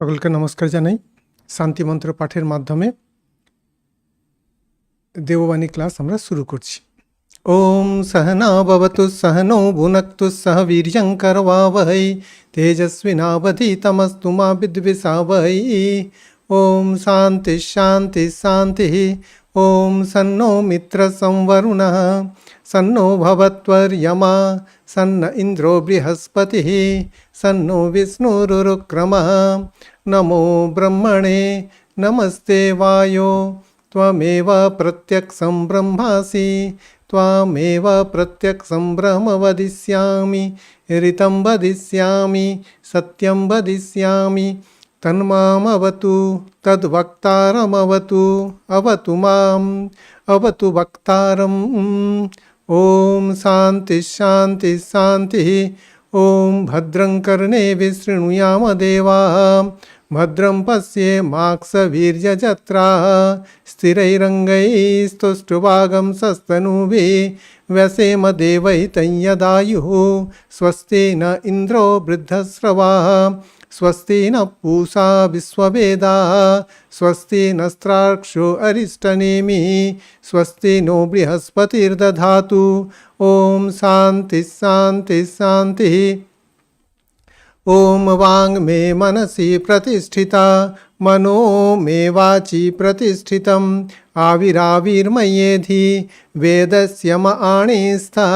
সকলকে নমস্কার জানাই। শান্তি মন্ত্র পাঠের মাধ্যমে দেববাণী ক্লাস আমরা শুরু করছি। ওম সহনা ভবতু সহনৌ ভুনক্তু সহ বীর্যং করবাবহৈ তেজস্বিনাবধীতমস্তু মা বিদ্বিষাবহৈ। ওম শান্তি শান্তি শান্তি। ওম সন্নো মিত্র সংবরুণঃ সন্নো ভবত্বর্য়মা সন্ন ইন্দ্রো বৃহস্পতিঃ সন্নো বিষ্ণুরুক্রমঃ। নমো ব্রহ্মণে নমস্তে वायो त्वमेव प्रत्यक्षं ब्रह्मासि त्वामेव प्रत्यक्षं ब्रह्म वदिष्यामि ऋतं वदिष्यामि सत्यं वदिष्यामि तन्मामवतु तद्वक्तारमवतु अवतु माम् अवतु वक्तारम्। ॐ शान्ति शान्ति शान्तिः। ॐ भद्रं कर्णेभिः शृणुयाम देवाः भद्रं पश्येमाक्षवीर्यजत्राः स्थिरैरङ्गैस्तुष्टुवागं सस्तनूभिः व्यसेम देवैतं यदायुः। स्वस्ति न इन्द्रो वृद्धश्रवाः स्वस्ति न पूषा विश्ववेदाः स्वस्ति नस्त्राक्षो अरिष्टनेमिः स्वस्ति नो बृहस्पतिर्दधातु। ॐ शान्ति शान्ति शान्तिः। ओम वांग मे मनसि प्रतिष्ठिता मनो मे वाचि प्रतिष्ठितम् आविराविर्मयेधि वेदस्य मणिस्थः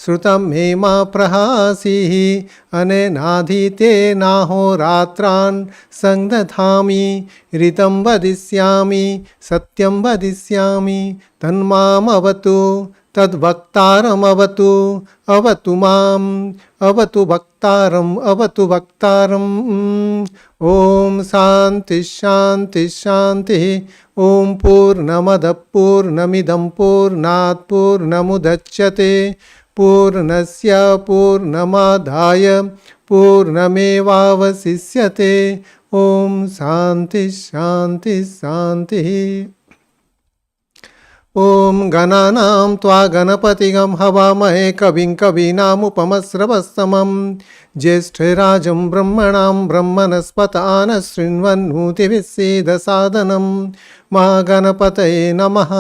श्रुतं मे मा प्रहासीः अनेनाधीतेनाहोरात्रान् संदधामि ऋतं वदिष्यामि सत्यं वदिष्यामि तन्मामवतु तद्वक्तारमवतु अवतु माम् अवतु वक्तारम् अवतु वक्तारम्। ओम शांति शांति शांति। ओम पूर्णमदः पूर्णमिदं पूर्णात् पूर्णमुदच्यते पूर्णस्य पूर्णमादाय पूर्णमेवावशिष्यते। ओम शांति शांति शांति। ओम गणानां त्वा गणपतिगं हवामहे कविं कवीनामुपमश्रवस्तमं ज्येष्ठराजं ब्रह्मणां ब्रह्मणस्पतान शृण्वन्नोतिभिस्सेदसादनं महागणपतये नमः।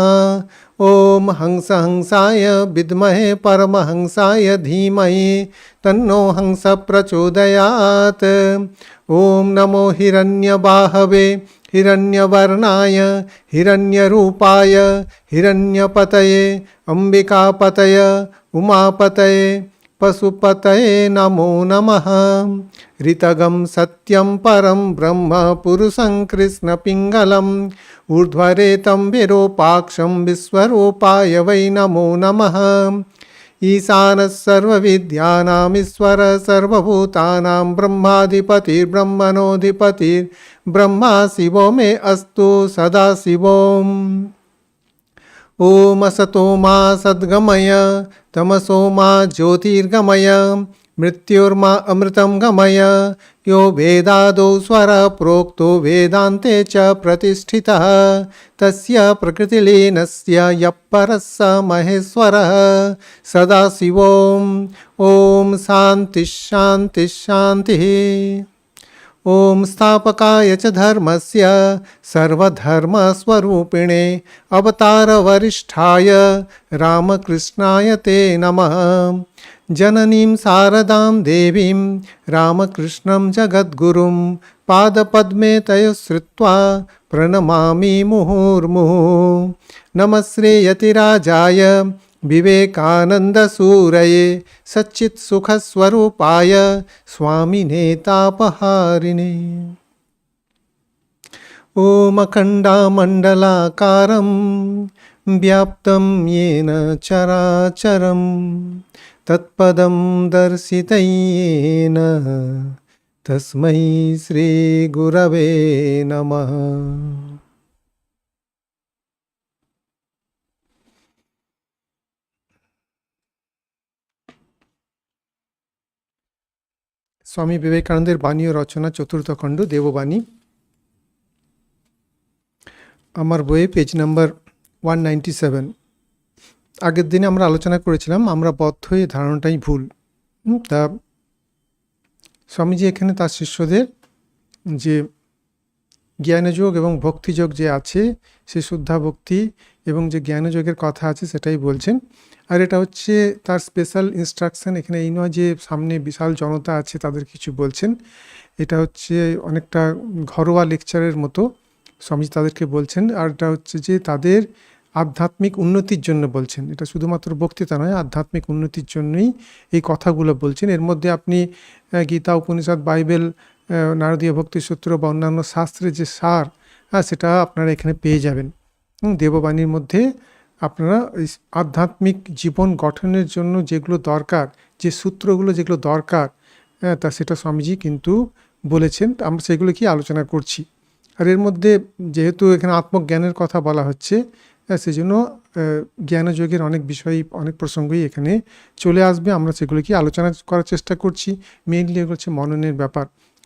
ओम हंस हंसाय विद्महे परमहंसाय धीमहि तन्नो हंस प्रचोदयात्। ओम नमो हिरण्यबाहवे हिरण्यवर्णाय हिरण्यरूपाय हिरण्यपतये अंबिकापतये उमापतये पशुपतये नमो नमः। ऋतगं सत्यं परं ब्रह्म पुरुषं कृष्णपिङ्गलम् ऊर्ध्वरेतं विरूपाक्षं विश्वरूपाय वै नमो नमः। ईशानः सर्वविद्यानाम् ईश्वरः सर्वभूतानां ब्रह्माधिपतिर्ब्रह्मणोऽधिपतिर्ब्रह्मा शिवो मे अस्तु सदा शिवोम्। ओम असतो मा सद्गमय तमसो मा ज्योतिर्गमय मृत्युर्मा अमृतं गमय। यो वेदादौ स्वरः प्रोक्तो वेदान्ते च प्रतिष्ठितः तस्य प्रकृतिलीनस्य यः परः स महेश्वरः सदा शिवोम्। ओम शान्ति शान्ति शान्तिः। ओम स्थापकाय च धर्मस्य सर्वधर्मस्वरूपिणे अवतारवरिष्ठाय रामकृष्णाय ते नमः। जननीं शारदां देवीं रामकृष्णं जगद्गुरुं पादपद्मे तयोः श्रुत्वा प्रणमामि मुहुर्मुहुः। नमः श्रीयतिराजाय विवेकानन्दसूरये सच्चित्सुखस्वरूपाय स्वामिने तापहारिणे। ओम अखण्डमण्डलाकारं व्याप्तं येन चराचरं तत्पदं दर्शितं येन तस्मै श्रीगुरवे नमः। स्वामी विवेकानंदेर बाणी और रचना चतुर्थ खंड देवबाणी आमार बोये पेज नम्बर 197। আগের দিনে আমরা আলোচনা করেছিলাম আমরা বদ্ধ এই ধারণাটাই ভুল। তা স্বামীজি এখানে তার শিষ্যদের যে জ্ঞানযোগ এবং ভক্তিযোগ যে আছে, সে শুদ্ধা ভক্তি এবং যে জ্ঞানযোগের কথা আছে সেটাই বলছেন। আর এটা হচ্ছে তার স্পেশাল ইনস্ট্রাকশন, এখানে এই নয় যে সামনে বিশাল জনতা আছে তাদের কিছু বলছেন। এটা হচ্ছে অনেকটা ঘরোয়া লেকচারের মতো স্বামীজি তাদেরকে বলছেন। আর এটা হচ্ছে যে তাদের আধ্যাত্মিক উন্নতির জন্য বলছেন, এটা শুধুমাত্র বক্তৃতা নয়, আধ্যাত্মিক উন্নতির জন্যই এই কথাগুলো বলছেন। এর মধ্যে আপনি গীতা, উপনিষদ, বাইবেল, নারদীয় ভক্তিসূত্র বা অন্যান্য শাস্ত্রের যে সার, সেটা আপনারা এখানে পেয়ে যাবেন। দেববাণীর মধ্যে আপনারা এই আধ্যাত্মিক জীবন গঠনের জন্য যেগুলো দরকার, যে সূত্রগুলো যেগুলো দরকার, তা সেটা স্বামীজি কিন্তু বলেছেন। আমরা সেগুলো কি আলোচনা করছি। আর এর মধ্যে যেহেতু এখানে আত্মজ্ঞানের কথা বলা হচ্ছে, সেই জন্য জ্ঞানযোগের অনেক বিষয়, অনেক প্রসঙ্গই এখানে চলে আসবে। আমরা সেগুলো কি আলোচনা করার চেষ্টা করছি। মেইনলি এগুলো হচ্ছে মননের ব্যাপার।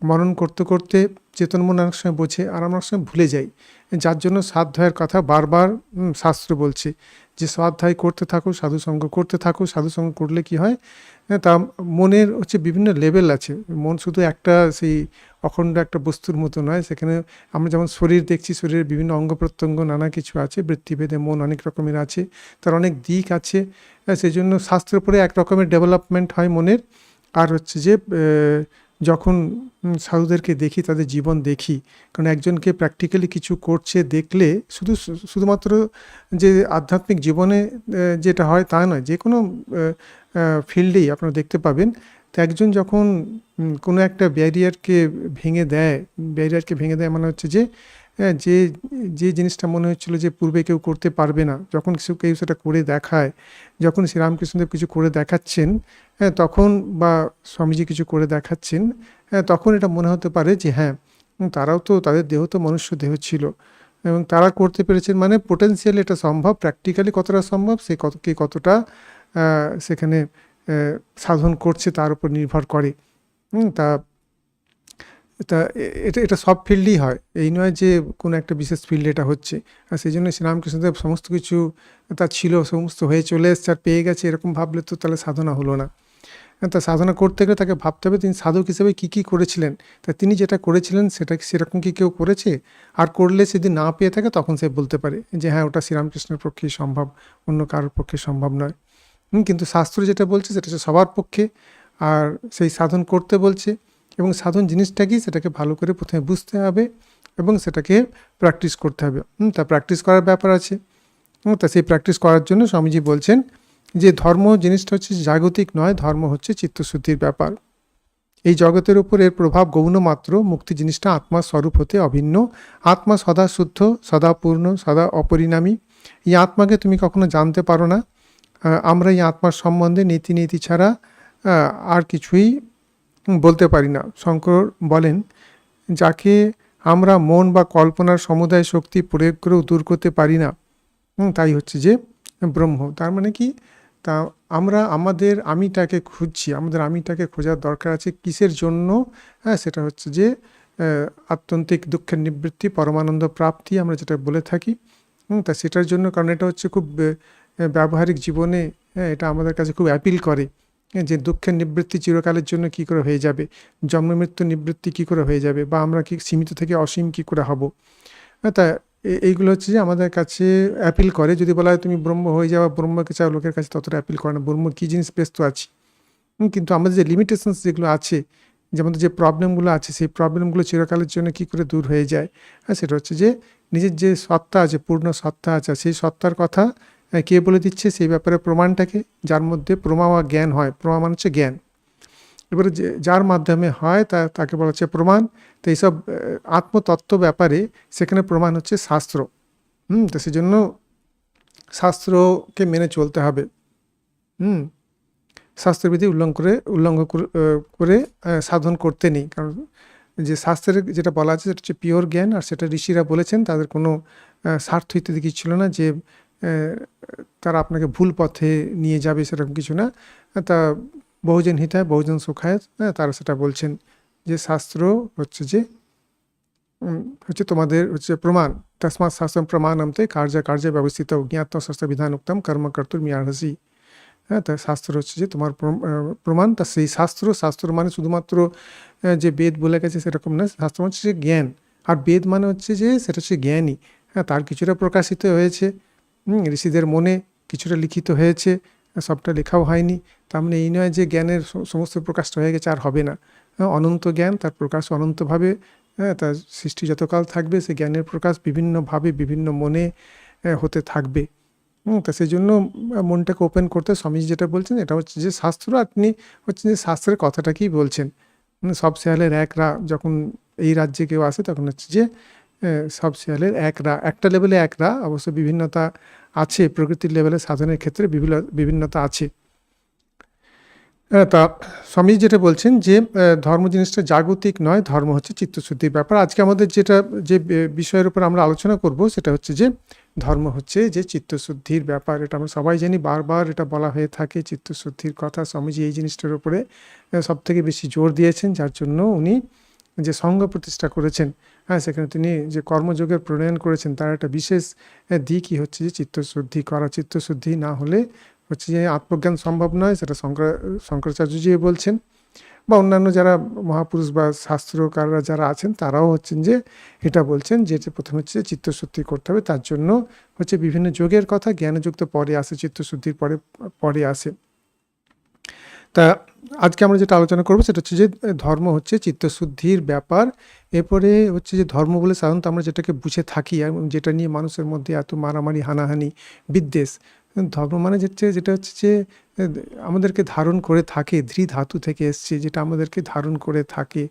মনন করতে করতে চেতন মন অনেক সময় বোঝে আর আমরা অনেক সময় ভুলে যাই, যার জন্য স্বাধ্যায়ের কথা বারবার শাস্ত্র বলছে যে স্বাধ্যায় করতে থাকো, সাধুসঙ্গ করতে থাকো। সাধুসঙ্গ করলে কি হয়, তা মনের হচ্ছে বিভিন্ন লেভেল আছে। মন শুধু একটা সেই অখণ্ড একটা বস্তুর মতো নয়। সেখানে আমরা যেমন শরীর দেখছি, শরীরের বিভিন্ন অঙ্গ প্রত্যঙ্গ নানা কিছু আছে, বৃত্তিভেদে মন অনেক রকমের আছে, তার অনেক দিক আছে। সেই জন্য শাস্ত্রের উপরে এক রকমের ডেভেলপমেন্ট হয় মনের। আর হচ্ছে যে যখন সাধুদেরকে দেখি, তাদের জীবন দেখি, কারণ একজনকে প্র্যাকটিক্যালি কিছু করছে দেখলে শুধুমাত্র যে আধ্যাত্মিক জীবনে যেটা হয় তা নয়, যে কোনো ফিল্ডেই আপনারা দেখতে পাবেন। তো একজন যখন কোনো একটা ব্যারিয়ারকে ভেঙে দেয় মানে হচ্ছে যে যে যে জিনিসটা মনে হচ্ছিল যে পূর্বে কেউ করতে পারবে না, যখন কেউ সেটা করে দেখায়, যখন শ্রীরামকৃষ্ণদেব কিছু করে দেখাচ্ছেন, তখন বা স্বামীজি কিছু করে দেখাচ্ছেন, তখন এটা মনে হতে পারে যে হ্যাঁ, তারাও তো, তাদের দেহ তো মনুষ্য দেহ ছিল এবং তারা করতে পেরেছেন, মানে পোটেনশিয়ালি এটা সম্ভব। প্র্যাকটিক্যালি কতটা সম্ভব, সে কতটা সেখানে সাধন করছে তার উপর নির্ভর করে। তা তা এটা সব ফিল্ডেই হয়, এই নয় যে কোনো একটা বিশেষ ফিল্ডে এটা হচ্ছে। আর সেই জন্য শ্রীরামকৃষ্ণদেব সমস্ত কিছু তার ছিল, সমস্ত হয়ে চলে এসছে আর পেয়ে গেছে, এরকম ভাবলে তো তাহলে সাধনা হলো না। তা সাধনা করতে গেলে তাকে ভাবতে হবে তিনি সাধক হিসেবে কী কী করেছিলেন। তা তিনি যেটা করেছিলেন সেটা সেরকম কি কেউ করেছে? আর করলে যদি না পেয়ে থাকে তখন সে বলতে পারে যে হ্যাঁ, ওটা শ্রীরামকৃষ্ণের পক্ষেই সম্ভব, অন্য কারোর পক্ষে সম্ভব নয়। কিন্তু শাস্ত্র যেটা বলছে সেটা হচ্ছে সবার পক্ষে, আর সেই সাধন করতে বলছে। এবং সাধন জিনিসটা কি, সেটাকে ভালো করে প্রথমে বুঝতে হবে এবং সেটাকে প্র্যাকটিস করতে হবে। তা প্র্যাকটিস করার ব্যাপার আছে। তা সেই প্র্যাকটিস করার জন্য স্বামীজি বলছেন যে ধর্ম জিনিসটা হচ্ছে জাগতিক নয়, ধর্ম হচ্ছে চিত্তশুদ্ধির ব্যাপার। এই জগতের উপর এর প্রভাব গৌণ মাত্র, মুক্তি জিনিসটা আত্মার স্বরূপ হতে অভিন্ন। আত্মা সদা শুদ্ধ, সদা পূর্ণ, সদা অপরিণামী। এই আত্মাকে তুমি কখনো জানতে পারো না। আমরা এই আত্মার সম্বন্ধে নীতি ছাড়া আর কিছুই বলতে পারি না। শঙ্কর বলেন, যাকে আমরা মন বা কল্পনার সমুদায় শক্তি প্রয়োগ করেও দূর করতে পারি না, তাই হচ্ছে যে ব্রহ্ম। তার মানে কি, তা আমরা আমাদের আমিটাকে খুঁজছি, আমাদের আমিটাকে খোঁজার দরকার আছে কিসের জন্য? সেটা হচ্ছে যে আত্যন্তিক দুঃখের নিবৃত্তি, পরমানন্দ প্রাপ্তি আমরা যেটা বলে থাকি। তা সেটার জন্য, কারণ এটা হচ্ছে খুব ব্যবহারিক জীবনে, এটা আমাদের কাছে খুব অ্যাপিল করে যে দুঃখের নিবৃত্তি চিরকালের জন্য কি করে হয়ে যাবে, জন্ম মৃত্যু নিবৃত্তি কি করে হয়ে যাবে, বা আমরা কি সীমিত থেকে অসীম কি করে হব। তা এইগুলো হচ্ছে যে আমাদের কাছে অ্যাপিল করে। যদি বলা হয় তুমি ব্রহ্ম হয়ে যাওয়া, ব্রহ্মকে চাও, লোকের কাছে ততটা অ্যাপিল করে না। ব্রহ্ম কী জিনিস বেশ তো আছে, কিন্তু আমাদের যে লিমিটেশনস যেগুলো আছে, যেমন যে প্রবলেমগুলো আছে, সেই প্রবলেমগুলো চিরকালের জন্য কি করে দূর হয়ে যায়, সেটা হচ্ছে যে নিজের যে সত্তা আছে, পূর্ণ সত্তা আছে, সেই সত্তার কথা কে বলে দিচ্ছে, সেই ব্যাপারে প্রমাণটাকে, যার মধ্যে প্রমা বা জ্ঞান হয়। প্রমা মানে হচ্ছে জ্ঞান। এবারে যার মাধ্যমে হয় তাকে বলা হচ্ছে প্রমাণ। তো এইসব আত্মতত্ত্ব ব্যাপারে সেখানে প্রমাণ হচ্ছে শাস্ত্র। তো সেই জন্য শাস্ত্রকে মেনে চলতে হবে। শাস্ত্রবিধি উল্লঙ্ঘন করে সাধন করতে নেই। কারণ যে শাস্ত্রের যেটা বলা আছে সেটা হচ্ছে পিওর জ্ঞান, আর সেটা ঋষিরা বলেছেন। তাদের কোনো স্বার্থ ইত্যাদি কিছু ছিল না যে তারা আপনাকে ভুল পথে নিয়ে যাবে, সেরকম কিছু না। তা বহুজন হিতায় বহুজন সুখায়, তারা সেটা বলছেন যে শাস্ত্র হচ্ছে যে তোমাদের হচ্ছে প্রমাণ। তস্মাৎ শাস্ত্রম প্রমাণমতে কার্যে ব্যবস্থিত জ্ঞাতশাস্ত্র বিধান উক্তম কর্ম কর্তুর মিয়ার্হসি। তা শাস্ত্র হচ্ছে যে তোমার প্রমাণ। তা সেই শাস্ত্র মানে শুধুমাত্র যে বেদ বলে গেছে সেরকম না। শাস্ত্র হচ্ছে যে জ্ঞান, আর বেদ মানে হচ্ছে যে সেটা হচ্ছে জ্ঞানী, হ্যাঁ, তার কিছুটা প্রকাশিত হয়েছে, ঋষিদের মনে কিছুটা লিখিত হয়েছে, সবটা লেখাও হয়নি। তার মানে এই নয় যে জ্ঞানের সমস্ত প্রকাশটা হয়ে গেছে আর হবে না। অনন্ত জ্ঞান, তার প্রকাশ অনন্তভাবে, হ্যাঁ, তার সৃষ্টি যতকাল থাকবে সে জ্ঞানের প্রকাশ বিভিন্নভাবে বিভিন্ন মনে হতে থাকবে। তা সেই জন্য মনটাকে ওপেন করতে স্বামীজি যেটা বলছেন এটা হচ্ছে যে শাস্ত্র, আপনি হচ্ছে যে শাস্ত্রের কথাটাকেই বলছেন। সব শেয়ালের এক রা, যখন এই রাজ্যে কেউ আসে তখন হচ্ছে যে সব শেয়ালের এক রা, একটা লেভেলে এক রা, অবশ্য বিভিন্নতা আছে, প্রকৃতির লেভেলে সাধনের ক্ষেত্রে বিভিন্নতা আছে। তা স্বামী যেটা বলছেন যে ধর্ম জিনিসটা জাগতিক নয়, ধর্ম হচ্ছে চিত্তশুদ্ধির ব্যাপার। আজকে আমাদের যে বিষয়ের উপর আমরা আলোচনা করব সেটা হচ্ছে যে ধর্ম হচ্ছে যে চিত্তশুদ্ধির ব্যাপার। এটা আমরা সবাই জানি, বারবার এটা বলা হয়ে থাকে চিত্তশুদ্ধির কথা। স্বামীজি এই জিনিসটার উপরে সবথেকে বেশি জোর দিয়েছেন, যার জন্য উনি যে সংঘ প্রতিষ্ঠা করেছেন, হ্যাঁ, সেখানে তিনি যে কর্মযোগের প্রণয়ন করেছেন তার একটা বিশেষ দিকই হচ্ছে যে চিত্তশুদ্ধি করা। চিত্তশুদ্ধি না হলে হচ্ছে যে আত্মজ্ঞান সম্ভব নয়, সেটা শঙ্করাচার্যজি বলছেন, বা অন্যান্য যারা মহাপুরুষ বা শাস্ত্রকাররা যারা আছেন তারাও হচ্ছেন যে এটা বলছেন যে প্রথমে হচ্ছে চিত্তশুদ্ধি করতে হবে। তার জন্য হচ্ছে বিভিন্ন যোগের কথা, জ্ঞানযোগ তো পরে আসে, চিত্তশুদ্ধির পরে আসে। তা আজকে আমরা যেটা আলোচনা করবো সেটা হচ্ছে যে ধর্ম হচ্ছে চিত্তশুদ্ধির ব্যাপার। এরপরে হচ্ছে যে ধর্ম বলে সাধারণত আমরা যেটাকে বুঝে থাকি এবং যেটা নিয়ে মানুষের মধ্যে এত মারামারি, হানাহানি, বিদ্বেষ, ধর্ম মানে যেটা হচ্ছে যে আমাদেরকে ধারণ করে থাকে, ধাতু থেকে এসছে, যেটা আমাদেরকে ধারণ করে থাকে,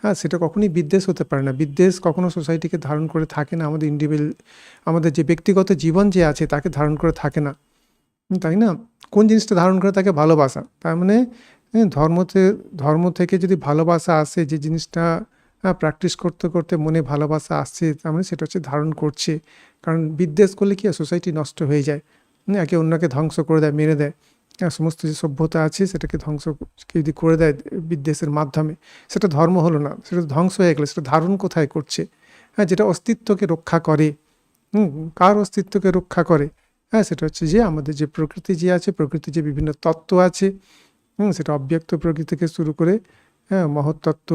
হ্যাঁ, সেটা কখনোই বিদ্বেষ হতে পারে না। বিদ্বেষ কখনো সোসাইটিকে ধারণ করে থাকে না, আমাদের আমাদের যে ব্যক্তিগত জীবন যে আছে তাকে ধারণ করে থাকে না, তাই না? কোন জিনিসটা ধারণ করে তাকে ভালোবাসা। তার মানে ধর্ম থেকে যদি ভালোবাসা আসে, যে জিনিসটা প্র্যাকটিস করতে করতে মনে ভালোবাসা আসছে, তার মানে সেটা হচ্ছে ধারণ করছে। কারণ বিদ্বেষ করলে কি সোসাইটি নষ্ট হয়ে যায়, একে অন্যকে ধ্বংস করে দেয়, মেরে দেয়। সমস্ত যে সভ্যতা আছে সেটাকে ধ্বংস যদি করে দেয় বিদ্বেষের মাধ্যমে, সেটা ধর্ম হলো না, সেটা ধ্বংস হয়ে গেলে সেটা ধারণ কোথায় করছে? হ্যাঁ, যেটা অস্তিত্বকে রক্ষা করে। কার অস্তিত্বকে রক্ষা করে? হ্যাঁ, সেটা হচ্ছে যে আমাদের যে প্রকৃতি যে আছে, প্রকৃতির যে বিভিন্ন তত্ত্ব আছে, সেটা অব্যক্ত প্রকৃতি থেকে শুরু করে, হ্যাঁ, মহৎ তত্ত্ব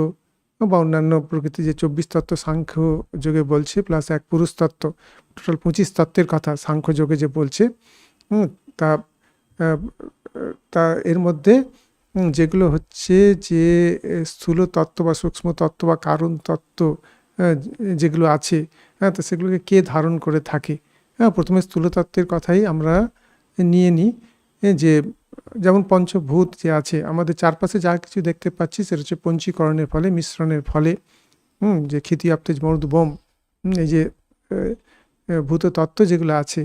বা অন্যান্য প্রকৃতি যে 24 তত্ত্ব সাংখ্য যোগে বলছে, প্লাস এক পুরুষ তত্ত্ব, টোটাল 25 তত্ত্বের কথা সাংখ্য যোগে যে বলছে। তা তা এর মধ্যে যেগুলো হচ্ছে যে স্থূল তত্ত্ব বা সূক্ষ্ম তত্ত্ব বা কারণ তত্ত্ব যেগুলো আছে, হ্যাঁ, তো সেগুলোকে কে ধারণ করে থাকে? হ্যাঁ, প্রথমে স্থূল তত্ত্বের কথাই আমরা নিয়ে নিই, যে যেমন পঞ্চভূত যে আছে, আমাদের চারপাশে যা কিছু দেখতে পাচ্ছি সেটা হচ্ছে পঞ্চীকরণের ফলে, মিশ্রণের ফলে, যে ক্ষিতি আপতেজ মরুদ বোম, এই যে ভূত তত্ত্ব যেগুলো আছে,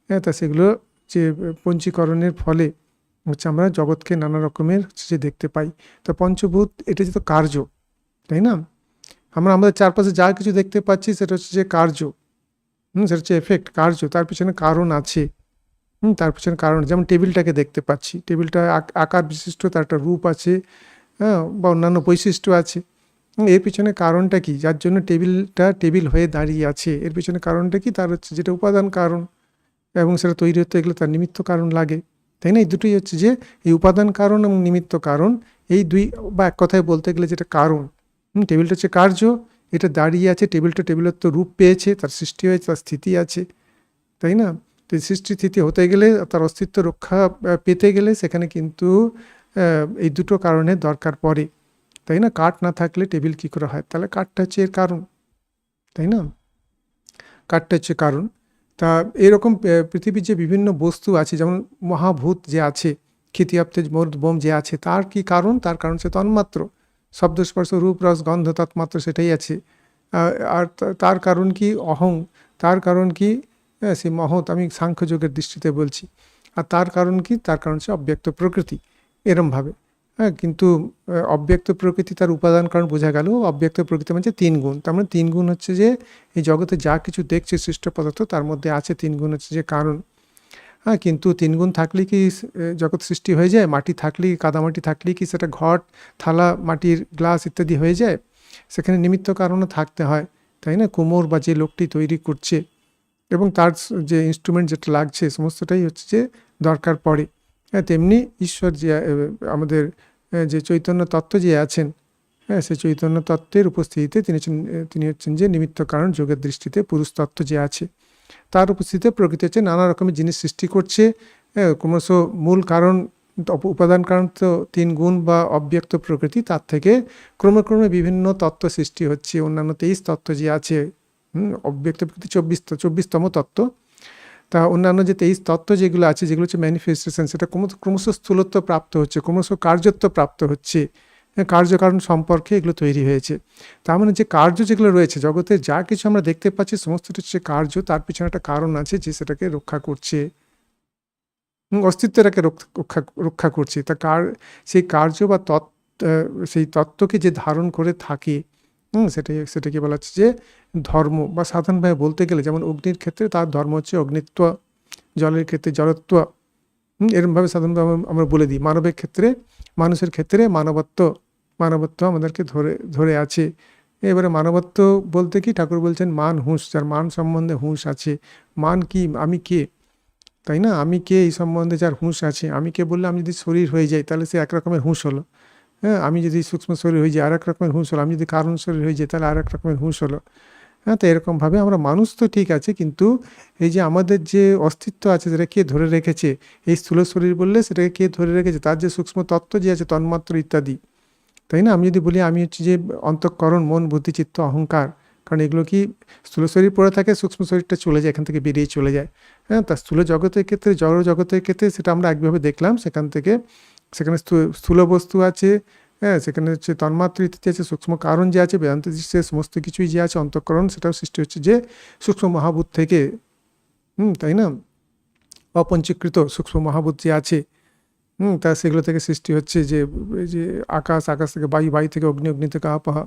হ্যাঁ, তা সেগুলো যে পঞ্চীকরণের ফলে হচ্ছে আমরা জগৎকে নানা রকমের হচ্ছে যে দেখতে পাই। তো পঞ্চভূত এটা যে তো কার্য, তাই না? আমরা আমাদের চারপাশে যা কিছু দেখতে পাচ্ছি সেটা হচ্ছে যে কার্য, সেটা হচ্ছে এফেক্ট, কার্য, তার পিছনে কারণ আছে। তার পিছনে কারণ, যেমন টেবিলটাকে দেখতে পাচ্ছি, টেবিলটা আকার বিশিষ্ট, তার একটা রূপ আছে, হ্যাঁ, বা অন্যান্য বৈশিষ্ট্য আছে। এর পিছনে কারণটা কি, যার জন্য টেবিলটা টেবিল হয়ে দাঁড়িয়ে আছে, এর পিছনে কারণটা কি? তার হচ্ছে যেটা উপাদান কারণ, এবং সেটা তৈরি হতে গেলে তার নিমিত্ত কারণ লাগে, তাই না? এই দুটোই হচ্ছে যে এই উপাদান কারণ এবং নিমিত্ত কারণ, এই দুই, বা এক কথায় বলতে গেলে যেটা কারণ, টেবিলটা হচ্ছে কার্য, এটা দাঁড়িয়ে আছে, টেবিলের তো রূপ পেয়েছে, তার সৃষ্টি হয়েছে, তার স্থিতি আছে, তাই না? তো সৃষ্টি স্থিতি হতে গেলে, তার অস্তিত্ব রক্ষা পেতে গেলে সেখানে কিন্তু এই দুটো কারণের দরকার পড়ে, তাই না? কাঠ না থাকলে টেবিল কী করে হয়? তাহলে কাঠটা হচ্ছে এর কারণ, তাই না? কাঠটা হচ্ছে কারণ। তা এরকম পৃথিবীর যে বিভিন্ন বস্তু আছে, যেমন মহাভূত যে আছে, ক্ষিতি আপতেজ মরুদ বোম যে আছে, তার কি কারণ? তার কারণ সে তন্মাত্র, শব্দ স্পর্শ রূপ রস গন্ধ তৎমাত্র, সেটাই আছে। আর তার কারণ কি? অহং। তার কারণ কি? সে মহৎ, আমি সাংখ্যযোগের দৃষ্টিতে বলছি। আর তার কারণ কি? তার কারণ হচ্ছে অব্যক্ত প্রকৃতি, এরমভাবে। হ্যাঁ, কিন্তু অব্যক্ত প্রকৃতি তার উপাদান কারণ বোঝা গেল। অব্যক্ত প্রকৃতি মানে 3 গুণ। তার মানে 3 গুণ হচ্ছে যে এই জগতে যা কিছু দেখছে সৃষ্ট পদার্থ, তার মধ্যে আছে 3 গুণ হচ্ছে যে কারণ। হ্যাঁ, কিন্তু 3 গুণ থাকলে কি জগৎ সৃষ্টি হয়ে যায়? মাটি থাকলেই, কাদামাটি থাকলেই কি সেটা ঘট, থালা, মাটির গ্লাস ইত্যাদি হয়ে যায়? সেখানে নিমিত্ত কারণও থাকতে হয়, তাই না? কুমোর বা যে লোকটি তৈরি করছে এবং তার যে ইনস্ট্রুমেন্ট যেটা লাগছে, সমস্তটাই হচ্ছে যে দরকার পড়ে। হ্যাঁ, তেমনি ঈশ্বর যে আমাদের যে চৈতন্য তত্ত্ব যে আছেন, হ্যাঁ, সেই চৈতন্য তত্ত্বের উপস্থিতিতে তিনি হচ্ছেন যে নিমিত্ত কারণ, যোগের দৃষ্টিতে পুরুষ তত্ত্ব যে আছে তার উপস্থিতিতে প্রকৃতি হচ্ছে নানা রকমের জিনিস সৃষ্টি করছে। ক্রমশ মূল কারণ, উপাদান কারণ তো 3 গুণ বা অব্যক্ত প্রকৃতি, তার থেকে ক্রমে ক্রমে বিভিন্ন তত্ত্ব সৃষ্টি হচ্ছে। অন্যান্য 23 তত্ত্ব যে আছে, অব্যক্ত প্রকৃতি 24তম তত্ত্ব। তা অন্যান্য যে 23 তত্ত্ব যেগুলো আছে, যেগুলো হচ্ছে ম্যানিফেস্টেশন, সেটা ক্রমশ স্থূলত্ব প্রাপ্ত হচ্ছে, ক্রমশ কার্যত্ব প্রাপ্ত হচ্ছে। কার্যকারণ সম্পর্কে এগুলো তৈরি হয়েছে। তার মানে যে কার্য যেগুলো রয়েছে জগতে, যা কিছু আমরা দেখতে পাচ্ছি সমস্তটা হচ্ছে কার্য, তার পিছনে একটা কারণ আছে যে সেটাকে রক্ষা করছে, অস্তিত্বটাকে রক্ষা করছে। তা সেই কার্য বা সেই তত্ত্বকে যে ধারণ করে থাকে, সেটাকে বলা হচ্ছে যে ধর্ম। বা সাধারণভাবে বলতে গেলে যেমন অগ্নির ক্ষেত্রে তার ধর্ম হচ্ছে অগ্নিত্ব, জলের ক্ষেত্রে জলত্ব, এরকমভাবে সাধারণভাবে আমরা বলে দিই। মানুষের ক্ষেত্রে মানবত্ব আমাদেরকে ধরে আছে। এবারে মানবত্ব বলতে কি, ঠাকুর বলছেন মান হুঁশ, যার মান সম্বন্ধে হুঁশ আছে। মান কি? আমি কে, তাই না? আমি কে এই সম্বন্ধে যার হুঁশ আছে। আমি কে বললে, আমি যদি শরীর হয়ে যাই তাহলে সে এক রকমের হুঁশ হলো। হ্যাঁ, আমি যদি সূক্ষ্ম শরীর হয়ে যাই আর এক রকমের হুঁশ হলো। আমি যদি কারণ শরীর হয়ে যাই তাহলে আর এক রকমের হুঁশ হলো। হ্যাঁ, তো এরকমভাবে আমরা মানুষ তো ঠিক আছে, কিন্তু এই যে আমাদের যে অস্তিত্ব আছে সেটা কে ধরে রেখেছে? এই স্থূল শরীর বললে সেটাকে কে ধরে রেখেছে? তার যে সূক্ষ্ম তত্ত্ব যে আছে, তন্মাত্র ইত্যাদি, তাই না? আমি যদি বলি আমি হচ্ছে যে অন্তঃকরণ, মন, বুদ্ধি, চিত্ত, অহংকার, কারণ এগুলো কি স্থূল শরীর পড়ে থাকে, সূক্ষ্ম শরীরটা চলে যায়, এখান থেকে বেরিয়ে চলে যায়। হ্যাঁ, তা স্থূল জগতের ক্ষেত্রে, জড় জগতের ক্ষেত্রে সেটা আমরা একভাবে দেখলাম। সেখানে স্থূল বস্তু আছে, হ্যাঁ, সেখানে হচ্ছে তন্মাত্র ইত্যাদি আছে, সূক্ষ্ম কারণ যে আছে, বেদান্ত দৃষ্টিতে সমস্ত কিছুই যে আছে, অন্তঃকরণ সেটাও সৃষ্টি হচ্ছে যে সূক্ষ্ম মহাভূত থেকে, তাই না? অপঞ্চীকৃত সূক্ষ্ম মহাভূত যে আছে, তা সেগুলো থেকে সৃষ্টি হচ্ছে যে আকাশ থেকে বায়ু, বায়ু থেকে অগ্নি, অগ্নি থেকে আবহাওয়া,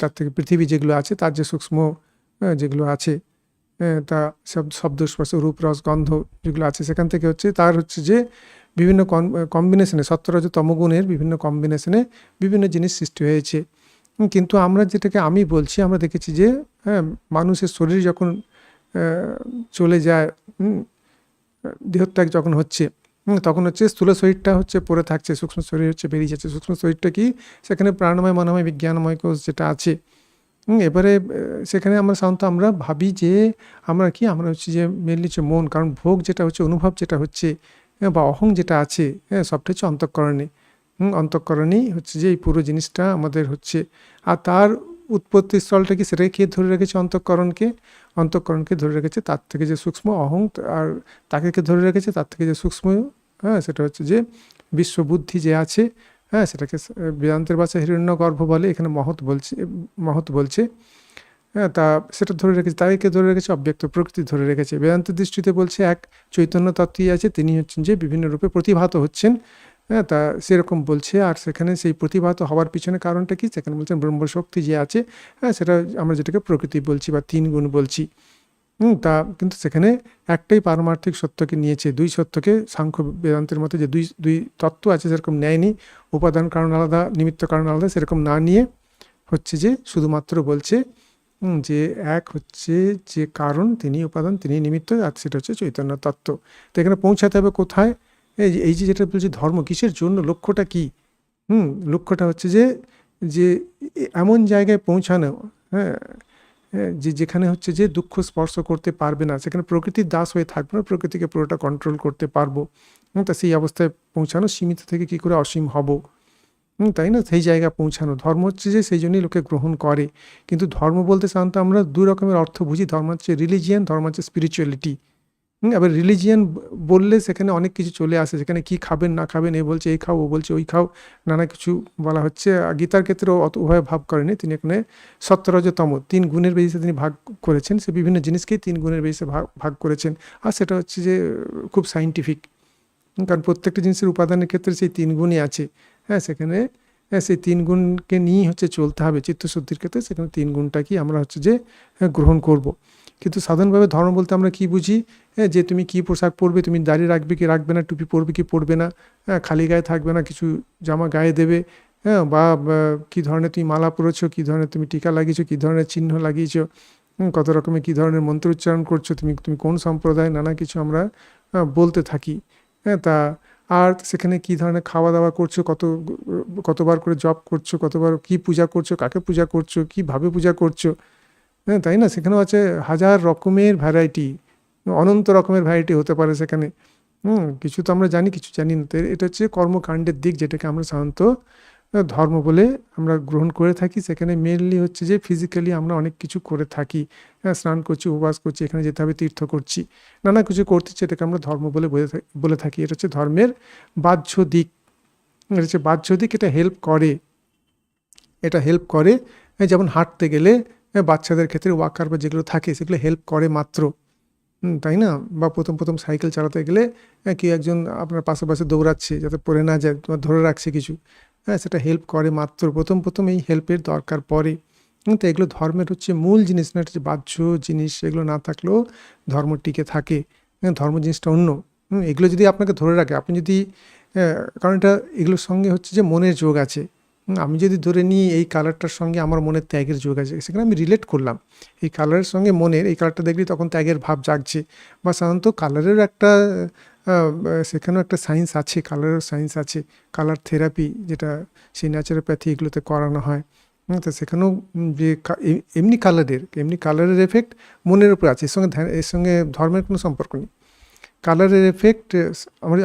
তার থেকে পৃথিবী যেগুলো আছে, তার যে সূক্ষ্ম যেগুলো আছে, তা শব্দ, স্পর্শ, রূপ, রস, গন্ধ যেগুলো আছে, সেখান থেকে হচ্ছে তার হচ্ছে যে বিভিন্ন কম্বিনেশনে, সত্য রজ তমগুণের বিভিন্ন কম্বিনেশনে বিভিন্ন জিনিস সৃষ্টি হয়েছে। কিন্তু আমরা যেটাকে আমি বলছি, আমরা দেখেছি যে হ্যাঁ, মানুষের শরীর যখন চলে যায়, দেহত্যাগ যখন হচ্ছে, তখন হচ্ছে স্থূল শরীরটা হচ্ছে পড়ে থাকছে, সূক্ষ্ম শরীর হচ্ছে বেরিয়ে যাচ্ছে। সূক্ষ্ম শরীরটা কি? সেখানে প্রাণময়, মনোময়, বিজ্ঞানময় কোষ যেটা আছে। এবারে সেখানে সাধারণত আমরা ভাবি যে আমরা হচ্ছে যে মেনলি হচ্ছে মন, কারণ ভোগ যেটা হচ্ছে, অনুভব যেটা হচ্ছে, বা অহং যেটা আছে, সবটা হচ্ছে অন্তঃকরণে। অন্তঃকরণেই হচ্ছে যে এই পুরো জিনিসটা আমাদের হচ্ছে। আর তার উৎপত্তি স্থলটা কি, সেটাকে কে ধরে রেখেছে? অন্তঃকরণকে ধরে রেখেছে। তার থেকে যে সূক্ষ্ম অহং, আর তাকে কে ধরে রেখেছে? তার থেকে যে সূক্ষ্ম, হ্যাঁ, সেটা হচ্ছে যে বিশ্ববুদ্ধি যে আছে, হ্যাঁ, সেটাকে বেদান্তের ভাষায় হিরণ্যগর্ভ বলে, এখানে মহৎ বলছে। হ্যাঁ, তা সেটা ধরে রেখেছে, তাকে ধরে রেখেছে অব্যক্ত প্রকৃতি ধরে রেখেছে। বেদান্তের দৃষ্টিতে বলছে এক চৈতন্য তত্ত্বই আছে, তিনি হচ্ছেন যে বিভিন্ন রূপে প্রতিভাত হচ্ছেন। হ্যাঁ, তা সেরকম বলছে। আর সেখানে সেই প্রতিভাত হওয়ার পিছনে কারণটা কি? সেখানে বলছেন ব্রহ্মশক্তি যে আছে, হ্যাঁ, সেটা আমরা যেটাকে প্রকৃতি বলছি বা 3 গুণ বলছি। তা কিন্তু সেখানে একটাই পারমার্থিক সত্যকে নিয়েছে, 2 সত্যকে সাংখ্য বেদান্তের মতো যে দুই তত্ত্ব আছে সেরকম নেয়নি। উপাদান কারণ আলাদা, নিমিত্ত কারণ আলাদা, সেরকম না নিয়ে হচ্ছে যে শুধুমাত্র বলছে যে এক হচ্ছে যে কারণ, তিনি উপাদান, তিনি নিমিত্ত, আর সেটা হচ্ছে চৈতন্য তত্ত্ব। তো এখানে পৌঁছাতে হবে কোথায়? এই যে যেটা বলছি ধর্ম কিসের জন্য, লক্ষ্যটা কি? লক্ষ্যটা হচ্ছে যে এমন জায়গায় পৌঁছানো, হ্যাঁ, যেখানে হচ্ছে যে দুঃখ স্পর্শ করতে পারবে না, সেখানে প্রকৃতির দাস হয়ে থাকবে না, প্রকৃতিকে পুরোটা কন্ট্রোল করতে পারবো। তা সেই অবস্থায় পৌঁছানো, সীমিত থেকে কি করে অসীম হব, তাই না? সেই জায়গায় পৌঁছানো ধর্ম হচ্ছে যে, সেই জন্যই লোকে গ্রহণ করে। কিন্তু ধর্ম বলতে সাধারণত আমরা 2 রকমের অর্থ বুঝি। ধর্ম হচ্ছে রিলিজিয়ান, ধর্ম হচ্ছে স্পিরিচুয়ালিটি। এবার রিলিজিয়ান বললে সেখানে অনেক কিছু চলে আসে, সেখানে কি খাবেন না খাবেন, এ বলছে এই খাও, ও বলছে ওই খাও, নানা কিছু বলা হচ্ছে। গীতার ক্ষেত্রেও উভয় ভাব করেনি, তিনি এখানে সত্যরজতম 3 গুণের বেসিসে তিনি ভাগ করেছেন। সে বিভিন্ন জিনিসকেই 3 গুণের বেসিসে ভাগ করেছেন। আর সেটা হচ্ছে যে খুব সাইন্টিফিক, কারণ প্রত্যেকটা জিনিসের উপাদানের ক্ষেত্রে সেই 3 গুণই আছে। হ্যাঁ, সেখানে সেই 3 গুণকে নিয়েই হচ্ছে চলতে হবে। চিত্তশুদ্ধির ক্ষেত্রে সেখানে 3 গুণটাকেই আমরা হচ্ছে যে গ্রহণ করব। কিন্তু সাধারণভাবে ধর্ম বলতে আমরা কি বুঝি? যে তুমি কি পোশাক পরবে, তুমি দাড়ি রাখবে কি রাখবে না, টুপি পরবে কি পরবে না, হ্যাঁ, খালি গায়ে থাকবে না, কিছু জামা গায়ে দেবে, হ্যাঁ, বা কী ধরনের তুমি মালা পরেছো, কী ধরনের তুমি টিকা লাগিয়েছো, কী ধরনের চিহ্ন লাগিয়েছো, কত রকমের কী ধরনের মন্ত্র উচ্চারণ করছো, তুমি কোন সম্প্রদায়, নানা কিছু আমরা বলতে থাকি। হ্যাঁ, তা আর সেখানে কী ধরনের খাওয়া দাওয়া করছো, কতবার করে জপ করছো, কতবার কী পূজা করছো, কাকে পূজা করছো, কীভাবে পূজা করছো, হ্যাঁ তাই না? সেখানেও আছে হাজার রকমের ভ্যারাইটি, অনন্ত রকমের ভ্যারাইটি হতে পারে সেখানে। কিছু তো আমরা জানি, কিছু জানি না। তো এটা হচ্ছে কর্মকাণ্ডের দিক, যেটাকে আমরা সাধারণত ধর্ম বলে আমরা গ্রহণ করে থাকি। সেখানে মেনলি হচ্ছে যে ফিজিক্যালি আমরা অনেক কিছু করে থাকি, হ্যাঁ, স্নান করছি, উপবাস করছি, এখানে যেতে হবে, তীর্থ করছি, নানা কিছু করতেছি, এটাকে আমরা ধর্ম বলে থাকি। এটা হচ্ছে ধর্মের বাহ্য দিক। এটা হচ্ছে বাহ্য দিক, এটা হেল্প করে। যেমন হাঁটতে গেলে বাচ্চাদের ক্ষেত্রে ওয়াকার বা যেগুলো থাকে সেগুলো হেল্প করে মাত্র, তাই না? বা প্রথম সাইকেল চালাতে গেলে কেউ একজন আপনার পাশে দৌড়াচ্ছে যাতে পড়ে না যায়, তোমার ধরে রাখছে কিছু, হ্যাঁ, সেটা হেল্প করে মাত্র। প্রথম এই হেল্পের দরকার পড়ে। তো এগুলো ধর্মের হচ্ছে মূল জিনিস না, এটা হচ্ছে বাহ্য জিনিস। এগুলো না থাকলেও ধর্ম টিকে থাকে। ধর্ম জিনিসটা অন্য। এগুলো যদি আপনাকে ধরে রাখে, আপনি যদি কারণ এগুলোর সঙ্গে হচ্ছে যে মনের যোগ আছে। আমি যদি ধরে নিই এই কালারটার সঙ্গে আমার মনের ত্যাগের যোগ আছে, সেখানে আমি রিলেট করলাম এই কালারের সঙ্গে মনের, এই কালারটা দেখলে তখন ত্যাগের ভাব জাগছে। বা সাধারণত কালারের একটা সেখানেও একটা সায়েন্স আছে, কালারের সায়েন্স আছে। কালার থেরাপি, যেটা সেই ন্যাচারোপ্যাথি এগুলোতে করানো হয়। তো সেখানেও যে এমনি কালারের এফেক্ট মনের উপর আছে, এর সঙ্গে ধর্মের কোনো সম্পর্ক নেই। কালারের এফেক্ট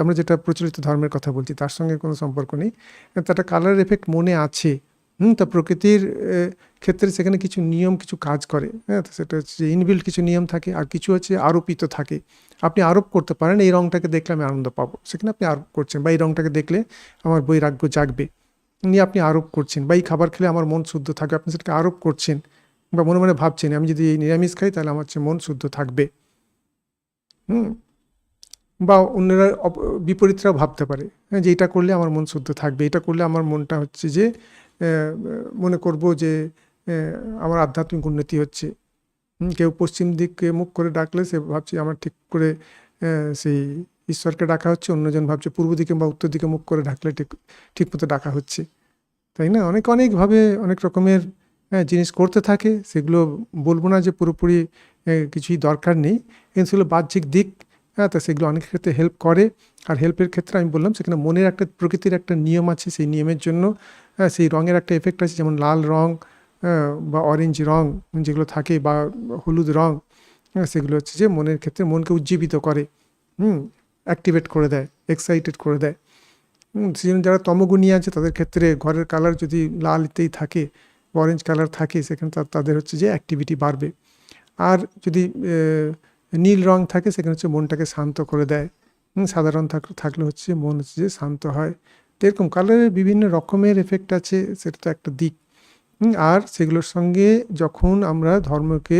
আমরা যেটা প্রচলিত ধর্মের কথা বলছি তার সঙ্গে কোনো সম্পর্ক নেই। একটা কালারের এফেক্ট মনে আছে। তা প্রকৃতির ক্ষেত্রে সেখানে কিছু নিয়ম কিছু কাজ করে, হ্যাঁ, তো সেটা হচ্ছে ইনবিল্ট কিছু নিয়ম থাকে, আর কিছু হচ্ছে আরোপিত থাকে। আপনি আরোপ করতে পারেন, এই রঙটাকে দেখলে আমি আনন্দ পাবো, সেখানে আপনি আরোপ করছেন। বা এই রঙটাকে দেখলে আমার বৈরাগ্য জাগবে, নিয়ে আপনি আরোপ করছেন। বা এই খাবার খেলে আমার মন শুদ্ধ থাকবে, আপনি সেটাকে আরোপ করছেন। বা মনে মনে ভাবছেন আমি যদি এই নিরামিষ খাই তাহলে আমার হচ্ছে মন শুদ্ধ থাকবে। বা অন্যরা বিপরীতরাও ভাবতে পারে, হ্যাঁ, যে এটা করলে আমার মন শুদ্ধ থাকবে, এটা করলে আমার মনটা হচ্ছে যে মনে করব যে আমার আধ্যাত্মিক উন্নতি হচ্ছে। কেউ পশ্চিম দিকে মুখ করে ডাকলে সে ভাবছে আমার ঠিক করে সেই ঈশ্বরকে ডাকা হচ্ছে, অন্যজন ভাবছে পূর্ব দিকে বা উত্তর দিকে মুখ করে ডাকলে ঠিক মতো ডাকা হচ্ছে, তাই না? অনেকভাবে অনেক রকমের জিনিস করতে থাকে। সেগুলো বলবো না যে পুরোপুরি কিছুই দরকার নেই, কিন্তু সেগুলো বাহ্যিক দিক। হ্যাঁ, তো সেগুলো অনেক ক্ষেত্রে হেল্প করে। আর হেল্পের ক্ষেত্রে আমি বললাম সেখানে মনের একটা প্রকৃতির একটা নিয়ম আছে, সেই নিয়মের জন্য সেই রঙের একটা এফেক্ট আছে। যেমন লাল রং বা অরেঞ্জ রং যেগুলো থাকে, বা হলুদ রং, সেগুলো হচ্ছে যে মনের ক্ষেত্রে মনকে উজ্জীবিত করে, অ্যাক্টিভেট করে দেয়, এক্সাইটেড করে দেয়। সেজন্য যারা তমগুণী আছে তাদের ক্ষেত্রে ঘরের কালার যদি লালতেই থাকে বা অরেঞ্জ কালার থাকে, সেখানে তাদের হচ্ছে যে অ্যাক্টিভিটি বাড়বে। আর যদি নীল রং থাকে সেখানে হচ্ছে মনটাকে শান্ত করে দেয়। সাদা রং থাকলে হচ্ছে মন হচ্ছে যে শান্ত হয়। তো এরকম কালারের বিভিন্ন রকমের এফেক্ট আছে, সেটা তো একটা দিক। আর সেগুলোর সঙ্গে যখন আমরা ধর্মকে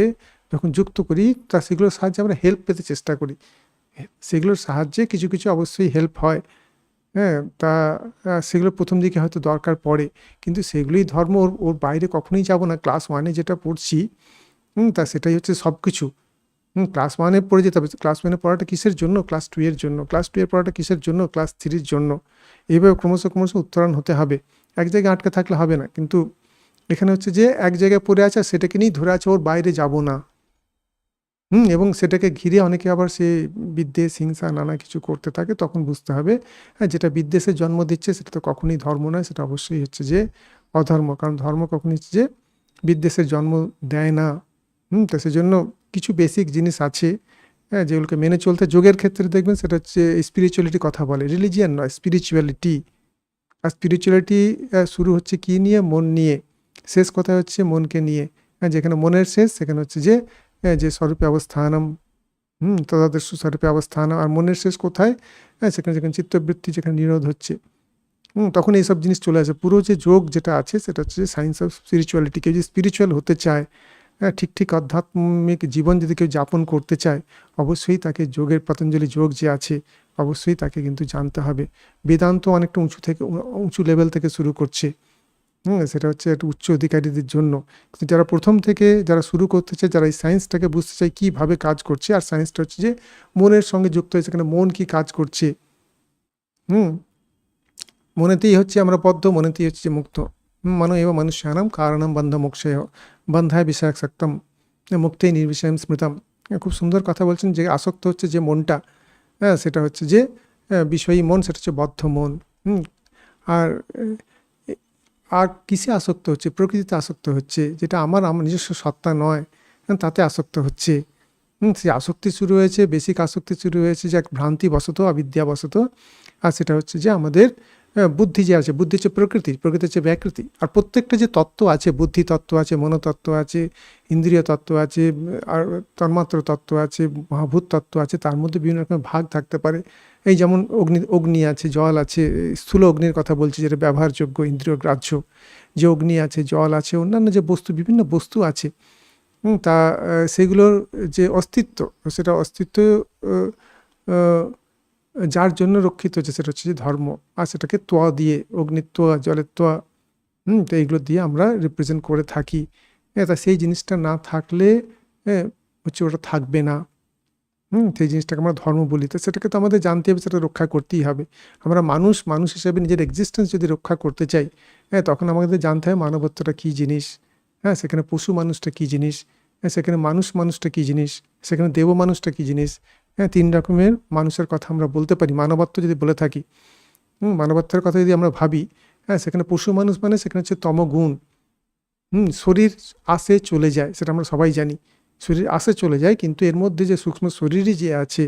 যুক্ত করি, তা সেগুলোর সাহায্যে আমরা হেল্প পেতে চেষ্টা করি। সেগুলোর সাহায্যে কিছু অবশ্যই হেল্প হয়, হ্যাঁ। তা সেগুলো প্রথম দিকে হয়তো দরকার পড়ে, কিন্তু সেগুলোই ধর্ম, ওর বাইরে কখনোই যাব না। ক্লাস 1-এ যেটা পড়ছি, তা সেটাই হচ্ছে সব কিছু। ক্লাস 1-এ পড়ে যেতে হবে। ক্লাস 1-এ পড়াটা কিসের জন্য? ক্লাস 2 এর জন্য। ক্লাস 2 এর পড়াটা কিসের জন্য? ক্লাস 3-র জন্য। এইভাবে ক্রমশ উত্তরণ হতে হবে। এক জায়গায় আটকে থাকলে হবে না। কিন্তু এখানে হচ্ছে যে এক জায়গায় পড়ে আছে, সেটাকে নিয়েই ধরে আছে, ওর বাইরে যাব না। এবং সেটাকে ঘিরে অনেকে আবার সে বিদ্বেষ, হিংসা নানা কিছু করতে থাকে। তখন বুঝতে হবে, হ্যাঁ, যেটা বিদ্বেষের জন্ম দিচ্ছে সেটা তো কখনোই ধর্ম নয়, সেটা অবশ্যই হচ্ছে যে অধর্ম। কারণ ধর্ম কখনোই হচ্ছে যে বিদ্বেষের জন্ম দেয় না। তো সেজন্য কিছু বেসিক জিনিস আছে, হ্যাঁ, যেগুলোকে মেনে চলতে। যোগের ক্ষেত্রে দেখবেন সেটা হচ্ছে স্পিরিচুয়ালিটি কথা বলে, রিলিজিয়ান নয়, স্পিরিচুয়ালিটি। আর স্পিরিচুয়ালিটি শুরু হচ্ছে কী নিয়ে? মন নিয়ে। শেষ কথা হচ্ছে মনকে নিয়ে। যেখানে মনের শেষ সেখানে হচ্ছে যে যে স্বরূপে অবস্থানম, তদাদর্শ স্বরূপে অবস্থানম। আর মনের শেষ কোথায়? সেখানে যেখানে চিত্তবৃত্তি, যেখানে নিরোধ হচ্ছে, তখন এইসব জিনিস চলে আসে। পুরো যে যোগ যেটা আছে সেটা হচ্ছে যে সায়েন্স অফ স্পিরিচুয়ালিটি। কেউ যদি স্পিরিচুয়াল হতে চায়, ঠিক আধ্যাত্মিক জীবন যদি কেউ যাপন করতে চায়, অবশ্যই তাকে যোগের, পতঞ্জলি যোগ যে আছে, অবশ্যই তাকে কিন্তু জানতে হবে। বেদান্ত অনেকটা উঁচু লেভেল থেকে শুরু করছে, সেটা হচ্ছে একটা উচ্চ অধিকারীদের জন্য। কিন্তু যারা প্রথম থেকে যারা শুরু করতে চায়, যারা এই সায়েন্সটাকে বুঝতে চায় কীভাবে কাজ করছে, আর সায়েন্সটা হচ্ছে যে মনের সঙ্গে যুক্ত হয়েছে, এখানে মন কি কাজ করছে, মনেতেই হচ্ছে আমরা বদ্ধ, মনেতেই হচ্ছে যে মুক্ত। মনো এব মনুষ্যানাম কারণম বন্ধ মোক্ষেয় বন্ধায় বিষয়াসক্তম মুক্তেই নির্বিষয়ম স্মৃতম। খুব সুন্দর কথা বলছেন, যে আসক্ত হচ্ছে যে মনটা, সেটা হচ্ছে যে বিষয়ী মন, সেটা হচ্ছে বদ্ধ মন। আর আর কিসে আসক্ত হচ্ছে? প্রকৃতিতে আসক্ত হচ্ছে, যেটা আমার নিজস্ব সত্তা নয়, তাতে আসক্ত হচ্ছে। সেই আসক্তি শুরু হয়েছে, বেসিক আসক্তি শুরু হয়েছে যে এক ভ্রান্তিবশত, অবিদ্যাবশত। আর সেটা হচ্ছে যে আমাদের বুদ্ধি যে আছে, বুদ্ধি হচ্ছে প্রকৃতি, প্রকৃতি হচ্ছে ব্যাকৃতি। আর প্রত্যেকটা যে তত্ত্ব আছে, বুদ্ধি তত্ত্ব আছে, মনোতত্ত্ব আছে, ইন্দ্রিয় তত্ত্ব আছে, আর তন্মাত্র তত্ত্ব আছে, মহাভূত তত্ত্ব আছে, তার মধ্যে বিভিন্ন রকমের ভাগ থাকতে পারে। এই যেমন অগ্নি আছে, জল আছে, স্থূল অগ্নির কথা বলছি যেটা ব্যবহারযোগ্য, ইন্দ্রিয় গ্রাহ্য যে অগ্নি আছে, জল আছে, অন্যান্য যে বস্তু, বিভিন্ন বস্তু আছে, তা সেগুলোর যে অস্তিত্ব, সেটা অস্তিত্ব যার জন্য রক্ষিত হচ্ছে সেটা হচ্ছে যে ধর্ম। আর সেটাকে তোয়া দিয়ে, অগ্নির তোয়া, জলের তোয়া, তো এইগুলো দিয়ে আমরা রিপ্রেজেন্ট করে থাকি। তা সেই জিনিসটা না থাকলে হচ্ছে ওটা থাকবে না। সেই জিনিসটাকে আমরা ধর্ম বলি। তো সেটাকে তো আমাদের জানতে হবে, সেটা রক্ষা করতেই হবে। আমরা মানুষ হিসেবে নিজের এক্সিস্টেন্স যদি রক্ষা করতে চাই, তখন আমাদের জানতে হবে মানবত্বটা কী জিনিস, সেখানে পশু মানুষটা কী জিনিস, সেখানে মানুষটা কী জিনিস, সেখানে দেব মানুষটা কী জিনিস। 3 রকমের মানুষের কথা আমরা বলতে পারি মানবত্ব যদি বলে থাকি। মানবত্বের কথা যদি আমরা ভাবি, সেখানে পশু মানুষ মানে সেখানে হচ্ছে তমগুণ। শরীর আসে চলে যায়, সেটা আমরা সবাই জানি। শরীর আসে চলে যায়, কিন্তু এর মধ্যে যে সূক্ষ্ম শরীরই যে আছে,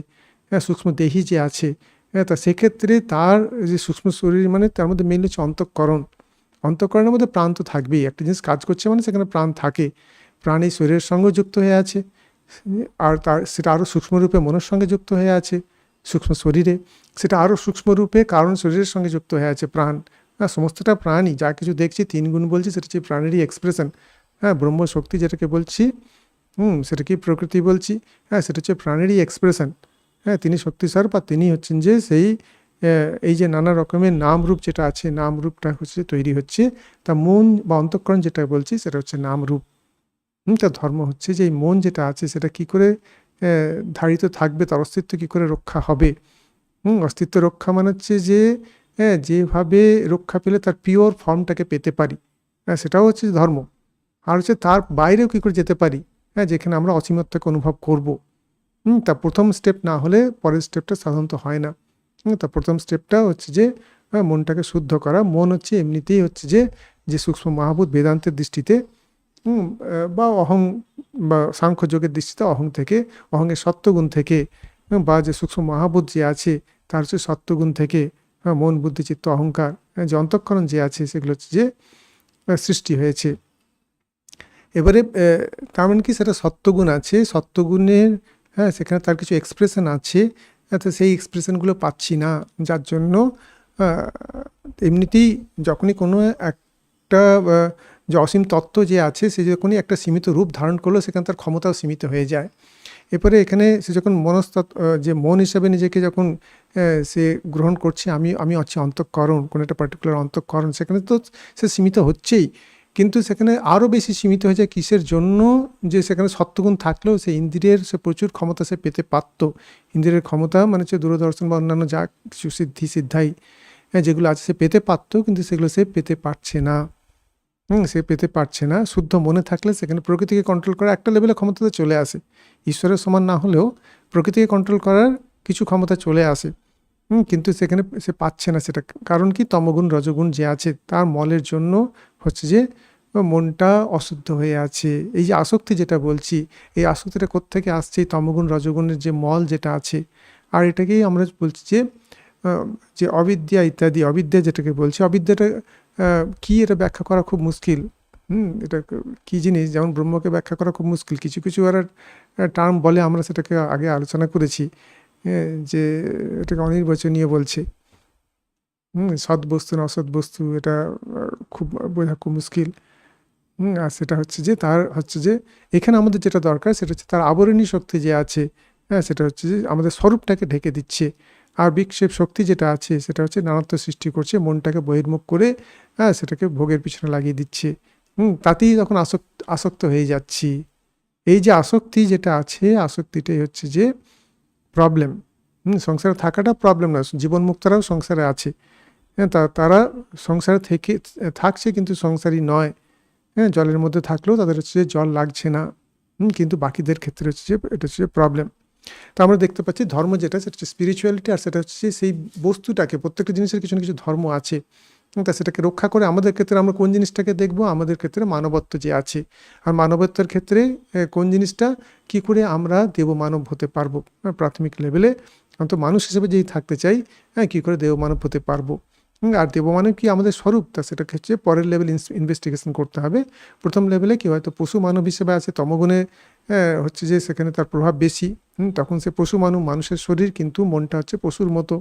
সূক্ষ্ম দেহি যে আছে, তা সেক্ষেত্রে তার যে সূক্ষ্ম শরীর মানে তার মধ্যে মেইনলি হচ্ছে অন্তঃকরণ। অন্তঃকরণের মধ্যে প্রাণ তো থাকবেই, একটা জিনিস কাজ করছে মানে সেখানে প্রাণ থাকে। প্রাণ এই শরীরের সঙ্গে যুক্ত হয়ে আছে, আর সেটা আরও সূক্ষ্মরূপে মনের সঙ্গে যুক্ত হয়ে আছে, সূক্ষ্ম শরীরে সেটা আরও সূক্ষ্মরূপে কারণ শরীরের সঙ্গে যুক্ত হয়ে আছে প্রাণ। সমস্তটা প্রাণই, যা কিছু দেখছি 3 গুণ বলছি, সেটা হচ্ছে প্রাণেরই এক্সপ্রেশন। ব্রহ্মশক্তি যেটাকে বলছি, সেটাকে প্রকৃতি বলছি, সেটা হচ্ছে প্রাণেরই এক্সপ্রেশন। তিনি শক্তিস্বরূপ, আর তিনি হচ্ছেন যে সেই এই যে নানা রকমের নামরূপ যেটা আছে, নামরূপটা হচ্ছে তৈরি হচ্ছে, তা মন বা অন্তঃকরণ যেটা বলছি সেটা হচ্ছে নামরূপ। তার ধর্ম হচ্ছে যে এই মন যেটা আছে সেটা কি করে ধারিত থাকবে, তার অস্তিত্ব কি করে রক্ষা হবে। অস্তিত্ব রক্ষা মানে হচ্ছে যে যেভাবে রক্ষা পেলে তার পিওর ফর্মটাকে পেতে পারি, সেটাও হচ্ছে ধর্ম। আর হচ্ছে তার বাইরেও কী করে যেতে পারি, যেখানে আমরা অসীমত্বকে অনুভব করব। তা প্রথম স্টেপ না হলে পরের স্টেপটা সাধারণত হয় না। তা প্রথম স্টেপটা হচ্ছে যে মনটাকে শুদ্ধ করা। মন হচ্ছে এমনিতেই হচ্ছে যে সূক্ষ্ম মহাভূত বেদান্তের দৃষ্টিতে, বা অহং বা সাংখ্য যোগের দৃষ্টিতে অহং থেকে, অহংয়ের সত্ত্বগুণ থেকে, বা যে সূক্ষ্ম মহাভূত যে আছে তার হচ্ছে সত্ত্বগুণ থেকে, মন বুদ্ধি চিত্ত অহংকার যে অন্তঃকরণ যে আছে সেগুলো হচ্ছে যে সৃষ্টি হয়েছে। এবারে তার মানে কি, সেটা সত্ত্বগুণ আছে, সত্ত্বগুণের সেখানে তার কিছু এক্সপ্রেশন আছে, তো সেই এক্সপ্রেশনগুলো পাচ্ছি না, যার জন্য এমনিতেই যখনই কোনো একটা যে অসীম তত্ত্ব যে আছে সে যখনই একটা সীমিত রূপ ধারণ করলো, সেখানে তার ক্ষমতাও সীমিত হয়ে যায়। এরপরে এখানে সে যখন মনস্তত্ত্ব যে মন হিসাবে নিজেকে যখন সে গ্রহণ করছে, আমি হচ্ছে অন্তঃকরণ, কোনো একটা পার্টিকুলার অন্তঃকরণ, সেখানে তো সে সীমিত হচ্ছেই, কিন্তু সেখানে আরও বেশি সীমিত হয়ে যায় কিসের জন্য, যে সেখানে সত্ত্বগুণ থাকলেও সে ইন্দ্রিয়ের সে প্রচুর ক্ষমতা সে পেতে পারত। ইন্দ্রিয়ের ক্ষমতা মানে হচ্ছে দূরদর্শন বা অন্যান্য যা কিছু সিদ্ধাই যেগুলো আছে সে পেতে পারত, কিন্তু সেগুলো সে পেতে পারছে না। সে পেতে পারছে না। শুদ্ধ মনে থাকলে সেখানে প্রকৃতিকে কন্ট্রোল করার একটা লেভেলে ক্ষমতাতে চলে আসে, ঈশ্বরের সমান না হলেও প্রকৃতিকে কন্ট্রোল করার কিছু ক্ষমতা চলে আসে, কিন্তু সেখানে সে পাচ্ছে না। সেটা কারণ কি, তমগুণ রজগুণ যে আছে তার মলের জন্য হচ্ছে যে মনটা অশুদ্ধ হয়ে আছে। এই যে আসক্তি যেটা বলছি, এই আসক্তিটা কোত্থেকে আসছে, এই তমগুণ রজগুণের যে মল যেটা আছে। আর এটাকেই আমরা বলছি যে অবিদ্যা ইত্যাদি, অবিদ্যা যেটাকে বলছি, অবিদ্যাটা কি, এটা ব্যাখ্যা করা খুব মুশকিল। এটা কী জিনিস, যেমন ব্রহ্মকে ব্যাখ্যা করা খুব মুশকিল। কিছু আর টার্ম বলে, আমরা সেটাকে আগে আলোচনা করেছি, যে এটাকে অনির্বচনীয় বলছে। সৎ বস্তু না অসৎ বস্তু, এটা খুব বোঝা খুব মুশকিল। আর সেটা হচ্ছে যে তার হচ্ছে যে এখানে আমাদের যেটা দরকার সেটা হচ্ছে তার আবরণী শক্তি যে আছে, সেটা হচ্ছে যে আমাদের স্বরূপটাকে ঢেকে দিচ্ছে। আর বিক্ষেপ শক্তি যেটা আছে সেটা হচ্ছে নানাত্ব সৃষ্টি করছে, মনটাকে বহির্মুখ করে সেটাকে ভোগের পিছনে লাগিয়ে দিচ্ছে। তাতেই তখন আসক্ত হয়ে যাচ্ছি। এই যে আসক্তি যেটা আছে, আসক্তিটাই হচ্ছে যে প্রবলেম। সংসারে থাকাটা প্রবলেম না, জীবনমুক্তরাও সংসারে আছে, তারা সংসারে থেকে থাকছে কিন্তু সংসারী নয়। জলের মধ্যে থাকলেও তাদের হচ্ছে যে জল লাগছে না, কিন্তু বাকিদের ক্ষেত্রে হচ্ছে যে এটা হচ্ছে প্রবলেম। তো আমরা দেখতে পাচ্ছি ধর্ম যেটা সেটা হচ্ছে স্পিরিচুয়ালিটি, আর সেটা হচ্ছে সেই বস্তুটাকে, প্রত্যেকটা জিনিসের কিছু না কিছু ধর্ম আছে, তা সেটাকে রক্ষা করে। আমাদের ক্ষেত্রে আমরা কোন জিনিসটাকে দেখব? আমাদের ক্ষেত্রে মানবত্ব যে আছে, আর মানবত্বের ক্ষেত্রে কোন জিনিসটা কি করে আমরা দেব মানব হতে পারবো, প্রাথমিক লেভেলে তো মানুষ হিসেবে যেই থাকতে চাই, কী করে দেব মানব হতে পারবো। আর দেবমানব কি আমাদের স্বরূপ, তা সেটাকে হচ্ছে পরের লেভেল ইনভেস্টিগেশন করতে হবে। প্রথম লেভেলে কি হয়তো পশু মানব হিসেবে আছে, তমগুণে হচ্ছে যে সেখানে তার প্রভাব বেশি, তখন সে পশু মানব, মানুষের শরীর কিন্তু মনটা হচ্ছে পশুর মতো।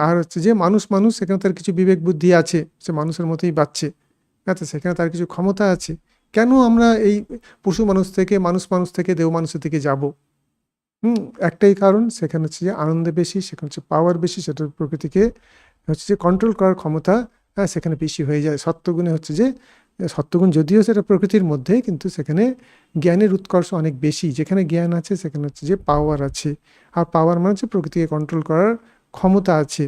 আর হচ্ছে যে মানুষ সেখানে তার কিছু বিবেক বুদ্ধি আছে, সে মানুষের মতোই বাঁচছে, আচ্ছা সেখানে তার কিছু ক্ষমতা আছে। কেন আমরা এই পশু মানুষ থেকে মানুষ থেকে দেব মানুষের দিকে যাব? একটাই কারণ, সেখানে হচ্ছে যে আনন্দে বেশি, সেখানে হচ্ছে পাওয়ার বেশি, সেটার প্রকৃতিকে হচ্ছে যে কন্ট্রোল করার ক্ষমতা সেখানে বেশি হয়ে যায়। সত্যগুণে হচ্ছে যে সত্যগুণ যদিও সেটা প্রকৃতির মধ্যে, কিন্তু সেখানে জ্ঞানের উৎকর্ষ অনেক বেশি। যেখানে জ্ঞান আছে সেখানে হচ্ছে যে পাওয়ার আছে, আর পাওয়ার মানে হচ্ছে প্রকৃতিকে কন্ট্রোল করার ক্ষমতা আছে।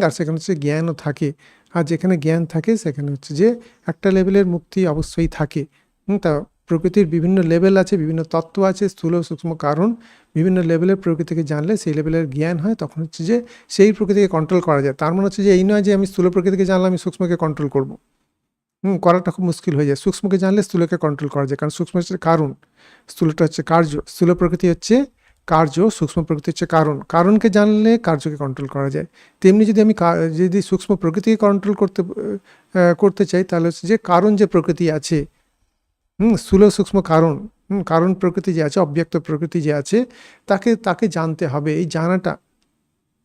আর সেখানে হচ্ছে জ্ঞানও থাকে, আর যেখানে জ্ঞান থাকে সেখানে হচ্ছে যে একটা লেভেলের মুক্তি অবশ্যই থাকে। তা প্রকৃতির বিভিন্ন লেভেল আছে, বিভিন্ন তত্ত্ব আছে, স্থূল সূক্ষ্ম কারণ, বিভিন্ন লেভেলের প্রকৃতিকে জানলে সেই লেভেলের জ্ঞান হয়, তখন হচ্ছে যে সেই প্রকৃতিকে কন্ট্রোল করা যায়। তার মানে হচ্ছে যে এই নয় যে আমি স্থূল প্রকৃতিকে জানলে আমি সূক্ষ্মকে কন্ট্রোল করব, করাটা খুব মুশকিল হয়ে যায়। সূক্ষ্মকে জানলে স্থূলকে কন্ট্রোল করা যায়, কারণ সূক্ষ্ম হচ্ছে কারণ, স্থূলটা হচ্ছে কার্য, স্থূল প্রকৃতি হচ্ছে কার্য, সূক্ষ্ম প্রকৃতি হচ্ছে কারণ। কারণকে জানলে কার্যকে কন্ট্রোল করা যায়। তেমনি যদি আমি যদি সূক্ষ্ম প্রকৃতিকে কন্ট্রোল করতে চাই, তাহলে হচ্ছে যে কারণ যে প্রকৃতি আছে, স্থূল সূক্ষ্ম কারণ, কারণ প্রকৃতি যে আছে, অব্যক্ত প্রকৃতি যে আছে, তাকে জানতে হবে। এই জানাটা,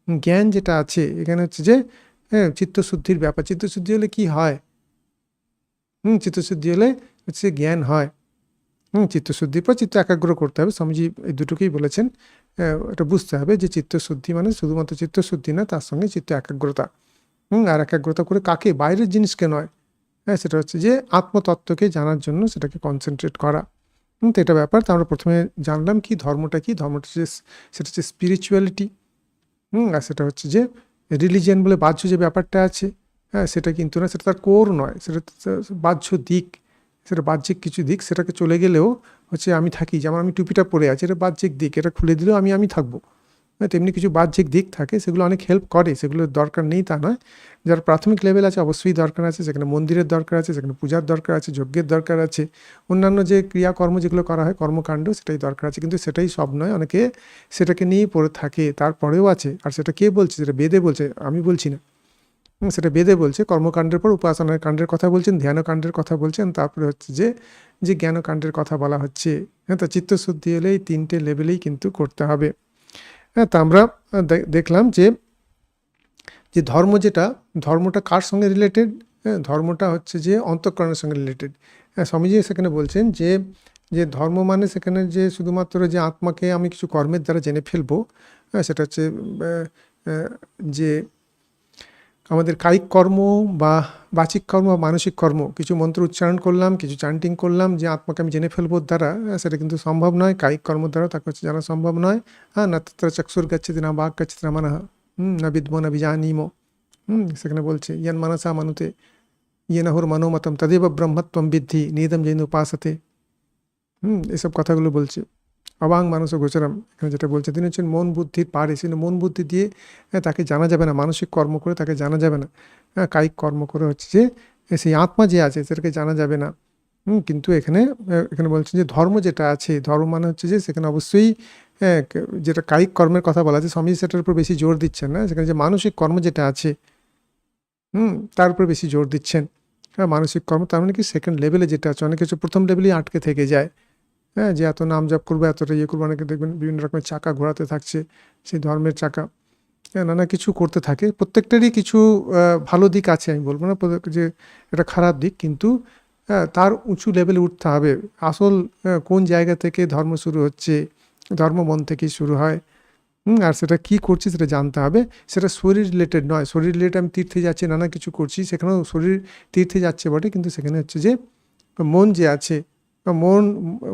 জ্ঞান যেটা আছে এখানে হচ্ছে যে চিত্তশুদ্ধির ব্যাপার। চিত্তশুদ্ধি হলে কি হয়? চিত্তশুদ্ধি হলে হচ্ছে জ্ঞান হয়। চিত্তশুদ্ধির পর চিত্ত একাগ্র করতে হবে। স্বামীজি এই দুটোকেই বলেছেন। এটা বুঝতে হবে যে চিত্তশুদ্ধি মানে শুধুমাত্র চিত্তশুদ্ধি না, তার সঙ্গে চিত্ত একাগ্রতা। আর একাগ্রতা করে কাকে? বাইরের জিনিসকে নয়, সেটা হচ্ছে যে আত্মতত্ত্বকে জানার জন্য সেটাকে কনসেন্ট্রেট করা। তো এটা ব্যাপার। তো আমরা প্রথমে জানলাম কি ধর্মটা, কি ধর্মটা সেটা হচ্ছে স্পিরিচুয়ালিটি। আর সেটা হচ্ছে যে রিলিজিয়ান বলে বাহ্য যে ব্যাপারটা আছে, সেটা কিন্তু না, সেটা তার কোর নয়, সেটা বাহ্য দিক, সেটা বাহ্যিক কিছু দিক। সেটাকে চলে গেলেও হচ্ছে আমি থাকি, যেমন আমি টুপিটা পরে আছি, এটা বাহ্যিক দিক, এটা খুলে দিলেও আমি থাকবো। তেমনি কিছু বাহ্যিক দিক থাকে, সেগুলো অনেক হেল্প করে, সেগুলোর দরকার নেই তা নয়। যারা প্রাথমিক লেভেল আছে অবশ্যই দরকার আছে, সেখানে মন্দিরের দরকার আছে, সেখানে পূজার দরকার আছে, যজ্ঞের দরকার আছে, অন্যান্য যে ক্রিয়াকর্ম যেগুলো করা হয় কর্মকাণ্ড, সেটাই দরকার আছে। কিন্তু সেটাই সব নয়, অনেকে সেটাকে নিয়েই পড়ে থাকে, তারপরেও আছে। আর সেটা কে বলছে? সেটা বেদে বলছে, আমি বলছি না। সেটা বেদে বলছে। কর্মকাণ্ডের পর উপাসনার কাণ্ডের কথা বলছেন, ধ্যানকাণ্ডের কথা বলছেন, তারপরে হচ্ছে যে জ্ঞানকাণ্ডের কথা বলা হচ্ছে। তা চিত্তশুদ্ধি হলে এই তিনটে লেভেলেই কিন্তু করতে হবে। তা আমরা দেখলাম যে ধর্ম যেটা, ধর্মটা কার সঙ্গে রিলেটেড? ধর্মটা হচ্ছে যে অন্তঃকরণের সঙ্গে রিলেটেড। স্বামীজি সেখানে বলছেন যে ধর্ম মানে সেখানে যে শুধুমাত্র যে আত্মাকে আমি কিছু কর্মের দ্বারা জেনে ফেলবো, সেটা হচ্ছে যে আমাদের কায়িক কর্ম বা বাচিক কর্ম বা মানসিক কর্ম, কিছু মন্ত্র উচ্চারণ করলাম, কিছু চান্টিং করলাম, যে আত্মাকে আমি জেনে ফেলবো দ্বারা, সেটা কিন্তু সম্ভব নয়। কায়িক কর্ম দ্বারাও তাকে হচ্ছে জানা সম্ভব নয়। না তত্র চক্ষুর গচ্ছিতি না বাক গচ্ছিতি না মনঃ, না বিদ্মো না বিজানীমো। সেখানে বলছে ইয়ান মানসা মানুতে ইয়ে নাহুর মনোমতম তদেব ব্রহ্মত্বম বিদ্ধি নিদম জৈন উপাসতে। এসব কথাগুলো বলছে। অবাং মানুষ গোচরম, এখানে যেটা বলছে, তিনি হচ্ছেন মন বুদ্ধির পারে। সেই মন বুদ্ধি দিয়ে তাকে জানা যাবে না, মানসিক কর্ম করে তাকে জানা যাবে না, কায়িক কর্ম করে হচ্ছে যে সেই আত্মা যে আছে সেটাকে জানা যাবে না। কিন্তু এখানে বলছেন যে ধর্ম যেটা আছে, ধর্ম মানে হচ্ছে যে সেখানে অবশ্যই যেটা কায়িক কর্মের কথা বলা আছে, স্বামী সেটার উপর বেশি জোর দিচ্ছেন না, সেখানে যে মানসিক কর্ম যেটা আছে তার উপর বেশি জোর দিচ্ছেন। মানসিক কর্ম তার মানে কি সেকেন্ড লেভেলে যেটা আছে, অনেক কিছু প্রথম লেভেলেই আটকে থেকে যায়। যে এত নাম জপ করবো, এতটা ইয়ে করবো, অনেকে দেখবেন বিভিন্ন রকমের চাকা ঘোরাতে থাকছে, সেই ধর্মের চাকা, নানা কিছু করতে থাকে। প্রত্যেকটারই কিছু ভালো দিক আছে, আমি বলবো না যে এটা খারাপ দিক, কিন্তু তার উঁচু লেভেলে উঠতে হবে। আসল কোন জায়গা থেকে ধর্ম শুরু হচ্ছে, ধর্ম মন থেকেই শুরু হয়। আর সেটা কি করছি সেটা জানতে হবে। সেটা শরীর রিলেটেড নয়, শরীর রিলেটেড আমি তীর্থে যাচ্ছি, নানা কিছু করছি, সেখানেও শরীর তীর্থে যাচ্ছে বটে, কিন্তু সেখানে হচ্ছে যে মন যে আছে,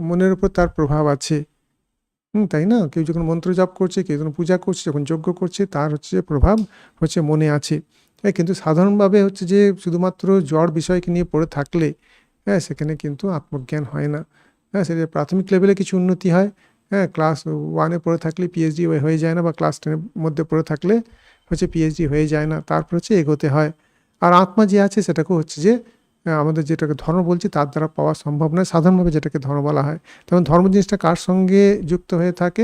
মনের উপর তার প্রভাব আছে। তাই না? কেউ যখন মন্ত্র জপ করছে, কেউ যখন পূজা করছে, যখন যজ্ঞ করছে, তার হচ্ছে প্রভাব হচ্ছে মনে আছে। কিন্তু সাধারণভাবে হচ্ছে যে শুধুমাত্র জড় বিষয়কে নিয়ে পড়ে থাকলে সেখানে কিন্তু আত্মজ্ঞান হয় না। সেটা প্রাথমিক লেভেলে কিছু উন্নতি হয়, হ্যাঁ, ক্লাস 1-এ পড়ে থাকলে পিএইচডি হয়ে যায় না, বা ক্লাস 10-এর মধ্যে পড়ে থাকলে হচ্ছে পিএইচডি হয়ে যায় না। তারপর হচ্ছে এগোতে হয়। আর আত্মা যে আছে সেটাকেও হচ্ছে যে আমাদের যেটাকে ধর্ম বলছি তার দ্বারা পাওয়া সম্ভব নয়। সাধারণভাবে যেটাকে ধর্ম বলা হয়। তেমন ধর্ম জিনিসটা কার সঙ্গে যুক্ত হয়ে থাকে?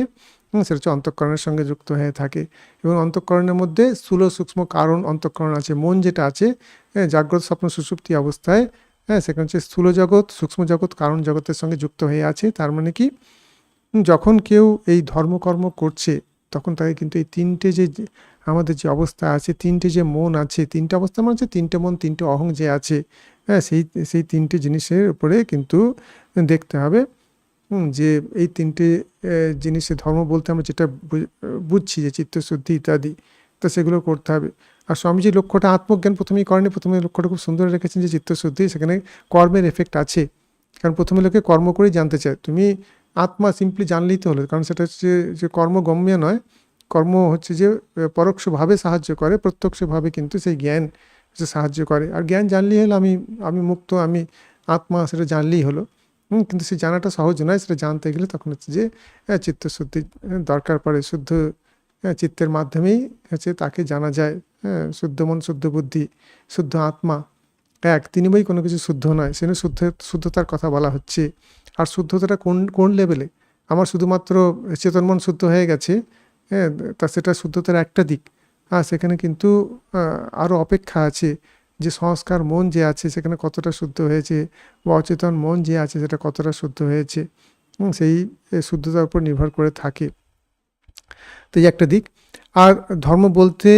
সেটা হচ্ছে অন্তঃকরণের সঙ্গে যুক্ত হয়ে থাকে। এবং অন্তঃকরণের মধ্যে স্থূল সূক্ষ্ম কারণ অন্তঃকরণ আছে। মন যেটা আছে, জাগ্রত স্বপ্ন সুষুপ্তি অবস্থায়, সেখানে হচ্ছে স্থূল জগৎ, সূক্ষ্ম জগৎ, কারণ জগতের সঙ্গে যুক্ত হয়ে আছে। তার মানে কি, যখন কেউ এই ধর্মকর্ম করছে তখন তাকে কিন্তু এই তিনটে যে আমাদের যে অবস্থা আছে, তিনটে যে মন আছে, তিনটে অবস্থা মানে হচ্ছে তিনটে মন, তিনটে অহং যে আছে, সেই সেই তিনটে জিনিসের উপরে কিন্তু দেখতে হবে। যে এই তিনটে জিনিসের ধর্ম বলতে আমরা যেটা বুঝছি যে চিত্তশুদ্ধি ইত্যাদি, তো সেগুলো করতে হবে। আর স্বামীজির লক্ষ্যটা আত্মজ্ঞান প্রথমেই করেনি। প্রথমে লক্ষ্যটা খুব সুন্দর রেখেছেন যে চিত্তশুদ্ধি, সেখানে কর্মের এফেক্ট আছে। কারণ প্রথমে লোকে কর্ম করেই জানতে চায়। তুমি আত্মা সিম্পলি জানলেই তো হলো, কারণ সেটা হচ্ছে যে কর্মগম্য নয়। কর্ম হচ্ছে যে পরোক্ষভাবে সাহায্য করে, প্রত্যক্ষভাবে কিন্তু সেই জ্ঞান যে সাহায্য করে। আর জ্ঞান জানলেই হলো আমি আমি মুক্ত, আমি আত্মা, সেটা জানলেই হলো। কিন্তু সেই জানাটা সহজ নয়। সেটা জানতে গেলে তখন হচ্ছে যে চিত্তশুদ্ধি দরকার পড়ে। শুদ্ধ চিত্তের মাধ্যমেই হচ্ছে তাকে জানা যায়। শুদ্ধ মন, শুদ্ধ বুদ্ধি, শুদ্ধ আত্মা এক, তিনি বই কোনো কিছু শুদ্ধ নয়। সেখানে শুদ্ধতার কথা বলা হচ্ছে। আর শুদ্ধতাটা কোন লেভেলে? আমার শুধুমাত্র চেতন মন শুদ্ধ হয়ে গেছে, হ্যাঁ, তা সেটা শুদ্ধতার একটা দিক। আর সেখানে কিন্তু আরও অপেক্ষা আছে, যে সংস্কার মন যে আছে সেখানে কতটা শুদ্ধ হয়েছে, বা অচেতন মন যে আছে সেটা কতটা শুদ্ধ হয়েছে, সেই শুদ্ধতার উপর নির্ভর করে থাকে। তো এই একটা দিক। আর ধর্ম বলতে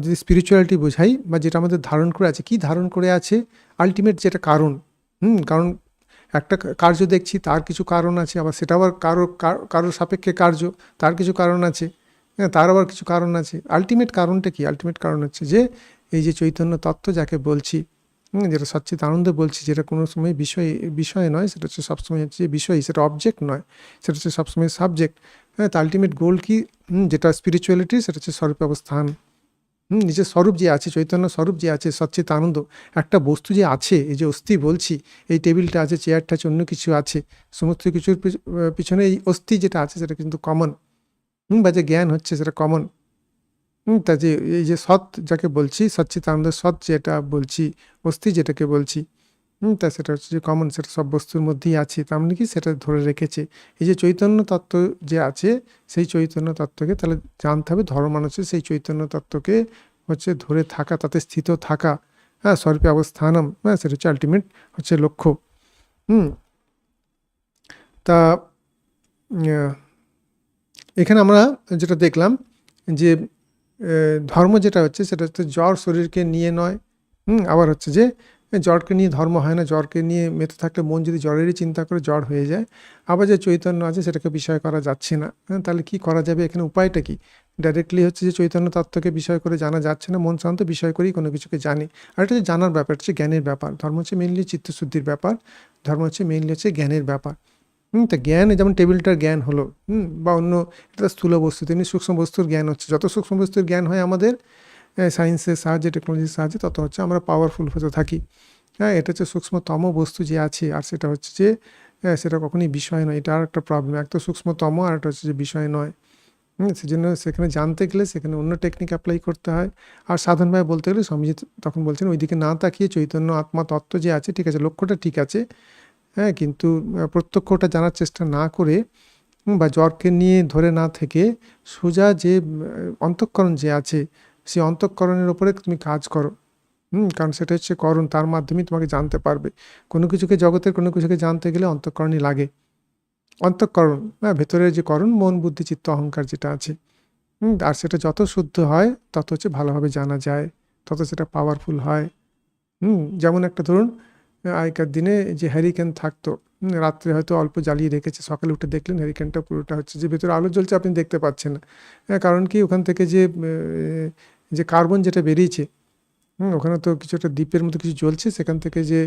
যদি স্পিরিচুয়ালিটি বোঝাই, বা যেটা আমাদের ধারণ করে আছে, কি ধারণ করে আছে, আলটিমেট যেটা কারণ। কারণ একটা কার্য দেখছি, তার কিছু কারণ আছে, আবার সেটা আবার কারোর সাপেক্ষে কার্য, তার কিছু কারণ আছে, হ্যাঁ, তার আবার কিছু কারণ আছে। আলটিমেট কারণটা কি? আলটিমেট কারণ হচ্ছে যে এই যে চৈতন্য তত্ত্ব যাকে বলছি, যেটা সচ্চিত আনন্দ বলছি, যেটা কোনো সময় বিষয় নয়, সেটা হচ্ছে সবসময় হচ্ছে বিষয়, সেটা অবজেক্ট নয়, সেটা হচ্ছে সবসময় সাবজেক্ট। হ্যাঁ, তো আলটিমেট গোল কি? যেটা স্পিরিচুয়ালিটি, সেটা হচ্ছে স্বরূপ অবস্থান। নিজের স্বরূপ যে আছে, চৈতন্য স্বরূপ যে আছে, সচ্চিত আনন্দ। একটা বস্তু যে আছে, এই যে অস্থি বলছি, এই টেবিলটা আছে, চেয়ারটা আছে, অন্য কিছু আছে, সমস্ত কিছুর পিছনে এই অস্থি যেটা আছে সেটা কিন্তু কমন। বা যে জ্ঞান হচ্ছে সেটা কমন। তা যে এই যে সৎ যাকে বলছি, সচ্চিত আনন্দ সৎ যেটা বলছি, অস্থি যেটাকে বলছি, তা সেটা হচ্ছে যে কমন, সেটা সব বস্তুর মধ্যেই আছে। তার মানে কি, সেটা ধরে রেখেছে। এই যে চৈতন্য তত্ত্ব যে আছে, সেই চৈতন্য তত্ত্বকে তাহলে জানতে হবে। ধর্ম মানে হচ্ছে সেই চৈতন্য তত্ত্বকে হচ্ছে ধরে থাকা, তাতে স্থিত থাকা, হ্যাঁ, স্বরূপে অবস্থানম, হ্যাঁ, সেটা হচ্ছে আলটিমেট হচ্ছে লক্ষ্য। তা এখানে আমরা যেটা দেখলাম যে ধর্ম যেটা হচ্ছে সেটা হচ্ছে জ্বর শরীরকে নিয়ে নয়। আবার হচ্ছে যে জ্বরকে নিয়ে ধর্ম হয় না। জ্বরকে নিয়ে মেতে থাকলে মন যদি জ্বরেরই চিন্তা করে, জ্বর হয়ে যায়। আবার যে চৈতন্য আছে সেটাকে বিষয় করা যাচ্ছে না। তাহলে কি করা যাবে? এখানে উপায়টা কি? ডাইরেক্টলি হচ্ছে যে চৈতন্য তত্ত্বকে বিষয় করে জানা যাচ্ছে না, মন শান্ত বিষয় করেই কোনো কিছুকে জানি। আর এটা হচ্ছে জানার ব্যাপার, হচ্ছে জ্ঞানের ব্যাপার। ধর্ম হচ্ছে মেনলি চিত্তশুদ্ধির ব্যাপার। ধর্ম হচ্ছে মেনলি হচ্ছে জ্ঞানের ব্যাপার। তা জ্ঞান, যেমন টেবিলটার জ্ঞান হলো, বা অন্য এটা স্থূল বস্তু, তেমনি সূক্ষ্ম বস্তুর জ্ঞান হচ্ছে। যত সূক্ষ্ম বস্তুর জ্ঞান হয় আমাদের সায়েন্সের সাহায্যে, টেকনোলজির সাহায্যে, তত হচ্ছে আমরা পাওয়ারফুল হতে থাকি। হ্যাঁ, এটা হচ্ছে সূক্ষ্মতম বস্তু যে আছে, আর সেটা হচ্ছে যে সেটা কখনই বিষয় নয়। এটা আর একটা প্রবলেম। এক তো সূক্ষ্মতম, আর একটা হচ্ছে যে বিষয় নয়। সেজন্য সেখানে জানতে গেলে সেখানে অন্য টেকনিক অ্যাপ্লাই করতে হয়। আর সাধারণভাবে বলতে গেলে স্বামীজি তখন বলছেন, ওইদিকে না তাকিয়ে চৈতন্য আত্মা তত্ত্ব যে আছে, ঠিক আছে, লক্ষ্যটা ঠিক আছে, হ্যাঁ, কিন্তু প্রত্যক্ষটা জানার চেষ্টা না করে, বা জ্বরকে নিয়ে ধরে না থেকে, সোজা যে অন্তঃকরণ যে আছে, সেই অন্তঃকরণের ওপরে তুমি কাজ করো। কারণ সেটা হচ্ছে করণ, তার মাধ্যমেই তোমাকে জানতে পারবে। কোনো কিছুকে, জগতের কোনো কিছুকে জানতে গেলে অন্তঃকরণই লাগে। অন্তঃকরণ, হ্যাঁ, ভেতরের যে করণ, মন বুদ্ধি চিত্ত অহংকার যেটা আছে, আর সেটা যত শুদ্ধ হয় তত হচ্ছে ভালোভাবে জানা যায়, তত সেটা পাওয়ারফুল হয়। যেমন একটা ধরুন, আগেকার দিনে যে হ্যারিকেন থাকতো, রাত্রে হয়তো অল্প জ্বালিয়ে রেখেছে, সকালে উঠে দেখলেন হ্যারিকেনটা পুরোটা হচ্ছে যে ভেতরে আলো জ্বলছে, আপনি দেখতে পাচ্ছেন না। কারণ কি, ওখান থেকে যে যে কার্বন যেটা বেরিয়েছে, ওখানে তো কিছু একটা দ্বীপের মতো কিছু জ্বলছে, সেখান থেকে যে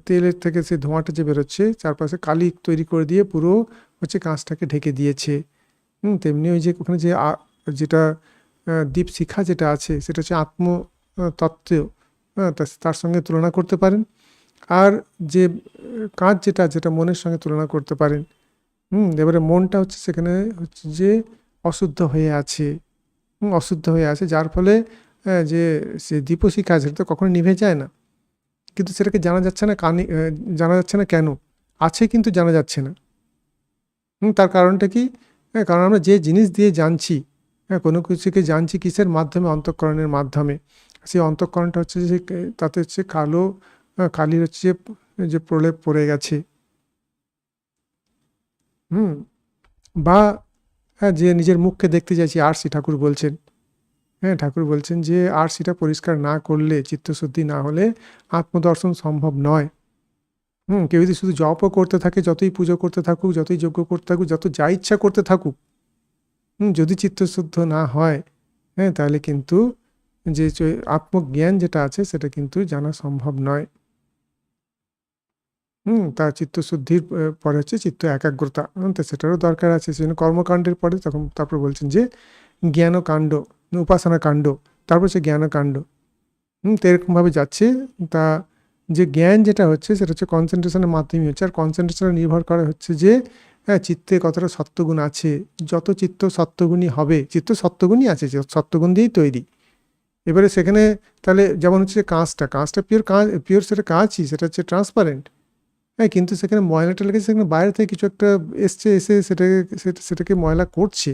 তেলের থেকে সে ধোঁয়াটা যে বেরোচ্ছে, চারপাশে কালি তৈরি করে দিয়ে পুরো হচ্ছে কাঁচটাকে ঢেকে দিয়েছে। তেমনি ওই যে ওখানে যে যেটা দীপশিখা যেটা আছে, সেটা হচ্ছে আত্মতত্ত্ব, তার সঙ্গে তুলনা করতে পারেন। আর যে কাঁচ যেটা, যেটা মনের সঙ্গে তুলনা করতে পারেন। এবারে মনটা হচ্ছে সেখানে হচ্ছে যে অশুদ্ধ হয়ে আছে, অশুদ্ধ হয়ে আছে, যার ফলে যে সে দীপশিখা আছে সেটা তো কখনো নিভে যায় না, কিন্তু সেটাকে জানা যাচ্ছে না, জানা যাচ্ছে না কেন আছে, কিন্তু জানা যাচ্ছে না। তার কারণটা কি? কারণ আমরা যে জিনিস দিয়ে জানছি, কোনো কিছুকে জানছি কিসের মাধ্যমে? অন্তঃকরণের মাধ্যমে। সেই অন্তঃকরণটা হচ্ছে যে তাতে হচ্ছে কালো কালির হচ্ছে যে প্রলেপ পড়ে গেছে। হুম বা যে নিজের মুখকে দেখতে চাইছি, আরসি ঠাকুর বলছেন। ঠাকুর বলছেন যে আরসিটা পরিষ্কার না করলে, চিত্তশুদ্ধি না হলে আত্মদর্শন সম্ভব নয়। কেউ যদি শুধু জপও করতে থাকে, যতই পুজো করতে থাকুক, যতই যজ্ঞ করতে থাকুক, যত যা ইচ্ছা করতে থাকুক, যদি চিত্তশুদ্ধ না হয়, তাহলে কিন্তু যে আত্মজ্ঞান যেটা আছে সেটা কিন্তু জানা সম্ভব নয়। তার চিত্তশুদ্ধির পরে হচ্ছে চিত্ত একাগ্রতা, তো সেটারও দরকার আছে। সেজন্য কর্মকাণ্ডের পরে তারপর বলছেন যে জ্ঞানকাণ্ড, উপাসনা কাণ্ড, তারপর হচ্ছে জ্ঞানকাণ্ড। তো এরকমভাবে যাচ্ছে। তা যে জ্ঞান যেটা হচ্ছে সেটা হচ্ছে কনসেন্ট্রেশনের মাধ্যমে হচ্ছে, আর কনসেন্ট্রেশনে নির্ভর করে হচ্ছে যে চিত্তে কতটা সত্ত্বগুণ আছে। যত চিত্ত সত্ত্বগুণী হবে, চিত্ত সত্ত্বগুণই আছে, সত্ত্বগুণ দিয়েই তৈরি। এবারে সেখানে তাহলে যেমন হচ্ছে কাঁচটা পিওর সেটা কাঁচই, সেটা হচ্ছে ট্রান্সপারেন্ট। কিন্তু সেখানে ময়লাটা লেগেছে, সেখানে বাইরে থেকে কিছু একটা এসে সেটাকে ময়লা করছে।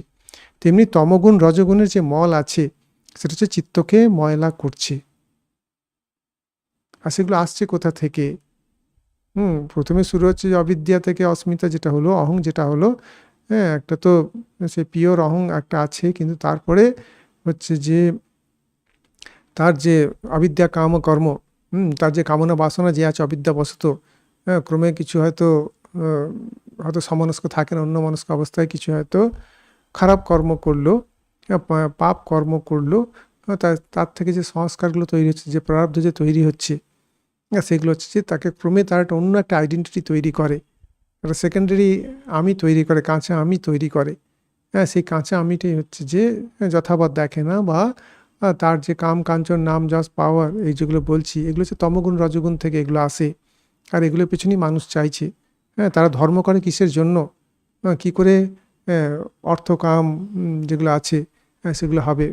তেমনি তমগুণ রজগুণের যে মল আছে সেটা হচ্ছে চিত্তকে ময়লা করছে। আর সেগুলো আসছে কোথা থেকে? প্রথমে শুরু হচ্ছে যে অবিদ্যা থেকে, অস্মিতা যেটা হলো, অহং যেটা হলো, একটা তো সে পিওর অহং একটা আছে, কিন্তু তারপরে হচ্ছে যে তার যে অবিদ্যা কাম কর্ম, তার যে কামনা বাসনা যে আছে অবিদ্যাবশত, ক্রমে কিছু হয়তো সমনস্ক থাকে না, অন্য মনস্ক অবস্থায় কিছু হয়তো খারাপ কর্ম করলো, পাপ কর্ম করলো, তার থেকে যে সংস্কারগুলো তৈরি হচ্ছে, যে প্রারব্ধ যে তৈরি হচ্ছে, সেগুলো হচ্ছে যে তাকে ক্রমে তার একটা অন্য একটা আইডেন্টিটি তৈরি করে, একটা সেকেন্ডারি আমি তৈরি করে, কাঁচা আমি তৈরি করে। সেই কাঁচা আমিটাই হচ্ছে যে যথাবৎ দেখে না, বা তার যে কাম কাঞ্চন নাম যশ পাওয়ার, এই যেগুলো বলছি, এগুলো হচ্ছে তমগুণ রজগুণ থেকে এগুলো আসে। আর এগুলোর পেছনেই মানুষ চাইছে। তারা ধর্ম করে কিসের জন্য? কি করে অর্থ কাম যেগুলো আছে সেগুলো হবে,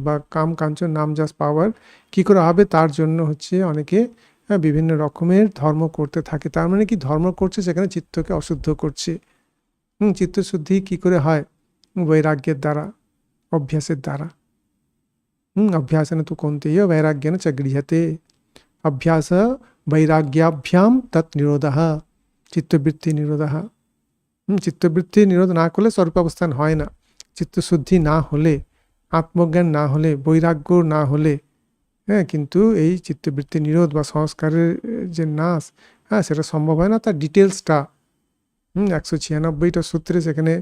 বা কাম কাঞ্চন নাম যশ পাওয়ার কী করে হবে, তার জন্য হচ্ছে অনেকে বিভিন্ন রকমের ধর্ম করতে থাকে। তার মানে কি ধর্ম করছে? সেখানে চিত্তকে অশুদ্ধ করছে। চিত্তশুদ্ধি কি করে হয়? বৈরাগ্যের দ্বারা, অভ্যাসের দ্বারা। অভ্যাসেন তু কৌন্তেয় বৈরাগ্যেন চ গৃহ্যতে। অভ্যাস বৈরাগ্যাভ্যাম তৎ নিরোধः, চিত্তবৃত্তি নিরোধः। চিত্তবৃত্তি নিরোধ না করলে স্বরূপাবস্থান হয় না। চিত্তশুদ্ধি না হলে, আত্মজ্ঞান না হলে, বৈরাগ্য না হলে, কিন্তু এই চিত্তবৃত্তি নিরোধ বা সংস্কারের যে নাশ, সেটা সম্ভব হয় না। তার ডিটেলসটা 196টা সূত্রে, সেখানে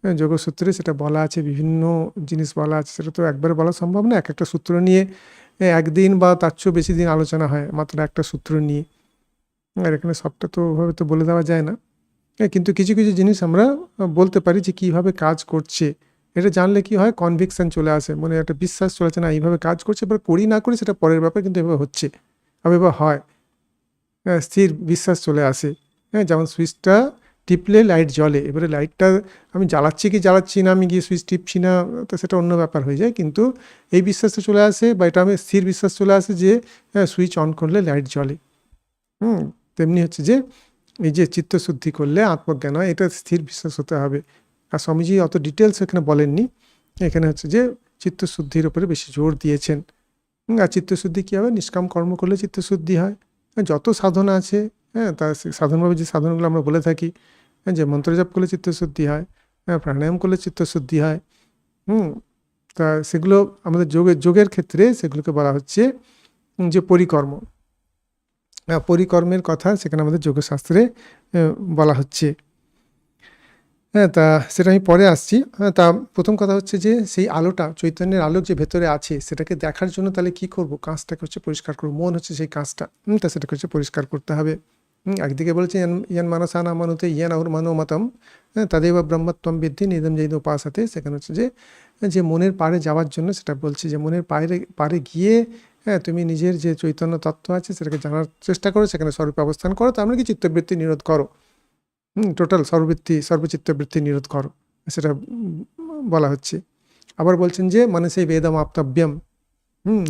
যোগসূত্রে সেটা বলা আছে, বিভিন্ন জিনিস বলা আছে, সেটা তো একবারে বলা সম্ভব না। একটা সূত্র নিয়ে একদিন বা তার চেয়েও বেশি দিন আলোচনা হয় মাত্র একটা সূত্র নিয়ে, আর এখানে সবটা তো ওভাবে তো বলে দেওয়া যায় না। কিন্তু কিছু কিছু জিনিস আমরা বলতে পারি যে কীভাবে কাজ করছে। এটা জানলে কি হয়, কনভিকশন চলে আসে, মনে একটা বিশ্বাস চলেছে, না এইভাবে কাজ করছে, এবার করি না করি সেটা পরের ব্যাপার, কিন্তু এভাবে হচ্ছে, এবার হয়, স্থির বিশ্বাস চলে আসে। যেমন সুইচটা টিপলে লাইট জ্বলে, এবারে লাইটটা আমি জ্বালাচ্ছি কি জ্বালাচ্ছি না, আমি গিয়ে সুইচ টিপছি না, তো সেটা অন্য ব্যাপার হয়ে যায়, কিন্তু এই বিশ্বাসটা চলে আসে, বা এটা আমি স্থির বিশ্বাস চলে আসে যে সুইচ অন করলে লাইট জ্বলে। তেমনি হচ্ছে যে এই যে চিত্তশুদ্ধি করলে আত্মজ্ঞান হয়, এটা স্থির বিশ্বাস হতে হবে। আর স্বামীজি অত ডিটেলস এখানে বলেননি, এখানে হচ্ছে যে চিত্তশুদ্ধির উপরে বেশি জোর দিয়েছেন। আর চিত্তশুদ্ধি কী হবে? নিষ্কাম কর্ম করলে চিত্তশুদ্ধি হয়। যত সাধনা আছে, তার সাধারণভাবে যে সাধনগুলো আমরা বলে থাকি, যে মন্ত্রজপ করলে চিত্তশুদ্ধি হয়, প্রাণায়াম করলে চিত্তশুদ্ধি হয়, তা সেগুলো আমাদের যোগের ক্ষেত্রে সেগুলোকে বলা হচ্ছে যে পরিকর্ম। পরিকর্মের কথা সেখানে আমাদের যোগশাস্ত্রে বলা হচ্ছে। তা সেটা আমি পরে আসছি। তা প্রথম কথা হচ্ছে যে সেই আলোটা, চৈতন্যের আলোক যে ভেতরে আছে, সেটাকে দেখার জন্য তাহলে কি করব? কাঁচটাকে হচ্ছে পরিষ্কার করব। মন হচ্ছে সেই কাঁচটা, তা সেটাকে হচ্ছে পরিষ্কার করতে হবে। একদিকে বলছে ইয়ান মানসা না মানুতে ইয়ান আহুর মনোমতম তাদেব ব্রহ্মত্বম বিদ্ধি নিদম জৈন উপাসাতে। সেখানে হচ্ছে যে মনের পাড়ে যাওয়ার জন্য সেটা বলছে, যে মনের পাড়ে গিয়ে তুমি নিজের যে চৈতন্য তত্ত্ব আছে সেটাকে জানার চেষ্টা করো, সেখানে স্বরূপ অবস্থান করো, তার মানে কি চিত্তবৃত্তি নিরোধ করো। টোটাল সর্বচিত্তবৃত্তি নিরোধ করো, সেটা বলা হচ্ছে। আবার বলছেন যে মনসে বেদম আপ্তব্যম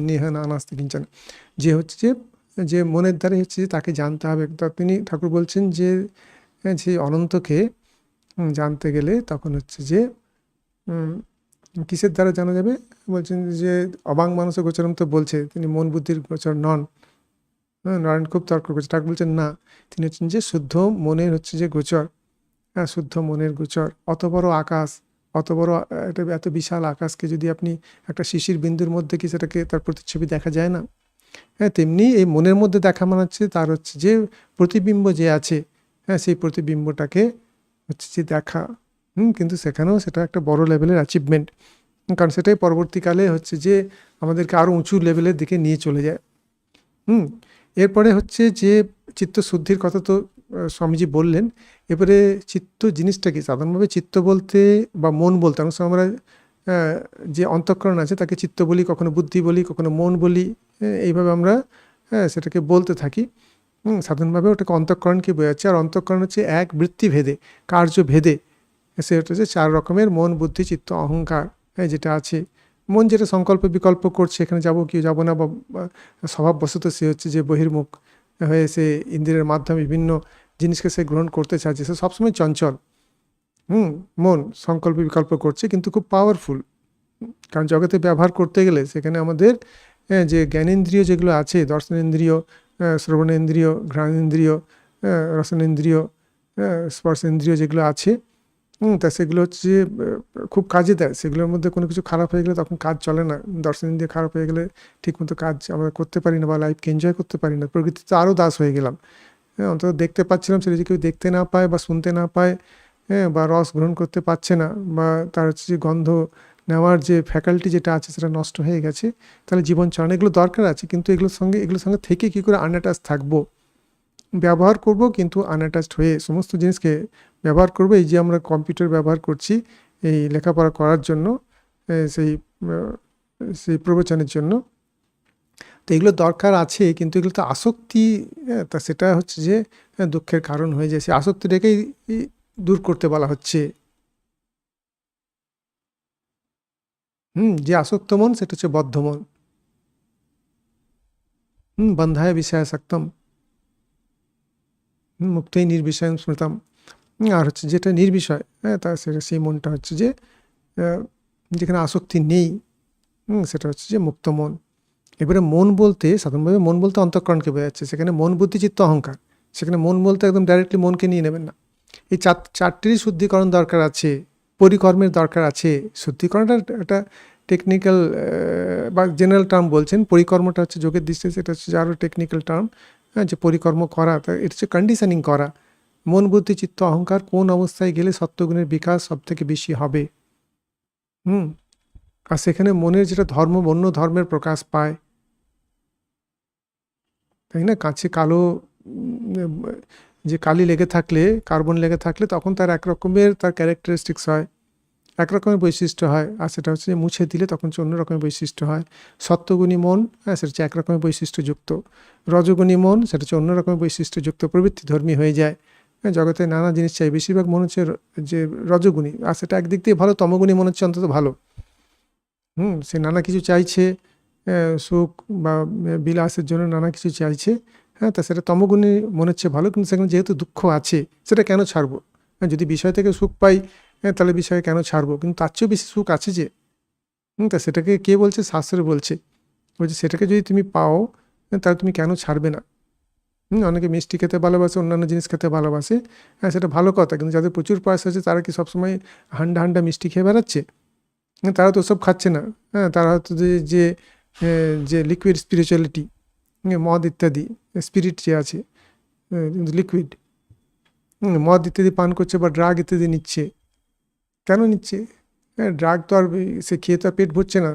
নিহা নাস্তি কিঞ্চন, যে হচ্ছে যে মনের দ্বারা হচ্ছে যে তাকে জানতে হবে। তা তিনি ঠাকুর বলছেন যে যে অনন্তকে জানতে গেলে তখন হচ্ছে যে কিসের দ্বারা জানা যাবে? বলছেন যে অবাং মানস গোচরম তো বলছে, তিনি মন বুদ্ধির গোচর নন। নারায়ণ খুব তর্ক করছে, ঠাকুর বলছেন না, তিনি হচ্ছেন যে শুদ্ধ মনের হচ্ছে যে গোচর। শুদ্ধ মনের গোচর। অত বড় আকাশ, অত বড় একটা এত বিশাল আকাশকে যদি আপনি একটা শিশির বিন্দুর মধ্যে কি সেটাকে তার প্রতিচ্ছবি দেখা যায় না? তেমনি এই মনের মধ্যে দেখা মানে হচ্ছে তার হচ্ছে যে প্রতিবিম্ব যে আছে, সেই প্রতিবিম্বটাকে হচ্ছে যে দেখা। কিন্তু সেখানেও সেটা একটা বড় লেভেলের অ্যাচিভমেন্ট, কারণ সেটাই পরবর্তীকালে হচ্ছে যে আমাদেরকে আরও উঁচু লেভেলের দিকে নিয়ে চলে যায়। এরপরে হচ্ছে যে চিত্তশুদ্ধির কথা তো স্বামীজি বললেন। এবারে চিত্ত জিনিসটা কি? সাধারণভাবে চিত্ত বলতে বা মন বলতে অনেক সময় আমরা যে অন্তঃকরণ আছে তাকে চিত্ত বলি, কখনো বুদ্ধি বলি, কখনো মন বলি, এইভাবে আমরা সেটাকে বলতে থাকি। সাধারণভাবে ওটাকে অন্তঃকরণকে বোঝাচ্ছে। আর অন্তঃকরণ হচ্ছে এক বৃত্তিভেদে, কার্যভেদে, সেটা হচ্ছে 4 রকমের মন, বুদ্ধি, চিত্ত, অহংকার যেটা আছে। মন যেটা সংকল্প বিকল্প করছে, এখানে যাবো কি যাবো না, বা স্বভাববশত সে হচ্ছে যে বহির্মুখ হয়ে সে ইন্দ্রিয়ের মাধ্যমে বিভিন্ন জিনিসকে সে গ্রহণ করতে চাচ্ছে, সে সবসময় চঞ্চল। মন সংকল্প বিকল্প করছে কিন্তু খুব পাওয়ারফুল, কারণ জগতে ব্যবহার করতে গেলে সেখানে আমাদের যে জ্ঞানেন্দ্রিয় যেগুলো আছে, দর্শনেন্দ্রিয়, শ্রবণেন্দ্রিয়, ঘ্রাণেন্দ্রিয়, রসনেন্দ্রিয়, স্পর্শেন্দ্রিয় যেগুলো আছে, তা সেগুলো হচ্ছে যে খুব কাজে দেয়। সেগুলোর মধ্যে কোনো কিছু খারাপ হয়ে গেলে তখন কাজ চলে না। দর্শনেন্দ্রিয় খারাপ হয়ে গেলে ঠিকমতো কাজ আমরা করতে পারি না বা লাইফকে এনজয় করতে পারি না। প্রকৃতিতে আরও দাস হয়ে গেলাম। অন্তত দেখতে পাচ্ছিলাম, সেটা যদি কেউ দেখতে না পায় বা শুনতে না পায়, বা রস গ্রহণ করতে পারছে না, বা তার হচ্ছে যে গন্ধ নেওয়ার যে ফ্যাকাল্টি যেটা আছে সেটা নষ্ট হয়ে গেছে, তাহলে জীবন চলে। এগুলো দরকার আছে, কিন্তু এগুলোর সঙ্গে থেকে কী করে আনঅ্যাটাচ থাকবো? ব্যবহার করব কিন্তু আনঅ্যাটাচড হয়ে সমস্ত জিনিসকে ব্যবহার করব। এই যে আমরা কম্পিউটার ব্যবহার করছি এই লেখাপড়া করার জন্য, সেই সেই প্রবচনের জন্য, তো এগুলো দরকার আছে, কিন্তু এগুলো তো আসক্তি, তা সেটা হচ্ছে যে দুঃখের কারণ হয়ে যায়। সেই আসক্তিটাকেই দূর করতে বলা হচ্ছে। যে আসক্ত মন সেটা হচ্ছে বদ্ধ মন। বন্ধায় বিষয়াসক্তম মুক্তই নির্বিষয় স্মৃতম। আর হচ্ছে যেটা নির্বিষয়, তা সেটা সেই মনটা হচ্ছে যে যেখানে আসক্তি নেই, সেটা হচ্ছে যে মুক্ত মন। এবারে মন বলতে সাধারণভাবে মন বলতে অন্তঃকরণকে বোঝাচ্ছে। সেখানে মন, বুদ্ধি, চিত্ত, অহংকার। সেখানে মন বলতে একদম ডাইরেক্টলি মনকে নিয়ে নেবেন না। এই চারটিরই শুদ্ধিকরণ দরকার আছে, পরিকর্মের দরকার আছে। শুদ্ধিকরণটা একটা টেকনিক্যাল বা জেনারেল টার্ম বলছেন, পরিকর্মটা হচ্ছে যোগের দৃষ্টিতে সেটা হচ্ছে আরও টেকনিক্যাল টার্ম। যে পরিকর্ম করা, তা এটা হচ্ছে কন্ডিশনিং করা। মন, বুদ্ধি, চিত্ত, অহংকার কোন অবস্থায় গেলে সত্ত্বগুণের বিকাশ সব থেকে বেশি হবে। আর সেখানে মনের যেটা ধর্ম, অন্য ধর্মের প্রকাশ পায়, তাই না? কাছে কালো যে কালি লেগে থাকলে, কার্বন লেগে থাকলে তখন তার একরকমের তার ক্যারেক্টারিস্টিক্স হয়, একরকমের বৈশিষ্ট্য হয়। আর সেটা হচ্ছে মুছে দিলে তখন হচ্ছে অন্য রকমের বৈশিষ্ট্য হয়। সত্যগুণী মন, সেটা হচ্ছে একরকমের বৈশিষ্ট্যযুক্ত। রজগুণী মন, সেটা হচ্ছে অন্য রকমের বৈশিষ্ট্যযুক্ত, প্রবৃত্তি ধর্মী হয়ে যায়। জগতে নানা জিনিস চাই, বেশিরভাগ মন হচ্ছে যে রজগুণী, আর সেটা একদিক দিয়ে ভালো। তমগুণী মন হচ্ছে অন্তত ভালো। সে নানা কিছু চাইছে, সুখ বা বিলাসের জন্য নানা কিছু চাইছে, তা সেটা তমগুণী মনে হচ্ছে ভালো। কিন্তু সেখানে যেহেতু দুঃখ আছে, সেটা কেন ছাড়বো? যদি বিষয় থেকে সুখ পাই, তাহলে বিষয় কেন ছাড়বো? কিন্তু তার চেয়েও বেশি সুখ আছে যে, তা সেটাকে কে বলছে? শাস্ত্র বলছে সেটাকে যদি তুমি পাও, তাহলে তুমি কেন ছাড়বে না? অনেকে মিষ্টি খেতে ভালোবাসে, অন্যান্য জিনিস খেতে ভালোবাসে, সেটা ভালো কথা। কিন্তু যাদের প্রচুর পয়সা আছে তারা কি সবসময় হান্ডা হান্ডা মিষ্টি খেয়ে বেড়াচ্ছে? তারা তো ওসব খাচ্ছে না। তারা হয়তো যে যে লিকুইড স্পিরিচুয়ালিটি, মদ ইত্যাদি, স্পিরিট যে আছে লিকুইড, মদ ইত্যাদি পান করছে বা ড্রাগ ইত্যাদি নিচ্ছে। কেন নিচ্ছে? ড্রাগ তো আর সে খেয়ে তো আর পেট ভরছে না,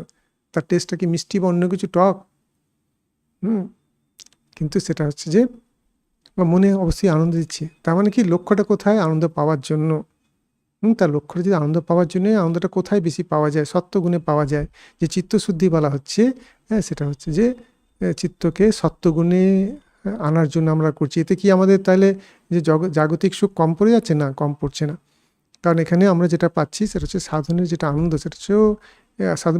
তার টেস্টটা কি মিষ্টি বা অন্য কিছু টক? কিন্তু সেটা হচ্ছে যে মনে অবশ্যই আনন্দ দিচ্ছে। তার মানে কি লক্ষ্যটা কোথায়? আনন্দ পাওয়ার জন্য। তার লক্ষ্যটা যদি আনন্দ পাওয়ার জন্য, আনন্দটা কোথায় বেশি পাওয়া যায়? সত্ত্বগুণে পাওয়া যায়। যে চিত্তশুদ্ধি বলা হচ্ছে, সেটা হচ্ছে যে চিত্তকে সত্ত্বগুণে আনার জন্য আমরা করছি। এতে কি আমাদের তাহলে যে জাগতিক সুখ কম পড়ে যাচ্ছে? না, কম পড়ছে না। কারণ এখানে আমরা যেটা পাচ্ছি সেটা হচ্ছে সাধনের যেটা আনন্দ, সেটা হচ্ছেও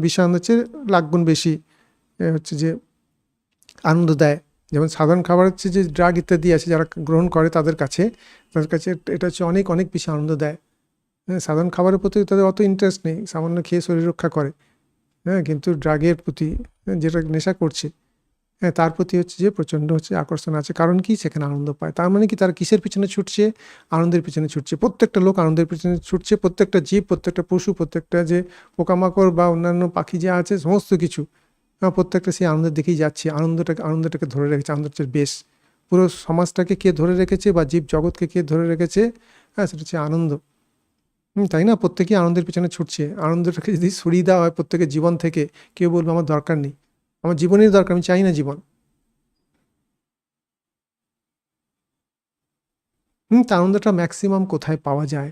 বিষয় আনন্দ হচ্ছে লাখ গুণ বেশি হচ্ছে যে আনন্দ দেয়। যেমন সাধারণ খাবার হচ্ছে যে ড্রাগ ইত্যাদি আছে যারা গ্রহণ করে তাদের কাছে এটা হচ্ছে অনেক অনেক বেশি আনন্দ দেয়। সাধারণ খাবারের প্রতি তাদের অত ইন্টারেস্ট নেই, সামান্য খেয়ে শরীর রক্ষা করে। কিন্তু ড্রাগের প্রতি যেটা নেশা করছে তার প্রতি হচ্ছে যে প্রচণ্ড হচ্ছে আকর্ষণ আছে। কারণ কি? সেখানে আনন্দ পায়। তার মানে কি? তারা কিসের পিছনে ছুটছে? আনন্দের পিছনে ছুটছে। প্রত্যেকটা লোক আনন্দের পিছনে ছুটছে, প্রত্যেকটা জীব, প্রত্যেকটা পশু, প্রত্যেকটা যে পোকামাকড় বা অন্যান্য পাখি যা আছে সমস্ত কিছু প্রত্যেকটা সেই আনন্দের দিকেই যাচ্ছে। আনন্দটাকে ধরে রেখেছে। আনন্দ হচ্ছে বেশ। পুরো সমাজটাকে কে ধরে রেখেছে বা জীব জগৎকে কে ধরে রেখেছে? সেটা হচ্ছে আনন্দ। তাই না? প্রত্যেকেই আনন্দের পিছনে ছুটছে। আনন্দটাকে যদি সরিয়ে দেওয়া হয় প্রত্যেকের জীবন থেকে, কেউ বলবে আমার দরকার নেই, আমার জীবনের দরকার, আমি চাই না জীবন। তা আনন্দটা ম্যাক্সিমাম কোথায় পাওয়া যায়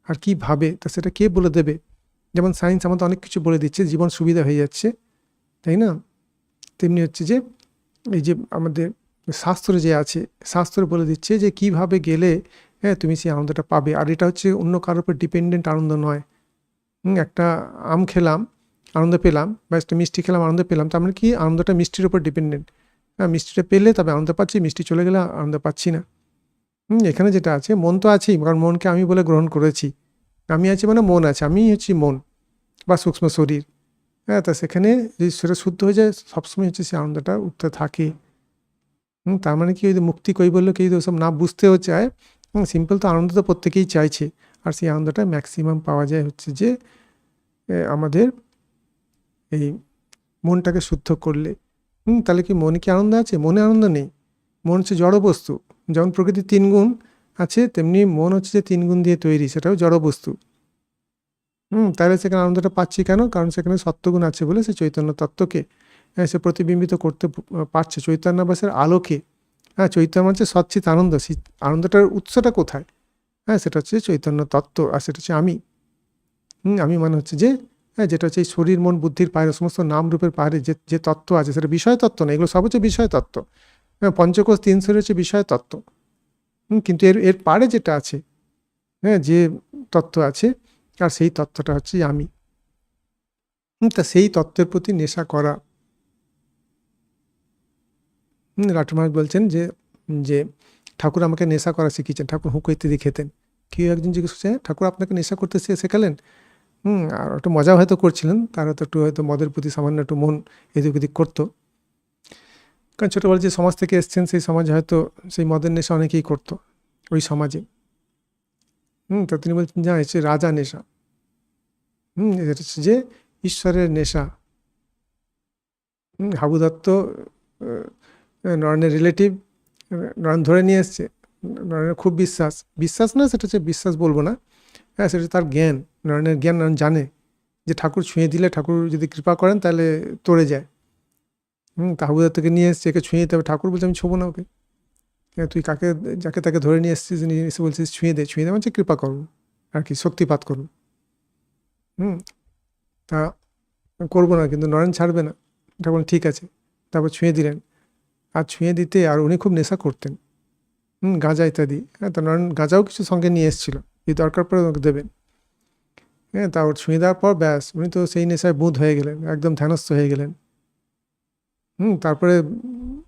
আর কীভাবে, তা সেটা কে বলে দেবে? যেমন সায়েন্স আমাদের অনেক কিছু বলে দিচ্ছে, জীবন সুবিধা হয়ে যাচ্ছে, তাই না? তেমনি হচ্ছে যে এই যে আমাদের শাস্ত্র যে আছে, শাস্ত্র বলে দিচ্ছে যে কিভাবে গেলে তুমি সেই আনন্দটা পাবে। আর এটা হচ্ছে অন্য কারোর উপর ডিপেন্ডেন্ট আনন্দ নয়। একটা আম খেলাম, আনন্দ পেলাম, বা একটা মিষ্টি খেলাম, আনন্দ পেলাম, তার মানে কি? আনন্দটা মিষ্টির উপর ডিপেন্ডেন্ট। মিষ্টিটা পেলে তবে আনন্দ পাচ্ছি, মিষ্টি চলে গেলে আনন্দ পাচ্ছি না। এখানে যেটা আছে, মন তো আছেই, কারণ মনকে আমি বলে গ্রহণ করেছি। আমি আছি মানে মন আছে, আমি হচ্ছি মন বা সূক্ষ্ম শরীর। তা সেখানে যদি সেটা শুদ্ধ হয়ে যায়, সবসময় হচ্ছে সে আনন্দটা উঠতে থাকে। তার মানে কি? ওই যে মুক্তি কৈবল্য কেউ ওসব না বুঝতেও চায়। সিম্পল তো আনন্দ তো প্রত্যেকেই চাইছে। আর সেই আনন্দটা ম্যাক্সিমাম পাওয়া যায় হচ্ছে যে আমাদের এই মনটাকে শুদ্ধ করলে। তাহলে কি মনে কি আনন্দ আছে? মনে আনন্দ নেই। মন হচ্ছে জড় বস্তু। যেমন প্রকৃতির 3 গুণ আছে, তেমনি মন হচ্ছে যে 3 গুণ দিয়ে তৈরি, সেটাও জড় বস্তু। তাহলে সেখানে আনন্দটা পাচ্ছি কেন? কারণ সেখানে সত্ত্বগুণ আছে বলে সে চৈতন্য তত্ত্বকে সে প্রতিবিম্বিত করতে পারছে চৈতন্যাবাসের আলোকে। চৈতন্য হচ্ছে সচ্চিত আনন্দ। সেই আনন্দটার উৎসটা কোথায়? সেটা হচ্ছে চৈতন্য তত্ত্ব, আর সেটা হচ্ছে আমি। আমি মানে হচ্ছে যে যেটা হচ্ছে এই শরীর মন বুদ্ধির বাইরে সমস্ত নাম রূপের বাইরে যে তত্ত্ব আছে, সেটা বিষয় তত্ত্ব না, এগুলো সব হচ্ছে বিষয় তত্ত্ব। পঞ্চকোষ 3 শরীর হচ্ছে বিষয় তত্ত্ব। কিন্তু এর পারে যেটা আছে, যে তত্ত্ব আছে, আর সেই তত্ত্বটা হচ্ছে আমি। তা সেই তত্ত্বের প্রতি নেশা করা। লাটু মহারাজ বলছেন যে যে ঠাকুর আমাকে নেশা করা শিখিয়েছেন। ঠাকুর হুঁকো ইত্যাদি খেতেন। কেউ একজন জিজ্ঞেস করছে, ঠাকুর আপনাকে নেশা করতে শেখালেন? আর একটু মজা হয়তো করছিলেন, তার হয়তো একটু হয়তো মদের প্রতি সামান্য একটু মন এদিক ওদিক করতো। কারণ ছোটোবেলা যে সমাজ থেকে এসছেন, সেই সমাজে হয়তো সেই মদের নেশা অনেকেই করতো ওই সমাজে। তো তিনি বলছেন যে হচ্ছে রাজা নেশা। এটা হচ্ছে যে ঈশ্বরের নেশা। হাবু দত্ত নরেনের রিলেটিভ, নরেন ধরে নিয়ে এসছে। নরেনের খুব বিশ্বাস না, সেটা হচ্ছে বিশ্বাস বলবো না, সেটা তার জ্ঞান, নরেনের জ্ঞান। নরেন জানে যে ঠাকুর ছুঁয়ে দিলে, ঠাকুর যদি কৃপা করেন তাহলে তরে যায়। তা হাবু দত্তকে নিয়ে এসছে, একে ছুঁয়ে দিতে হবে। ঠাকুর বলছে আমি ছোবো না ওকে। তুই কাকে যাকে তাকে ধরে নিয়ে এসছিস, নিয়ে এসে বলছিস ছুঁয়ে দে। ছুঁয়ে দে মানে কৃপা করুন আর কি, শক্তিপাত করুন। তা করবো না, কিন্তু নরেন ছাড়বে না। ঠাকুর ঠিক আছে, তারপর ছুঁয়ে দিলেন। আর ছুঁয়ে দিতে, আর উনি খুব নেশা করতেন গাঁজা ইত্যাদি। তো নরেন গাঁজাও কিছু সঙ্গে নিয়ে এসেছিল, এই দরকার পড়ে ওকে দেবেন। তা ওর ছুঁয়ে দেওয়ার পর ব্যাস, উনি তো সেই নেশায় বুঁদ হয়ে গেলেন, একদম ধ্যানস্থ হয়ে গেলেন। তারপরে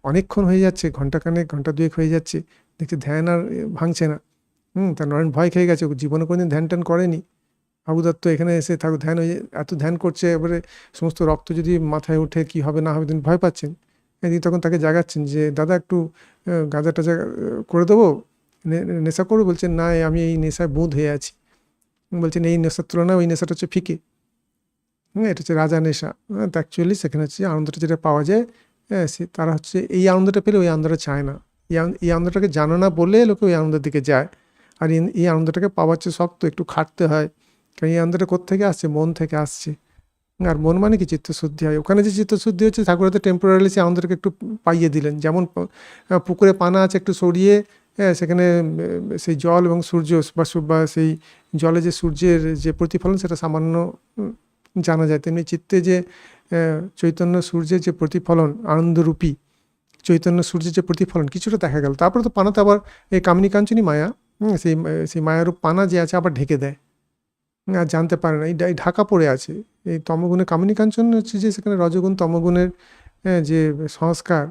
অনেকক্ষণ হয়ে যাচ্ছে, ঘন্টাখানেক, ঘন্টা 2 হয়ে যাচ্ছে, দেখছি ধ্যান আর ভাঙছে না। তা নরেন ভয় খেয়ে গেছে, জীবনে কোনোদিন ধ্যান ট্যান করেনি। হাবু দত্ত এখানে এসে ঠাকুর ধ্যান হয়ে এত ধ্যান করছে, এবারে সমস্ত রক্ত যদি মাথায় ওঠে কি হবে না হবে, তিনি ভয় পাচ্ছেন। তিনি তখন তাকে জাগাচ্ছেন যে দাদা একটু গাঁজা টাজা করে দেবো, নেশা করবো? বলছেন না, আমি এই নেশায় বুঁদ হয়ে আছি। বলছেন এই নেশার তুলনায় ওই নেশাটা হচ্ছে ফিকে। এটা হচ্ছে রাজা নেশা। তো অ্যাকচুয়ালি সেখানে হচ্ছে আনন্দটা যেটা পাওয়া যায়, তারা হচ্ছে এই আনন্দটা পেলে ওই আনন্দটা চায় না। এই আনন্দটাকে জানো না বলে লোকে ওই আনন্দের দিকে যায়। আর এই আনন্দটাকে পাওয়ার চেয়ে শক্ত, একটু খাটতে হয়। কারণ এই আনন্দটা কোত্থেকে আসছে? মন থেকে আসছে। আর মন মানে কি? চিত্তশুদ্ধি হয়। ওখানে যে চিত্তশুদ্ধি হচ্ছে, ঠাকুর হয়তো টেম্পোরারি সেই আনন্দটাকে একটু পাইয়ে দিলেন। যেমন পুকুরে পানা আছে, একটু সরিয়ে সেখানে সেই জল এবং সূর্য বা সেই জলে যে সূর্যের যে প্রতিফলন, সেটা সামান্য জানা যায়। তেমনি চিত্তে যে চৈতন্য সূর্যের যে প্রতিফলন আনন্দরূপী, চৈতন্য সূর্যের যে প্রতিফলন কিছুটা দেখা গেল। তারপরে তো পানাতে আবার এই কামিনী কাঞ্চনী মায়া, সেই মায়ারূপ পানা যে আছে আবার ঢেকে দেয়, আর জানতে পারে না, এই ঢাকা পড়ে আছে। এই তমগুণে কামিনী কাঞ্চন হচ্ছে যে সেখানে রজগুণ তমগুণের যে সংস্কার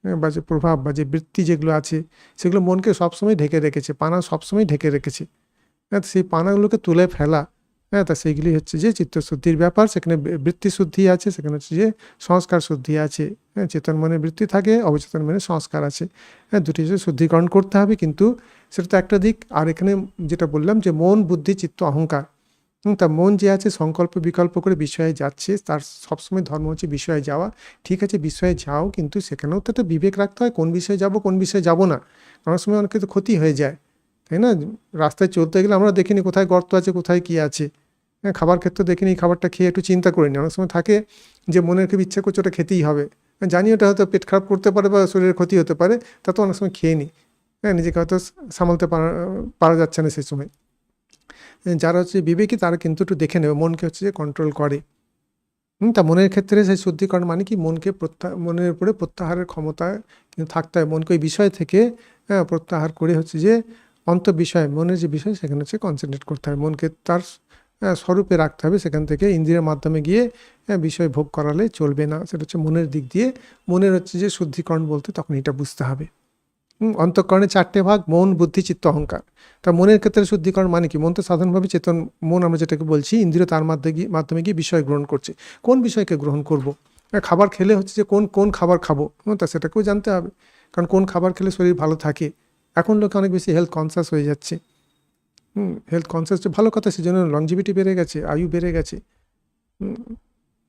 বা যে প্রভাব বা যে বৃত্তি যেগুলো আছে সেগুলো মনকে সবসময় ঢেকে রেখেছে, পানা সবসময় ঢেকে রেখেছে। সেই পানাগুলোকে তুলে ফেলা, তা সেইগুলি হচ্ছে যে চিত্তশুদ্ধির ব্যাপার। সেখানে বৃত্তি শুদ্ধি আছে, সেখানে হচ্ছে যে সংস্কার শুদ্ধি আছে। চেতন মনে বৃত্তি থাকে, অবচেতন মনে সংস্কার আছে। দুটি শুদ্ধিকরণ করতে হবে, কিন্তু সেটা তো একটা দিক। আর এখানে যেটা বললাম যে মন, বুদ্ধি, চিত্ত, অহংকার, তা মন যে আছে সংকল্প বিকল্প করে বিষয়ে যাচ্ছে, তার সবসময় ধর্ম হচ্ছে বিষয়ে যাওয়া। ঠিক আছে, বিষয়ে যাও, কিন্তু সেখানেও তো একটা বিবেক রাখতে হয়, কোন বিষয়ে যাব কোন বিষয়ে যাব না। অনেক সময় অনেক কিছু ক্ষতি হয়ে যায়, তাই না? রাস্তায় চলতে গেলে আমরা দেখিনি কোথায় গর্ত আছে, কোথায় কী আছে। খাবার ক্ষেত্রে দেখিনি, খাবারটা খেয়ে একটু চিন্তা করে নিই। অনেক সময় থাকে যে মনের খুব ইচ্ছা করছে ওটা খেতেই হবে, জানি ওটা হয়তো পেট খারাপ করতে পারে বা শরীরের ক্ষতি হতে পারে, তা তো অনেক সময় খেয়ে নিই। নিজেকে হয়তো সামালতে পারা যাচ্ছে না সেই সময়। যারা হচ্ছে বিবেকী তারা কিন্তু একটু দেখে নেবে, মনকে হচ্ছে যে কন্ট্রোল করে। তা মনের ক্ষেত্রে সেই শুদ্ধিকরণ মানে কি, মনকে মনের উপরে প্রত্যাহারের ক্ষমতা কিন্তু থাকতে হয়। মনকে ওই বিষয় থেকে প্রত্যাহার করে হচ্ছে যে বিষয়, মনের যে বিষয় সেখানে হচ্ছে কনসেন্ট্রেট করতে হয়। মনকে তার স্বরূপে রাখতে হবে, সেখান থেকে ইন্দ্রিয়ের মাধ্যমে গিয়ে বিষয় ভোগ করালে চলবে না। সেটা হচ্ছে মনের দিক দিয়ে মনের হচ্ছে যে শুদ্ধিকরণ বলতে তখন এটা বুঝতে হবে। অন্তঃকরণের 4টে ভাগ: মন, বুদ্ধি, চিত্ত, অহংকার। তা মনের ক্ষেত্রে শুদ্ধিকরণ মানে কি, মন তো সাধারণভাবে চেতন মন আমরা যেটাকে বলছি, ইন্দ্রিয় তার মাধ্যমে গিয়ে বিষয় গ্রহণ করছে। কোন বিষয়কে গ্রহণ করব? খাবার খেলে হচ্ছে যে কোন খাবার খাবো, তা সেটাকেও জানতে হবে। কারণ কোন খাবার খেলে শরীর ভালো থাকে। এখন লোকে অনেক বেশি হেলথ কনসাস হয়ে যাচ্ছে। হেলথ কনসাস ভালো কথা, সেজন্য লংজিভিটি বেড়ে গেছে, আয়ু বেড়ে গেছে।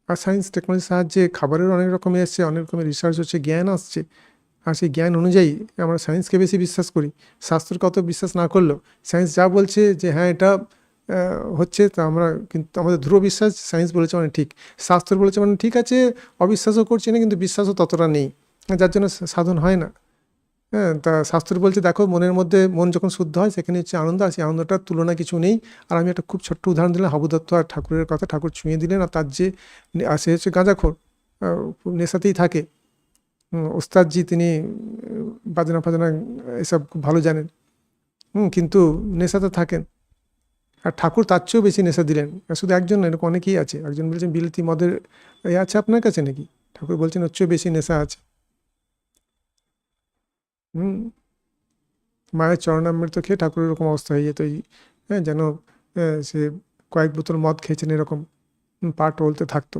আর সায়েন্স টেকনোলজির সাহায্যে খাবারের অনেক রকমের এসছে, অনেক রকমের রিসার্চ হচ্ছে, জ্ঞান আসছে। আর সেই জ্ঞান অনুযায়ী আমরা সায়েন্সকে বেশি বিশ্বাস করি, শাস্ত্রকে অত বিশ্বাস না করলেও সায়েন্স যা বলছে যে হ্যাঁ এটা হচ্ছে, তা আমরা কিন্তু আমাদের ধ্রুব বিশ্বাস, সায়েন্স বলেছে মানে ঠিক, শাস্ত্র বলেছে মানে ঠিক আছে। অবিশ্বাসও করছি না, কিন্তু বিশ্বাসও ততটা নেই, যার জন্য সাধন হয় না। তা শাস্ত্র বলছে দেখো, মনের মধ্যে মন যখন শুদ্ধ হয় সেখানে হচ্ছে আনন্দ, আর সেই আনন্দটার তুলনা কিছু নেই। আর আমি একটা খুব ছোট্ট উদাহরণ দিলাম, হাবু দত্ত আর ঠাকুরের কথা। ঠাকুর ছুঁয়ে দিলেন, আর তার যে সে হচ্ছে গাঁজাখোর, নেশাতেই থাকে। ওস্তাদজি তিনি বাজনা ফাজনা এসব খুব ভালো জানেন, কিন্তু নেশাতে থাকেন। আর ঠাকুর তার চেয়েও বেশি নেশা দিলেন। শুধু একজন না, এরকম অনেকেই আছে। একজন বলছেন বিলতি মদের আছে আপনার কাছে নাকি, ঠাকুর বলছেন ওর চেয়েও বেশি নেশা আছে। মায়ের চরণামৃত খেয়ে ঠাকুরের এরকম অবস্থা হয়ে যেত, যেন সে কয়েক বোতল মদ খেয়েছেন এরকম, পা টলতে থাকতো।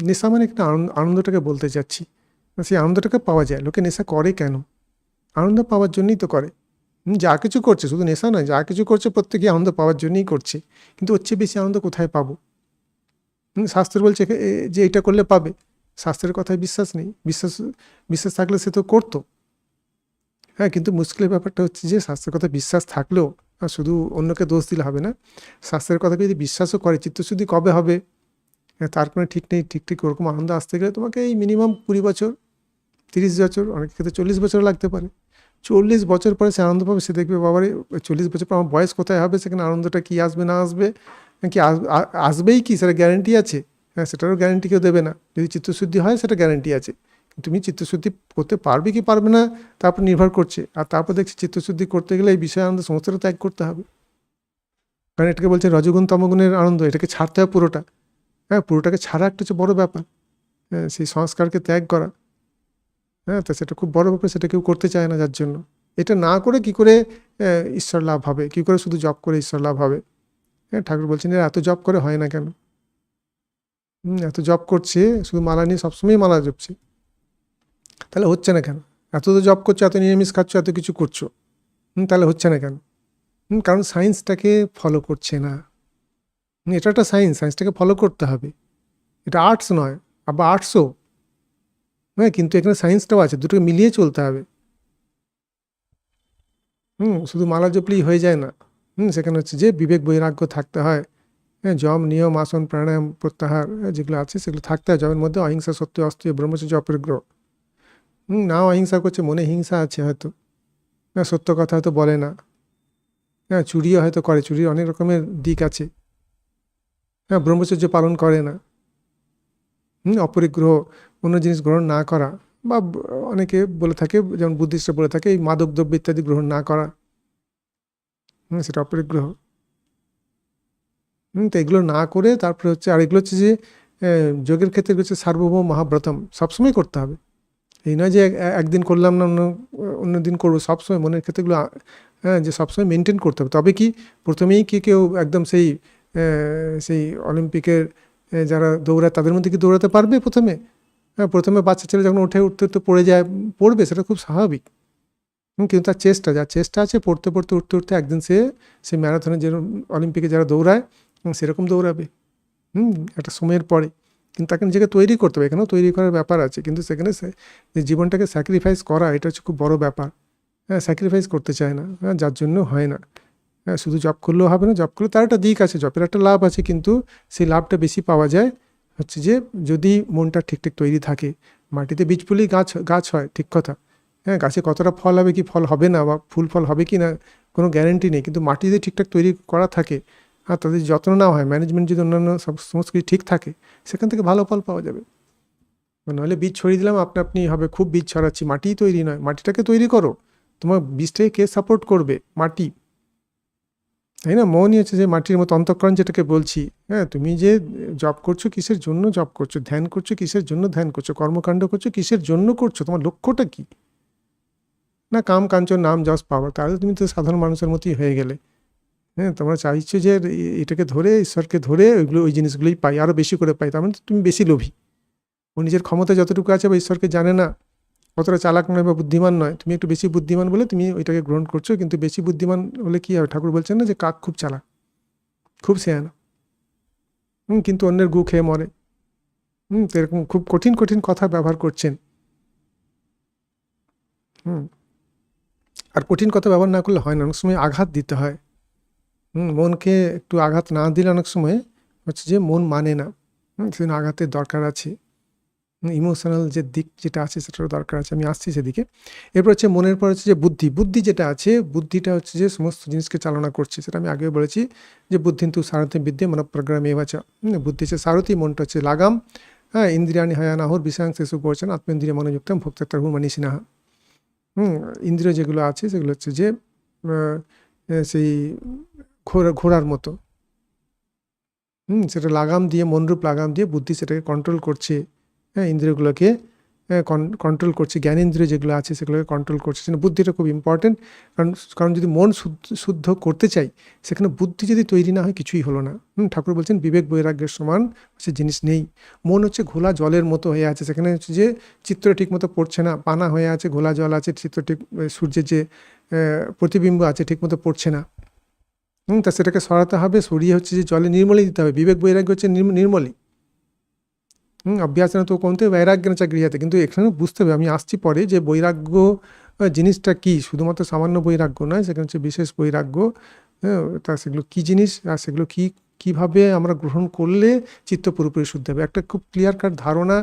নেশা মানে একটা আনন্দটাকে বলতে চাচ্ছি, সেই আনন্দটাকে পাওয়া যায়। লোকে নেশা করে কেন? আনন্দ পাওয়ার জন্যই তো করে। যা কিছু করছে, শুধু নেশা নয়, যা কিছু করছে প্রত্যেকেই আনন্দ পাওয়ার জন্যই করছে। কিন্তু ওর চেয়ে বেশি আনন্দ কোথায় পাবো? শাস্ত্র বলছে যে এটা করলে পাবে, শাস্ত্রের কথায় বিশ্বাস নেই। বিশ্বাস থাকলে সে তো করতো। কিন্তু মুশকিলের ব্যাপারটা হচ্ছে যে শাস্ত্রের কথা বিশ্বাস থাকলেও শুধু অন্যকে দোষ দিলে হবে না। শাস্ত্রের কথাকে যদি বিশ্বাসও করে, চিত্তশুদ্ধি কবে হবে তার কোনো ঠিক নেই। ঠিক ওরকম আনন্দ আসতে গেলে তোমাকে এই মিনিমাম 20 বছর, 30 বছর, অনেক ক্ষেত্রে 40 বছর লাগতে পারে। 40 বছর পরে সে আনন্দ পাবে। সে দেখবে বাবারে 40 বছর পর আমার বয়স কোথায় হবে, সেখানে আনন্দটা কি আসবে না আসবে, কি আসবেই কি সেটা গ্যারেন্টি আছে? সেটারও গ্যারেন্টি কেউ দেবে না। যদি চিত্তশুদ্ধি হয় সেটা গ্যারেন্টি আছে। তুমি চিত্তশুদ্ধি করতে পারবে কি পারবে না তারপর নির্ভর করছে। আর তারপর দেখছি চিত্তশুদ্ধি করতে গেলে এই বিষয় আনন্দ সমস্তটা ত্যাগ করতে হবে। কারণ এটাকে বলছে রজগুণ তমগুণের আনন্দ, এটাকে ছাড়তে হবে পুরোটা। পুরোটাকে ছাড়া একটা হচ্ছে বড় ব্যাপার, সেই সংস্কারকে ত্যাগ করা। তা সেটা খুব বড় ব্যাপার, সেটা কেউ করতে চায় না। যার জন্য এটা না করে কি করে ঈশ্বর লাভ হবে, কি করে শুধু জপ করে ঈশ্বর লাভ হবে? ঠাকুর বলছেন এত জপ করে হয় না কেন? এত জপ করছে, শুধু মালা নিয়ে সবসময় মালা জপছে, তাহলে হচ্ছে না কেন? এত তো জপ করছো, এত নিরামিষ খাচ্ছ, এত কিছু করছো, তাহলে হচ্ছে না কেন? কারণ সায়েন্সটাকে ফলো করছে না। এটা একটা সায়েন্সটাকে ফলো করতে হবে। এটা আর্টস নয়, আবার আর্টসও কিন্তু এখানে সায়েন্সটাও আছে, দুটোকে মিলিয়ে চলতে হবে। শুধু মালা জপলেই হয়ে যায় না। সেখানে হচ্ছে যে বিবেক বৈরাগ্য থাকতে হয়। যম, নিয়ম, আসন, প্রাণায়াম, প্রত্যাহার যেগুলো আছে সেগুলো থাকতে হয়। যমের মধ্যে অহিংসা, সত্য, অস্ত্রীয়, ব্রহ্মচর্য, অপরিগ্রহ। নাও অহিংসা করছে, মনে হিংসা আছে হয়তো, সত্য কথা হয়তো বলে না, চুরিও হয়তো করে, চুরির অনেক রকমের দিক আছে, ব্রহ্মচর্য পালন করে না, অপরিগ্রহ, অন্য জিনিস গ্রহণ না করা, বা অনেকে বলে থাকে, যেমন বুদ্ধিস্টরা বলে থাকে এই মাদক দ্রব্য ইত্যাদি গ্রহণ না করা, সেটা অপরিগ্রহ। তো এগুলো না করে তারপরে হচ্ছে, আর এগুলো হচ্ছে যে যোগের ক্ষেত্রে হচ্ছে সার্বভৌম মহাব্রতম, সবসময় করতে হবে। এই নয় যে একদিন করলাম না, অন্য দিন করবো, সবসময় মনের ক্ষেত্রে এগুলো যে সবসময় মেনটেন করতে হবে। তবে কি প্রথমেই কি কেউ একদম সেই অলিম্পিকের যারা দৌড়ায় তাদের মধ্যে কি দৌড়াতে পারবে প্রথমে? প্রথমে বাচ্চা ছেলে যখন উঠতে পড়ে যায়, পড়বে, সেটা খুব স্বাভাবিক। কিন্তু তার যার চেষ্টা আছে, পড়তে উঠতে একদিন সে ম্যারাথনে যেরকম অলিম্পিকে যারা দৌড়ায় সেরকম দৌড়াবে একটা সময়ের পরে। কিন্তু তাকে নিজেকে তৈরি করতে হবে, এখানেও তৈরি করার ব্যাপার আছে, কিন্তু সেখানে যে জীবনটাকে স্যাক্রিফাইস করা, এটা হচ্ছে খুব বড় ব্যাপার। স্যাক্রিফাইস করতে চায় না, যার জন্য হয় না। শুধু জব করলেও হবে না, জব করলে তার একটা দিক আছে, জবের একটা লাভ আছে, কিন্তু সেই লাভটা বেশি পাওয়া যায় হচ্ছে যে যদি মনটা ঠিকঠাক তৈরি থাকে। মাটিতে বীজ পুলেই গাছ হয়, ঠিক কথা। গাছে কতটা ফল হবে কি ফল হবে না, বা ফল হবে কি না কোনো গ্যারেন্টি নেই, কিন্তু মাটি যদি ঠিকঠাক তৈরি করা থাকে আর তাদের যত্ন নেওয়া হয়, ম্যানেজমেন্ট যদি অন্যান্য সমস্ত কিছু ঠিক থাকে, সেখান থেকে ভালো ফল পাওয়া যাবে। নাহলে বীজ ছড়িয়ে দিলাম আপনি হবে, খুব বীজ ছড়াচ্ছি, মাটিই তৈরি নয়। মাটিটাকে তৈরি করো, তোমার বীজটাকে কে সাপোর্ট করবে? মাটি, তাই না? মনই হচ্ছে যে মাটির মতো, অন্তঃকরণ যেটাকে বলছি। তুমি যে জব করছো কিসের জন্য জব করছো, ধ্যান করছো কিসের জন্য ধ্যান করছো, কর্মকাণ্ড করছো কিসের জন্য করছো, তোমার লক্ষ্যটা কি? না কাম কাঞ্চন নাম যশ পাওয়া, তাহলে তুমি তো সাধারণ মানুষের মতোই হয়ে গেলে। তোমরা চাইছো যে এটাকে ধরে, ঈশ্বরকে ধরে ওই জিনিসগুলোই পাই, আরও বেশি করে পাই, তার মানে তুমি বেশি লোভী। ও নিজের ক্ষমতা যতটুকু আছে বা ঈশ্বরকে জানে না, অতটা চালাক নয় বা বুদ্ধিমান নয়, তুমি একটু বেশি বুদ্ধিমান বলে তুমি ওইটাকে গ্রহণ করছো। কিন্তু বেশি বুদ্ধিমান হলে কি হবে? ঠাকুর বলছেন না যে কাক খুব চালাক, খুব শেয়ানা, কিন্তু অন্যের গু খেয়ে মরে। তো এরকম খুব কঠিন কঠিন কথা ব্যবহার করছেন। আর কঠিন কথা ব্যবহার না করলে হয় না, অনেক সময় আঘাত দিতে হয়। মনকে একটু আঘাত না দিলে অনেক সময় হচ্ছে যে মন মানে না, সেজন্য আঘাতের দরকার আছে। ইমোশনাল যে দিক যেটা আছে সেটারও দরকার আছে, আমি আসছি সেদিকে। এরপর হচ্ছে মনের পর হচ্ছে যে বুদ্ধি যেটা আছে, বুদ্ধিটা হচ্ছে যে সমস্ত জিনিসকে চালনা করছে, সেটা আমি আগেও বলেছি যে বুদ্ধিন্তু সারথি বিদ্যে মনঃপ্রগ্রামে বাচা। বুদ্ধি হচ্ছে সারথি, মনটা হচ্ছে লাগাম। ইন্দ্রিয়ানি হয়ানাহুর বিষয়াংশেষু গোচরণ আত্মেন্দ্রিয় মনোযুক্তম ভোক্তার্থম মনীষিণঃ। ইন্দ্রিয় যেগুলো আছে সেগুলো হচ্ছে যে সেই ঘোড়ার মতো, সেটা লাগাম দিয়ে, মনরূপ লাগাম দিয়ে বুদ্ধি সেটাকে কন্ট্রোল করছে। ইন্দ্রিয়গুলোকে কন্ট্রোল করছে, জ্ঞানেন্দ্রিয় যেগুলো আছে সেগুলোকে কন্ট্রোল করছে। সেখানে বুদ্ধিটা খুব ইম্পর্টেন্ট, কারণ যদি মন শুদ্ধ করতে চাই, সেখানে বুদ্ধি যদি তৈরি না হয় কিছুই হলো না। ঠাকুর বলছেন বিবেক বৈরাগ্যের সমান সে জিনিস নেই। মন হচ্ছে ঘোলা জলের মতো হয়ে আছে, সেখানে হচ্ছে যে চিত্র ঠিক মতো পড়ছে না, পানা হয়ে আছে, ঘোলা জল আছে, চিত্র ঠিক, সূর্যের যে প্রতিবিম্ব আছে ঠিক মতো পড়ছে না। তা সেটাকে সরাতে হবে, সরিয়ে হচ্ছে যে জলে নির্মলই দিতে হবে। বিবেক বৈরাগ্য হচ্ছে নির্মলই। অভ্যাস না তো কমতে বৈরাগ্য না চা গৃহতে, কিন্তু এখানে বুঝতে হবে, আমি আসছি পরে, যে বৈরাগ্য জিনিসটা কি। শুধুমাত্র সামান্য বৈরাগ্য নয়, সেখানে হচ্ছে বিশেষ বৈরাগ্য। তা সেগুলো কী জিনিস, আর সেগুলো কীভাবে আমরা গ্রহণ করলে চিত্ত পুরোপুরি শুদ্ধ হবে, একটা খুব ক্লিয়ার কাট ধারণা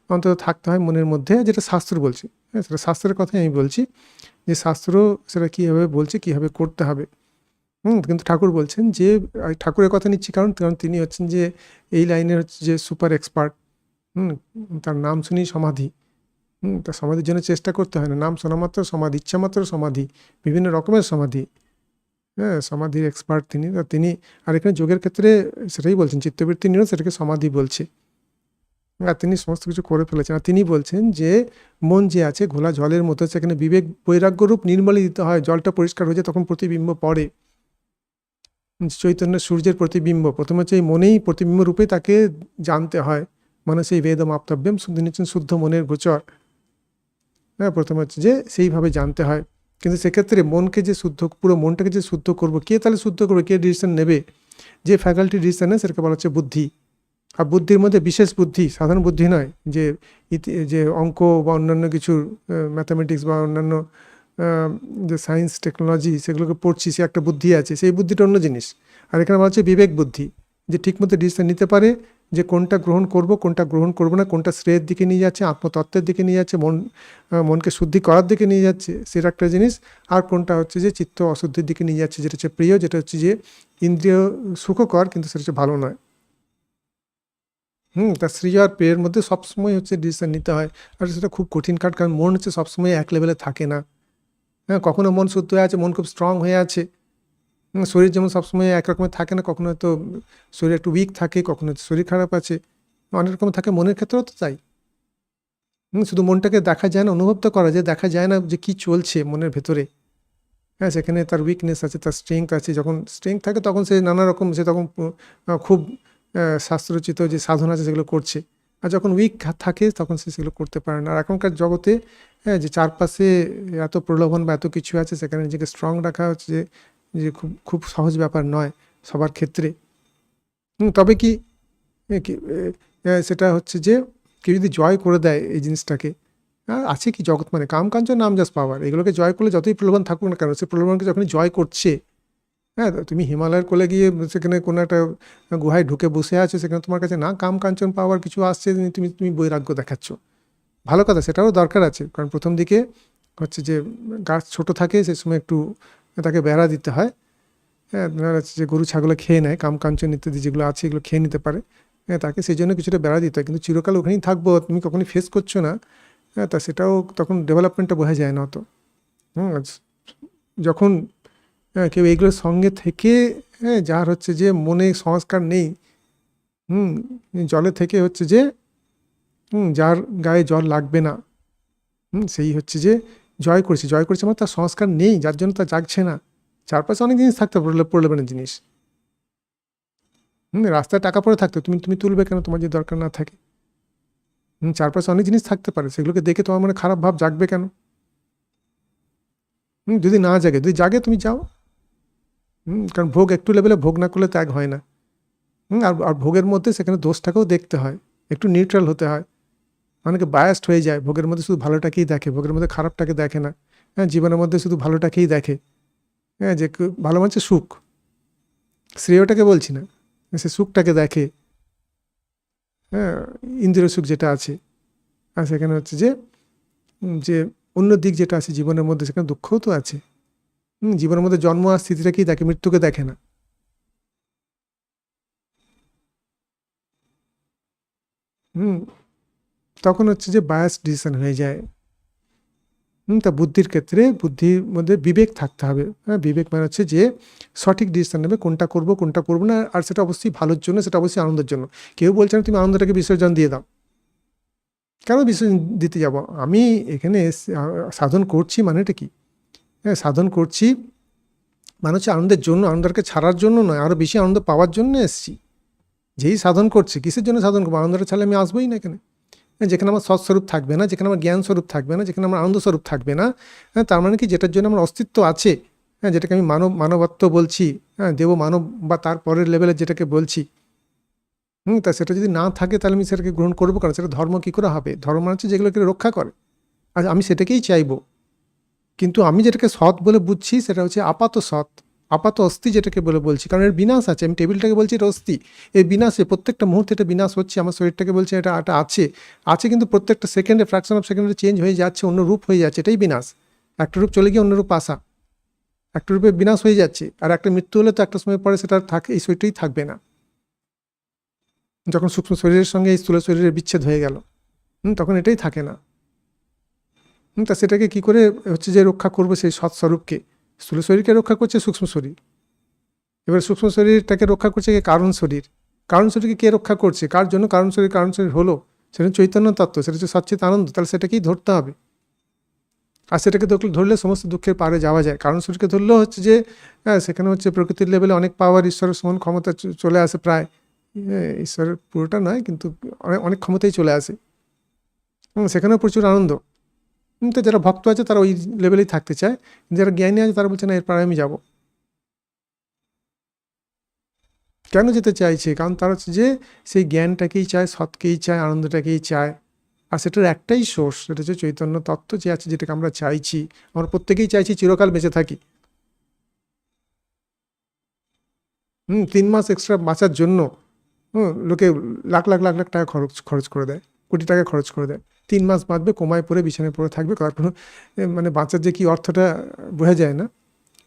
অন্তত থাকতে হয় মনের মধ্যে, যেটা শাস্ত্র বলছে। সেটা শাস্ত্রের কথাই আমি বলছি, যে শাস্ত্র সেটা কীভাবে বলছে, কীভাবে করতে হবে। কিন্তু ঠাকুর বলছেন যে, ঠাকুরের কথা নিচ্ছি কারণ তিনি হচ্ছেন যে এই লাইনের হচ্ছে যে সুপার এক্সপার্ট। তার নাম শুনি সমাধি। তার সমাধির জন্য চেষ্টা করতে হয় না, নাম শোনা মাত্র সমাধি, ইচ্ছা মাত্র সমাধি, বিভিন্ন রকমের সমাধি। সমাধির এক্সপার্ট তিনি। আর এখানে যোগের ক্ষেত্রে সেটাই বলছেন, চিত্তবৃত্তি নিয়েও সেটাকে সমাধি বলছে। আর তিনি সমস্ত কিছু করে ফেলেছেন। আর তিনি বলছেন যে মন যে আছে ঘোলা জলের মতো, সেখানে বিবেক বৈরাগ্য রূপ নির্মলই দিতে হয়। জলটা পরিষ্কার হয়ে যায়, তখন প্রতিবিম্ব পড়ে, চৈতন্য সূর্যের প্রতিবিম্ব। প্রথমে হচ্ছে এই মনেই প্রতিবিম্ব রূপে তাকে জানতে হয়, মানে সেই বেদম আপ্তব্যম, তিনি হচ্ছেন শুদ্ধ মনের গোচর। প্রথমে হচ্ছে যে সেইভাবে জানতে হয়। কিন্তু সেক্ষেত্রে মনকে যে শুদ্ধ, পুরো মনটাকে যে শুদ্ধ করবো, কে তাহলে শুদ্ধ করবে, কে ডিসিশন নেবে? যে ফ্যাকাল্টি ডিসিশন নেয় সেটাকে বলা হচ্ছে বুদ্ধি। আর বুদ্ধির মধ্যে বিশেষ বুদ্ধি, সাধারণ বুদ্ধি নয়, যে অঙ্ক বা অন্যান্য কিছু ম্যাথামেটিক্স বা অন্যান্য যে সায়েন্স টেকনোলজি সেগুলোকে পড়ছি, সে একটা বুদ্ধি আছে, সেই বুদ্ধিটা অন্য জিনিস। আর এখানে বলা হচ্ছে বিবেক বুদ্ধি, যে ঠিকমতো ডিসিশন নিতে পারে যে কোনটা গ্রহণ করব, কোনটা গ্রহণ করব না, কোনটা শ্রেয়ের দিকে নিয়ে যাচ্ছে, আত্মতত্ত্বের দিকে নিয়ে যাচ্ছে, মনকে শুদ্ধি করার দিকে নিয়ে যাচ্ছে, সেটা একটা জিনিস। আর কোনটা হচ্ছে যে চিত্ত অশুদ্ধির দিকে নিয়ে যাচ্ছে, যেটা হচ্ছে প্রিয়, যেটা হচ্ছে যে ইন্দ্রিয় সুখকর কিন্তু সেটা হচ্ছে ভালো নয়। তার শ্রী আর প্রেয়ের মধ্যে সবসময় হচ্ছে ডিসিশন নিতে হয়, আর সেটা খুব কঠিন কাজ, কারণ মন হচ্ছে সবসময় এক লেভেলে থাকে না। হ্যাঁ, কখনো মন শুদ্ধ হয়ে আছে, মন খুব স্ট্রং হয়ে আছে। শরীর যেমন সবসময় একরকমের থাকে না, কখনো হয়তো শরীর একটু উইক থাকে, কখনো শরীর খারাপ আছে, অনেক রকম থাকে। মনের ক্ষেত্রেও তো তাই। শুধু মনটাকে দেখা যায় না, অনুভব তো করা যায়, দেখা যায় না যে কী চলছে মনের ভেতরে। হ্যাঁ, সেখানে তার উইকনেস আছে, তার স্ট্রেংথ আছে। যখন স্ট্রেংথ থাকে তখন সে নানা রকম, সে তখন খুব শাস্ত্রচিত যে সাধনা আছে সেগুলো করছে। আর যখন উইক থাকে তখন সে সেগুলো করতে পারে না। আর এখনকার জগতে হ্যাঁ, যে চারপাশে এত প্রলোভন বা এত কিছু আছে, সেখানে নিজেকে স্ট্রং রাখা হচ্ছে যে যে খুব খুব সহজ ব্যাপার নয় সবার ক্ষেত্রে। তবে কি সেটা হচ্ছে যে কেউ যদি জয় করে দেয় এই জিনিসটাকে, আছে কি জগৎ মানে কাম কাঞ্চন নাম জাস্ট পাওয়ার, এগুলোকে জয় করলে যতই প্রলোভন থাকুক না কেন, সে প্রলোভনকে যখনই জয় করছে, হ্যাঁ, তুমি হিমালয়ের কোলে গিয়ে সেখানে কোনো একটা গুহায় ঢুকে বসে আছো, সেখানে তোমার কাছে না কাম কাঞ্চন পাওয়ার কিছু আসছে, তুমি তুমি বৈরাগ্য দেখাচ্ছ। ভালো কথা, সেটারও দরকার আছে, কারণ প্রথম দিকে হচ্ছে যে গাছ ছোট থাকে, সে সময় একটু তাকে বেড়া দিতে হয়। হ্যাঁ, হচ্ছে যে গরু ছাগলে খেয়ে নেয়, কাম কাঞ্চন ইত্যাদি যেগুলো আছে এগুলো খেয়ে নিতে পারে। হ্যাঁ, তাকে সেই জন্য কিছুটা বেড়া দিতে হয়, কিন্তু চিরকাল ওখানেই থাকবো, তুমি কখনই ফেস করছো না। হ্যাঁ, তা সেটাও তখন ডেভেলপমেন্টটা বোঝা যায় না অত। যখন কেউ এইগুলোর সঙ্গে থেকে, হ্যাঁ, যার হচ্ছে যে মনে সংস্কার নেই, জলে থেকে হচ্ছে যে যার গায়ে জল লাগবে না, সেই হচ্ছে যে জয় করেছে। জয় করেছে মানে তার সংস্কার নেই, যার জন্য তার জাগছে না। চারপাশে অনেক জিনিস থাকতে প্রলোভনের জিনিস, রাস্তায় টাকা পড়ে থাকতো, তুমি তুমি তুলবে কেন তোমার যদি দরকার না থাকে? চারপাশে অনেক জিনিস থাকতে পারে, সেগুলোকে দেখে তোমার মনে খারাপ ভাব জাগবে কেন? যদি না জাগে, যদি জাগে তুমি যাও। কারণ ভোগ একটু লেভেলে ভোগ না করলে ত্যাগ হয় না। আর ভোগের মধ্যে সেখানে দোষটাকেও দেখতে হয়, একটু নিউট্রাল হতে হয়। অনেকে বায়াসড হয়ে যায়, ভোগের মধ্যে শুধু ভালোটাকেই দেখে, ভোগের মধ্যে খারাপটাকে দেখে না। হ্যাঁ, জীবনের মধ্যে শুধু ভালোটাকেই দেখে। হ্যাঁ, যে ভালো মানছে সুখ, শ্রেয়টাকে বলছি না, সে সুখটাকে দেখে। হ্যাঁ, ইন্দ্রিয় সুখ যেটা আছে, আর সেখানে হচ্ছে যে যে অন্য দিক যেটা আছে জীবনের মধ্যে, সেখানে দুঃখও তো আছে। জীবনের মধ্যে জন্ম আর স্থিতিটাকেই দেখে, মৃত্যুকে দেখে না। তখন হচ্ছে যে বায়াস ডিসিশন হয়ে যায়। তা বুদ্ধির ক্ষেত্রে, বুদ্ধির মধ্যে বিবেক থাকতে হবে। হ্যাঁ, বিবেক মানে হচ্ছে যে সঠিক ডিসিশন নেবে, কোনটা করব কোনটা করবো না, আর সেটা অবশ্যই ভালোর জন্য, সেটা অবশ্যই আনন্দের জন্য। কেউ বলছে না তুমি আনন্দটাকে বিসর্জন দিয়ে দাও। কেন বিসর্জন দিতে যাব? আমি এখানে সাধন করছি মানেটা কি? হ্যাঁ, সাধন করছি মানে হচ্ছে আনন্দের জন্য, আনন্দটাকে ছাড়ার জন্য নয়, আরও বেশি আনন্দ পাওয়ার জন্য এসছি। যেই সাধন করছে, কিসের জন্য সাধন করবো? আনন্দটা ছাড়লে আমি আসবোই না এখানে। যেখানে আমার সৎস্বরূপ থাকবে না, যেখানে আমার জ্ঞান স্বরূপ থাকবে না, যেখানে আমার আনন্দ স্বরূপ থাকবে না, হ্যাঁ, তার মানে কি যেটার জন্য আমার অস্তিত্ব আছে, হ্যাঁ, যেটাকে আমি মানবত্ব বলছি, হ্যাঁ, দেব মানব বা তার পরের লেভেলে যেটাকে বলছি, তা সেটা যদি না থাকে তাহলে আমি সেটাকে গ্রহণ করবো, কারণ সেটা ধর্ম কী করে হবে? ধর্ম মানে হচ্ছে যেগুলোকে রক্ষা করে, আর আমি সেটাকেই চাইবো। কিন্তু আমি যেটাকে সৎ বলে বুঝছি সেটা হচ্ছে আপাত সৎ, আপাত অস্থি যেটাকে বলে বলছি, কারণ এর বিনাশ আছে। আমি টেবিলটাকে বলছি এটা অস্থি, এই বিনাশে প্রত্যেকটা মুহূর্তে এটা বিনাশ হচ্ছে। আমার শরীরটাকে বলছে এটা এটা আছে, আছে, কিন্তু প্রত্যেকটা সেকেন্ডে, ফ্র্যাকশন অফ সেকেন্ডে চেঞ্জ হয়ে যাচ্ছে, অন্য রূপ হয়ে যাচ্ছে, এটাই বিনাশ। একটা রূপ চলে গিয়ে অন্য রূপ আসা, একটা রূপে বিনাশ হয়ে যাচ্ছে। আর একটা মৃত্যু হলে তো একটা সময় পরে সেটা থাকে, এই শরীরটাই থাকবে না, যখন সূক্ষ্ম শরীরের সঙ্গে এই স্থূল শরীরের বিচ্ছেদ হয়ে গেল, তখন এটাই থাকে না। তা সেটাকে কী করে হচ্ছে যে রক্ষা করবো? সেই সৎস্বরূপকে, স্থূল শরীরকে রক্ষা করছে সূক্ষ্ম শরীর, এবার সূক্ষ্ম শরীরটাকে রক্ষা করছে কে? কারণ শরীর। কারণ শরীরকে কে রক্ষা করছে? কার জন্য কারণ শরীর হলো? সেটা চৈতন্য তত্ত্ব, সেটা হচ্ছে সচ্চিত আনন্দ। তাহলে সেটাকেই ধরতে হবে, আর সেটাকে ধরলে সমস্ত দুঃখের পারে যাওয়া যায়। কারণ শরীরকে ধরলেও হচ্ছে যে হ্যাঁ, সেখানে হচ্ছে প্রকৃতির লেভেলে অনেক পাওয়ার, ঈশ্বরের সমান ক্ষমতা চলে আসে প্রায়, ঈশ্বরের পুরোটা নয় কিন্তু অনেক অনেক ক্ষমতাই চলে আসে, সেখানেও প্রচুর আনন্দ। তো যারা ভক্ত আছে তারা ওই লেভেলেই থাকতে চায়, যারা জ্ঞানী আছে তারা বলছে না, এর পারে আমি যাবো। কেন যেতে চাইছে? কারণ তারা হচ্ছে যে সেই জ্ঞানটাকেই চায়, সৎকেই চায়, আনন্দটাকেই চায়। আর সেটার একটাই সোর্স, সেটা হচ্ছে চৈতন্য তত্ত্ব যে আছে, যেটাকে আমরা চাইছি। আমরা প্রত্যেকেই চাইছি চিরকাল বেঁচে থাকি। 3 মাস এক্সট্রা বাঁচার জন্য লোকে লাখ লাখ লাখ লাখ টাকা খরচ করে দেয়, কোটি টাকা খরচ করে দেয়। 3 মাস বাঁচবে, কোমায় পড়ে বিছানায় পড়ে থাকবে, তার কোনো মানে বাঁচার যে কী অর্থটা বোঝা যায় না।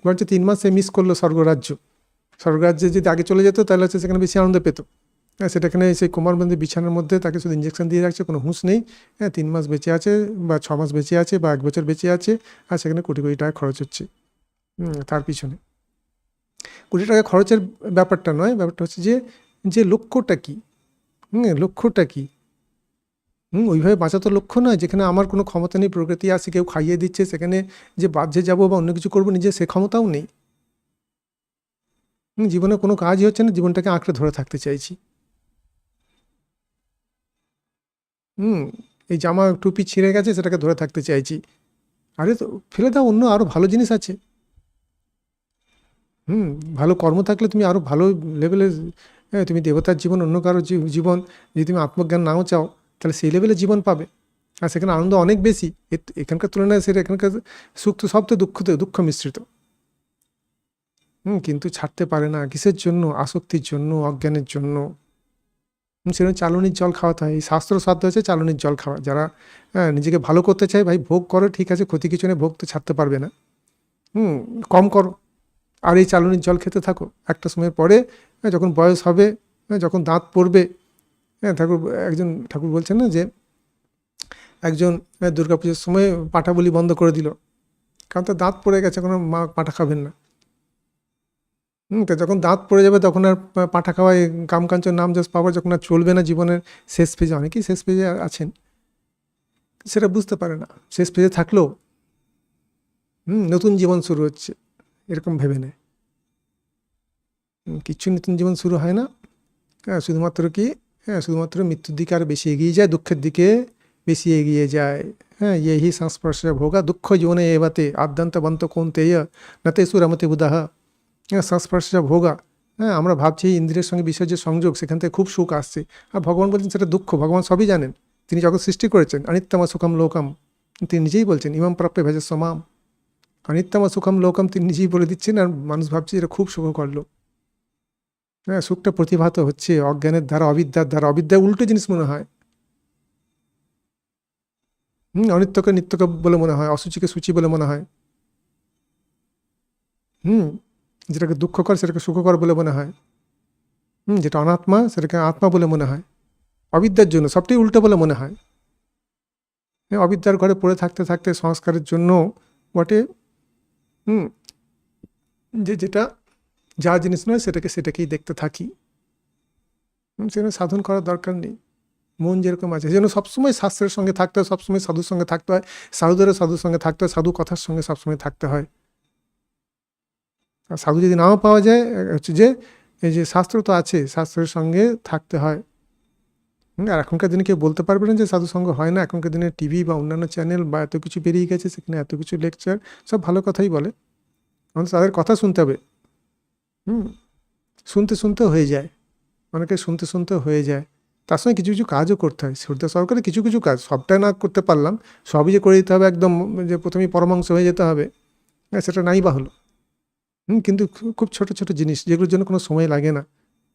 বরঞ্চ 3 মাস সে মিস করলো স্বর্গরাজ্য। স্বর্গরাজ্যে যদি আগে চলে যেত তাহলে হচ্ছে সেখানে বেশি আনন্দ পেত। হ্যাঁ, সেটাখানে সেই কোমরবন্দি বিছানার মধ্যে তাকে শুধু ইঞ্জেকশন দিয়ে রাখছে, কোনো হুঁশ নেই। হ্যাঁ, 3 মাস বেঁচে আছে বা 6 মাস বেঁচে আছে বা 1 বছর বেঁচে আছে, আর সেখানে কোটি কোটি টাকা খরচ হচ্ছে তার পিছনে। কোটি টাকা খরচের ব্যাপারটা নয়, ব্যাপারটা হচ্ছে যে লক্ষ্যটা কী, লক্ষ্যটা কী? ওইভাবে বাঁচা তো লক্ষ্য নয়, যেখানে আমার কোনো ক্ষমতা নেই, প্রকৃতি আছে, কেউ খাইয়ে দিচ্ছে, সেখানে যে বাহ্যে যাবো বা অন্য কিছু করবো, নিজে সে ক্ষমতাও নেই। জীবনে কোনো কাজই হচ্ছে না, জীবনটাকে আঁকড়ে ধরে থাকতে চাইছি। এই জামা টুপি ছিঁড়ে গেছে, সেটাকে ধরে থাকতে চাইছি। আরে তো ফেলে দাও, অন্য আরও ভালো জিনিস আছে। ভালো কর্ম থাকলে তুমি আরও ভালো লেভেলের, তুমি দেবতার জীবন, অন্য কারো জীবন, যদি তুমি আত্মজ্ঞান নাও চাও, তাহলে সেই লেভেলের জীবন পাবে। আর সেখানে আনন্দ অনেক বেশি। এখানকার তুলনায় সেটা, এখানকার সুখ তো সব তো দুঃখ মিশ্রিত। কিন্তু ছাড়তে পারে না, কিসের জন্য? আসক্তির জন্য, অজ্ঞানের জন্য। সেরকম চালনির জল খাওয়াতে হয়। এই শাস্ত্র সাধ্য হচ্ছে চালনির জল খাওয়া। যারা নিজেকে ভালো করতে চায়, ভাই ভোগ করো, ঠিক আছে, ক্ষতি কিছু নেই, ভোগ তো ছাড়তে পারবে না। কম করো, আর এই চালনির জল খেতে থাকো। একটা সময়ের পরে যখন বয়স হবে, যখন দাঁত পড়বে, একজন ঠাকুর বলছেন না যে একজন দুর্গাপুজোর সময় পাঁঠা বলি বন্ধ করে দিল, কারণ তার দাঁত পড়ে গেছে, কোনো মা পাঁঠা খাবেন না। তো যখন দাঁত পড়ে যাবে, তখন আর পাঁঠা খাওয়ায় কামকাঞ্চন নাম যশ পাওয়া যখন আর চলবে না জীবনের শেষ পেজে, অনেকেই শেষ পেজে আছেন, সেটা বুঝতে পারে না। শেষ পেজে থাকলেও নতুন জীবন শুরু হচ্ছে এরকম ভেবে নেয়। কিচ্ছু নতুন জীবন শুরু হয় না। শুধুমাত্র কি, শুধুমাত্র মৃত্যুর দিকে আরও বেশি এগিয়ে যায়, দুঃখের দিকে বেশি এগিয়ে যায়। এই সংস্পর্শ ভোগা দুঃখ জীবনে এবাতে আদ্যন্তবন্ত কোনতেয় নাতে সুরামতে বুদাহ। সংস্পর্শ ভোগা, আমরা ভাবছি ইন্দ্রিয়ের সঙ্গে বিষয়ের যে সংযোগ, সেখান থেকে খুব সুখ আসছে, আর ভগবান বলছেন সেটা দুঃখ। ভগবান সবই জানেন, তিনি জগৎ সৃষ্টি করেছেন। অনিত্যম সুখম লোকম, তিনি নিজেই বলছেন, ইমাম প্রাপ্যে ভেজ সমাম। অনিত্যম সুখম লোকম তিনি নিজেই বলে দিচ্ছেন, আর মানুষ ভাবছে এটা খুব সুখ করলো। সুখটা প্রতিভাত হচ্ছে অজ্ঞানের দ্বারা, অবিদ্যার দ্বারা। অবিদ্যা উল্টো জিনিস মনে হয়। অনিত্যকে নিত্যকে বলে মনে হয়, অসুচিকে সূচি বলে মনে হয়। যেটাকে দুঃখকর সেটাকে সুখকর বলে মনে হয়। যেটা অনাত্মা সেটাকে আত্মা বলে মনে হয়। অবিদ্যার জন্য সবটাই উল্টো বলে মনে হয়। অবিদ্যার ঘরে পড়ে থাকতে থাকতে সংস্কারের জন্য বটে যেটা যা জিনিস নয় সেটাকেই দেখতে থাকি। সেখানে সাধন করার দরকার নেই। মন যেরকম আছে, যেন সবসময় শাস্ত্রের সঙ্গে থাকতে হয়, সবসময় সাধুর সঙ্গে থাকতে হয়, সাধুদের সাধুর সঙ্গে থাকতে হয়, সাধু কথার সঙ্গে সবসময় থাকতে হয়। আর সাধু যদি নাও পাওয়া যায়, হচ্ছে যে এই যে শাস্ত্র তো আছে, শাস্ত্রের সঙ্গে থাকতে হয়। আর এখনকার দিনে কেউ বলতে পারবে না যে সাধুসঙ্গ হয় না। এখনকার দিনে টিভি বা অন্যান্য চ্যানেল বা এত কিছু বেরিয়ে গেছে, সেখানে এত কিছু লেকচার, সব ভালো কথাই বলে। আমাদের তাদের কথা শুনতে হবে। শুনতে শুনতে হয়ে যায়, অনেকে শুনতে শুনতে হয়ে যায়। তার সঙ্গে কিছু কিছু কাজও করতে হয়। শ্রদ্ধা সহকারে কিছু কিছু কাজ, সবটা না করতে পারলাম, সবই যে করে দিতে হবে একদম, যে প্রথমেই পরমাংশ হয়ে যেতে হবে, সেটা নাই বা হলো। কিন্তু খুব ছোট ছোট জিনিস, যেগুলোর জন্য কোনো সময় লাগে না।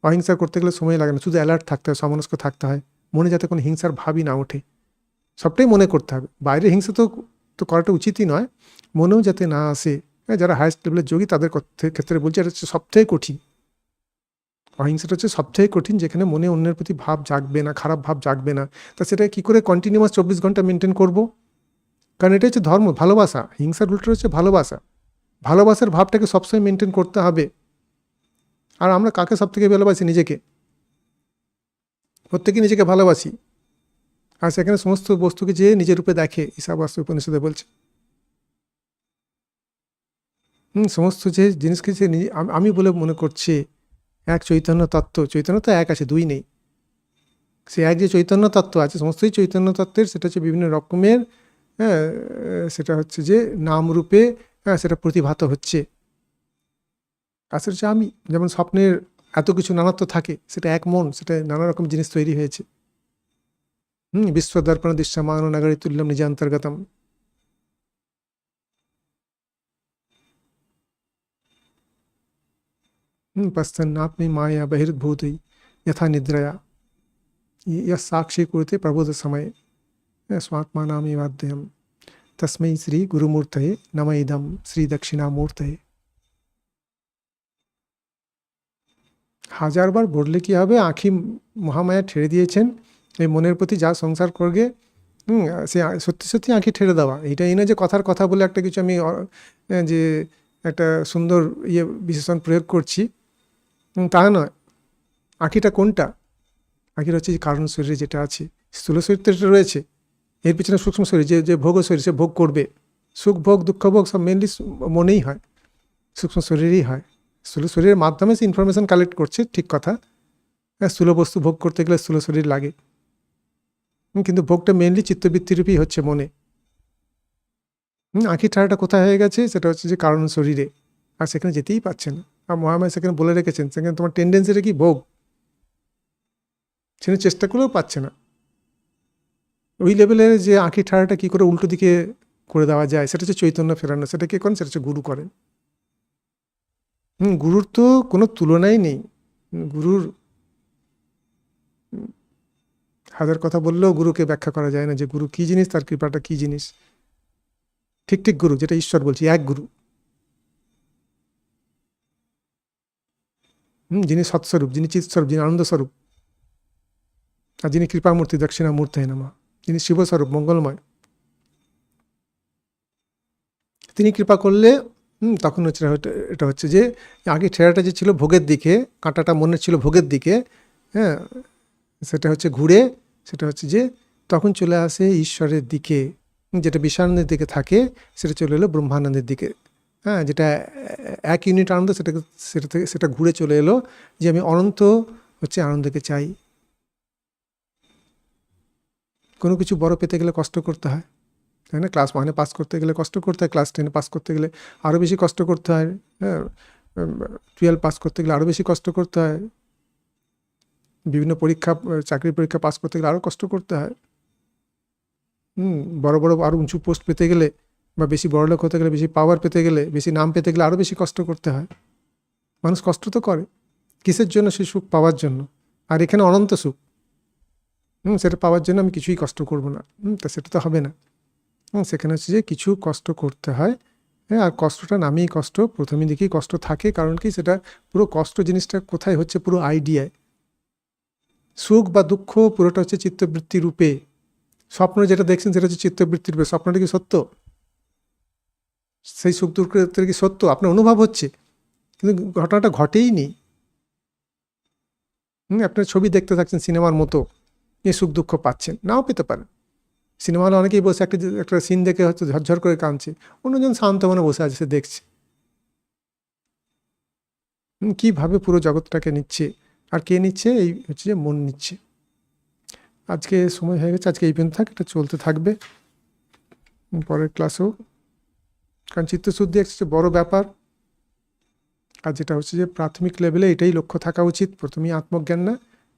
অহিংসা করতে গেলে সময় লাগে না, শুধু অ্যালার্ট থাকতে হয়, সমনস্ক থাকতে হয়, মনে যাতে কোনো হিংসার ভাবই না ওঠে। সবটাই মনে করতে হবে। বাইরে হিংসা তো করাটা উচিতই নয়, মনেও যাতে না আসে। যারা হায়েস্ট লেভেলের যোগী তাদের ক্ষেত্রে বলছি, এটা হচ্ছে সবথেকে কঠিন। অহিংসাটা হচ্ছে সবথেকে কঠিন, যেখানে মনে অন্যের প্রতি ভাব জাগবে না, খারাপ ভাব জাগবে না। তা সেটা কী করে কন্টিনিউয়াস 24 ঘন্টা মেনটেন করব? কারণ এটা হচ্ছে ধর্ম, ভালোবাসা। হিংসার উল্টো হচ্ছে ভালোবাসা। ভালোবাসার ভাবটাকে সবসময় মেনটেন করতে হবে। আর আমরা কাকে সব থেকে ভালোবাসি? নিজেকে। প্রত্যেকে নিজেকে ভালোবাসি, আর সেখানে সমস্ত বস্তুকে যে নিজের রূপে দেখে, ঈশাবাস্য উপনিষদে বলছে। সমস্ত যে জিনিসকে যে আমি বলে মনে করছে, এক চৈতন্য তত্ত্ব। চৈতন্য তো এক আছে, দুই নেই। সে এক যে চৈতন্য তত্ত্ব আছে, সমস্তই চৈতন্য তত্ত্বের, সেটা হচ্ছে বিভিন্ন রকমের, সেটা হচ্ছে যে নাম রূপে সেটা প্রতিভাত হচ্ছে। আসলে হচ্ছে আমি, যেমন স্বপ্নের এত কিছু নানাত্ব থাকে, সেটা এক মন, সেটা নানা রকম জিনিস তৈরি হয়েছে। বিশ্বদর্পণ দৃশ্যমান নগরী তুল্যম নিজান্তর্গতম। पश्चन्नात्मी माया बहिर्भूत यथा निद्रया यह साक्षी कुरुते प्रबोध समय स्वात्मानामेवाद्ययम् तस्मै श्री गुरुमूर्तये नम इदं श्री दक्षिणामूर्तये। হাজারবার বললে কি হবে, আঁখি মহামায়া ঠেলে দিয়েছেন এই মনের প্রতি, যা সংসার করবে সে সত্যি সত্যি আঁখি ঠেলে দেওয়া। এইটাই না যে কথার কথা বলে একটা কিছু আমি যে একটা সুন্দর বিশেষণ প্রয়োগ করছি, তা নয়। আঁখিটা কোনটা? আঁখির হচ্ছে যে কারণ শরীরে যেটা আছে, স্থূল শরীর তো এটা রয়েছে, এর পিছনে সূক্ষ্ম শরীর যে ভোগ শরীর, সে ভোগ করবে। সুখ ভোগ দুঃখ ভোগ সব মেনলি মনেই হয়, সূক্ষ্ম শরীরেই হয়। স্থূল শরীরের মাধ্যমে সে ইনফরমেশন কালেক্ট করছে, ঠিক কথা। স্থূল বস্তু ভোগ করতে গেলে স্থূল শরীর লাগে, কিন্তু ভোগটা মেনলি চিত্তবৃত্তিরূপেই হচ্ছে মনে। আঁখির ঠাড়াটা কোথায় হয়ে গেছে? সেটা হচ্ছে যে কারণ শরীরে, আর সেখানে যেতেই পারছে না। আর মহামায়া সেখানে বলে রেখেছেন, সেখানে তোমার টেন্ডেন্সিটা কি? ভোগ। সেখানে চেষ্টা করেও পাচ্ছে না। ওই লেভেলের যে আঁখির ঠাড়াটা কী করে উল্টো দিকে করে দেওয়া যায়, সেটা হচ্ছে চৈতন্য ফেরানো। সেটা কে করেন? সেটা হচ্ছে গুরু করেন। গুরুর তো কোনো তুলনাই নেই। গুরুর হাজার কথা বললেও গুরুকে ব্যাখ্যা করা যায় না যে গুরু কী জিনিস, তার কৃপাটা কী জিনিস। ঠিক ঠিক গুরু, যেটা ঈশ্বর বলছি, এক গুরু, যিনি সৎস্বরূপ, যিনি চিৎস্বরূপ, যিনি আনন্দস্বরূপ, আর যিনি কৃপামূর্তি, দক্ষিণামূর্তি নমঃ, যিনি শিবস্বরূপ, মঙ্গলময়। তিনি কৃপা করলে তখন হচ্ছে এটা হচ্ছে যে আগে ঠেলাটা যে ছিল ভোগের দিকে, কাঁটাটা মনে ছিল ভোগের দিকে, হ্যাঁ, সেটা হচ্ছে ঘুরে, সেটা হচ্ছে যে তখন চলে আসে ঈশ্বরের দিকে। যেটা বিষয়ানন্দের দিকে থাকে সেটা চলে এলো ব্রহ্মানন্দের দিকে। হ্যাঁ, যেটা এক ইউনিট আনন্দ, সেটা ঘুরে চলে এলো যে আমি অনন্ত হচ্ছে আনন্দকে চাই। কোনো কিছু বড় পেতে গেলে কষ্ট করতে হয়, তাই না? ক্লাস 1-এ পাস করতে গেলে কষ্ট করতে হয়, ক্লাস 10-এ পাস করতে গেলে আরও বেশি কষ্ট করতে হয়, হ্যাঁ, 12 পাস করতে গেলে আরও বেশি কষ্ট করতে হয়, বিভিন্ন পরীক্ষা, চাকরির পরীক্ষা পাস করতে গেলে আরও কষ্ট করতে হয়। বড় বড় আরও উঁচু পোস্ট পেতে গেলে, বা বেশি বড়লোক হতে গেলে, বেশি পাওয়ার পেতে গেলে, বেশি নাম পেতে গেলে আরও বেশি কষ্ট করতে হয়। মানুষ কষ্ট তো করে কিসের জন্য? সে সুখ পাওয়ার জন্য। আর এখানে অনন্ত সুখ, সেটা পাওয়ার জন্য আমি কিছুই কষ্ট করব না, তা সেটা তো হবে না। সেখানে হচ্ছে যে কিছু কষ্ট করতে হয়, হ্যাঁ, আর কষ্টটা নামেই কষ্ট। প্রথমে দিকেই কষ্ট থাকে, কারণ কি, সেটা পুরো কষ্ট জিনিসটা কোথায় হচ্ছে? পুরো আইডিয়ায়। সুখ বা দুঃখ পুরোটা হচ্ছে চিত্তবৃত্তি রূপে। স্বপ্ন যেটা দেখছেন সেটা হচ্ছে চিত্তবৃত্তি রূপে। স্বপ্নটা কি সত্য? সেই সুখ দুঃখের কি সত্য? আপনার অনুভব হচ্ছে, কিন্তু ঘটনাটা ঘটেই নি। আপনার ছবি দেখতে থাকছেন সিনেমার মতো, এ সুখ দুঃখ পাচ্ছেন, নাও পেতে পারেন। সিনেমা হলে অনেকেই বসে একটা সিন দেখে হয়তো ঝরঝর করে কাঁদছে, অন্যজন শান্ত মনে বসে আছে, সে দেখছে। কীভাবে পুরো জগৎটাকে নিচ্ছে, আর কে নিচ্ছে? এই হচ্ছে যে মন নিচ্ছে। আজকে সময় হয়ে গেছে, আজকে এই পর্যন্ত থাক, এটা চলতে থাকবে পরের ক্লাসেও, কারণ চিত্তশুদ্ধি একটা বড় ব্যাপার। আর যেটা হচ্ছে যে প্রাথমিক লেভেলে এটাই লক্ষ্য থাকা উচিত, প্রথমেই আত্মজ্ঞান না,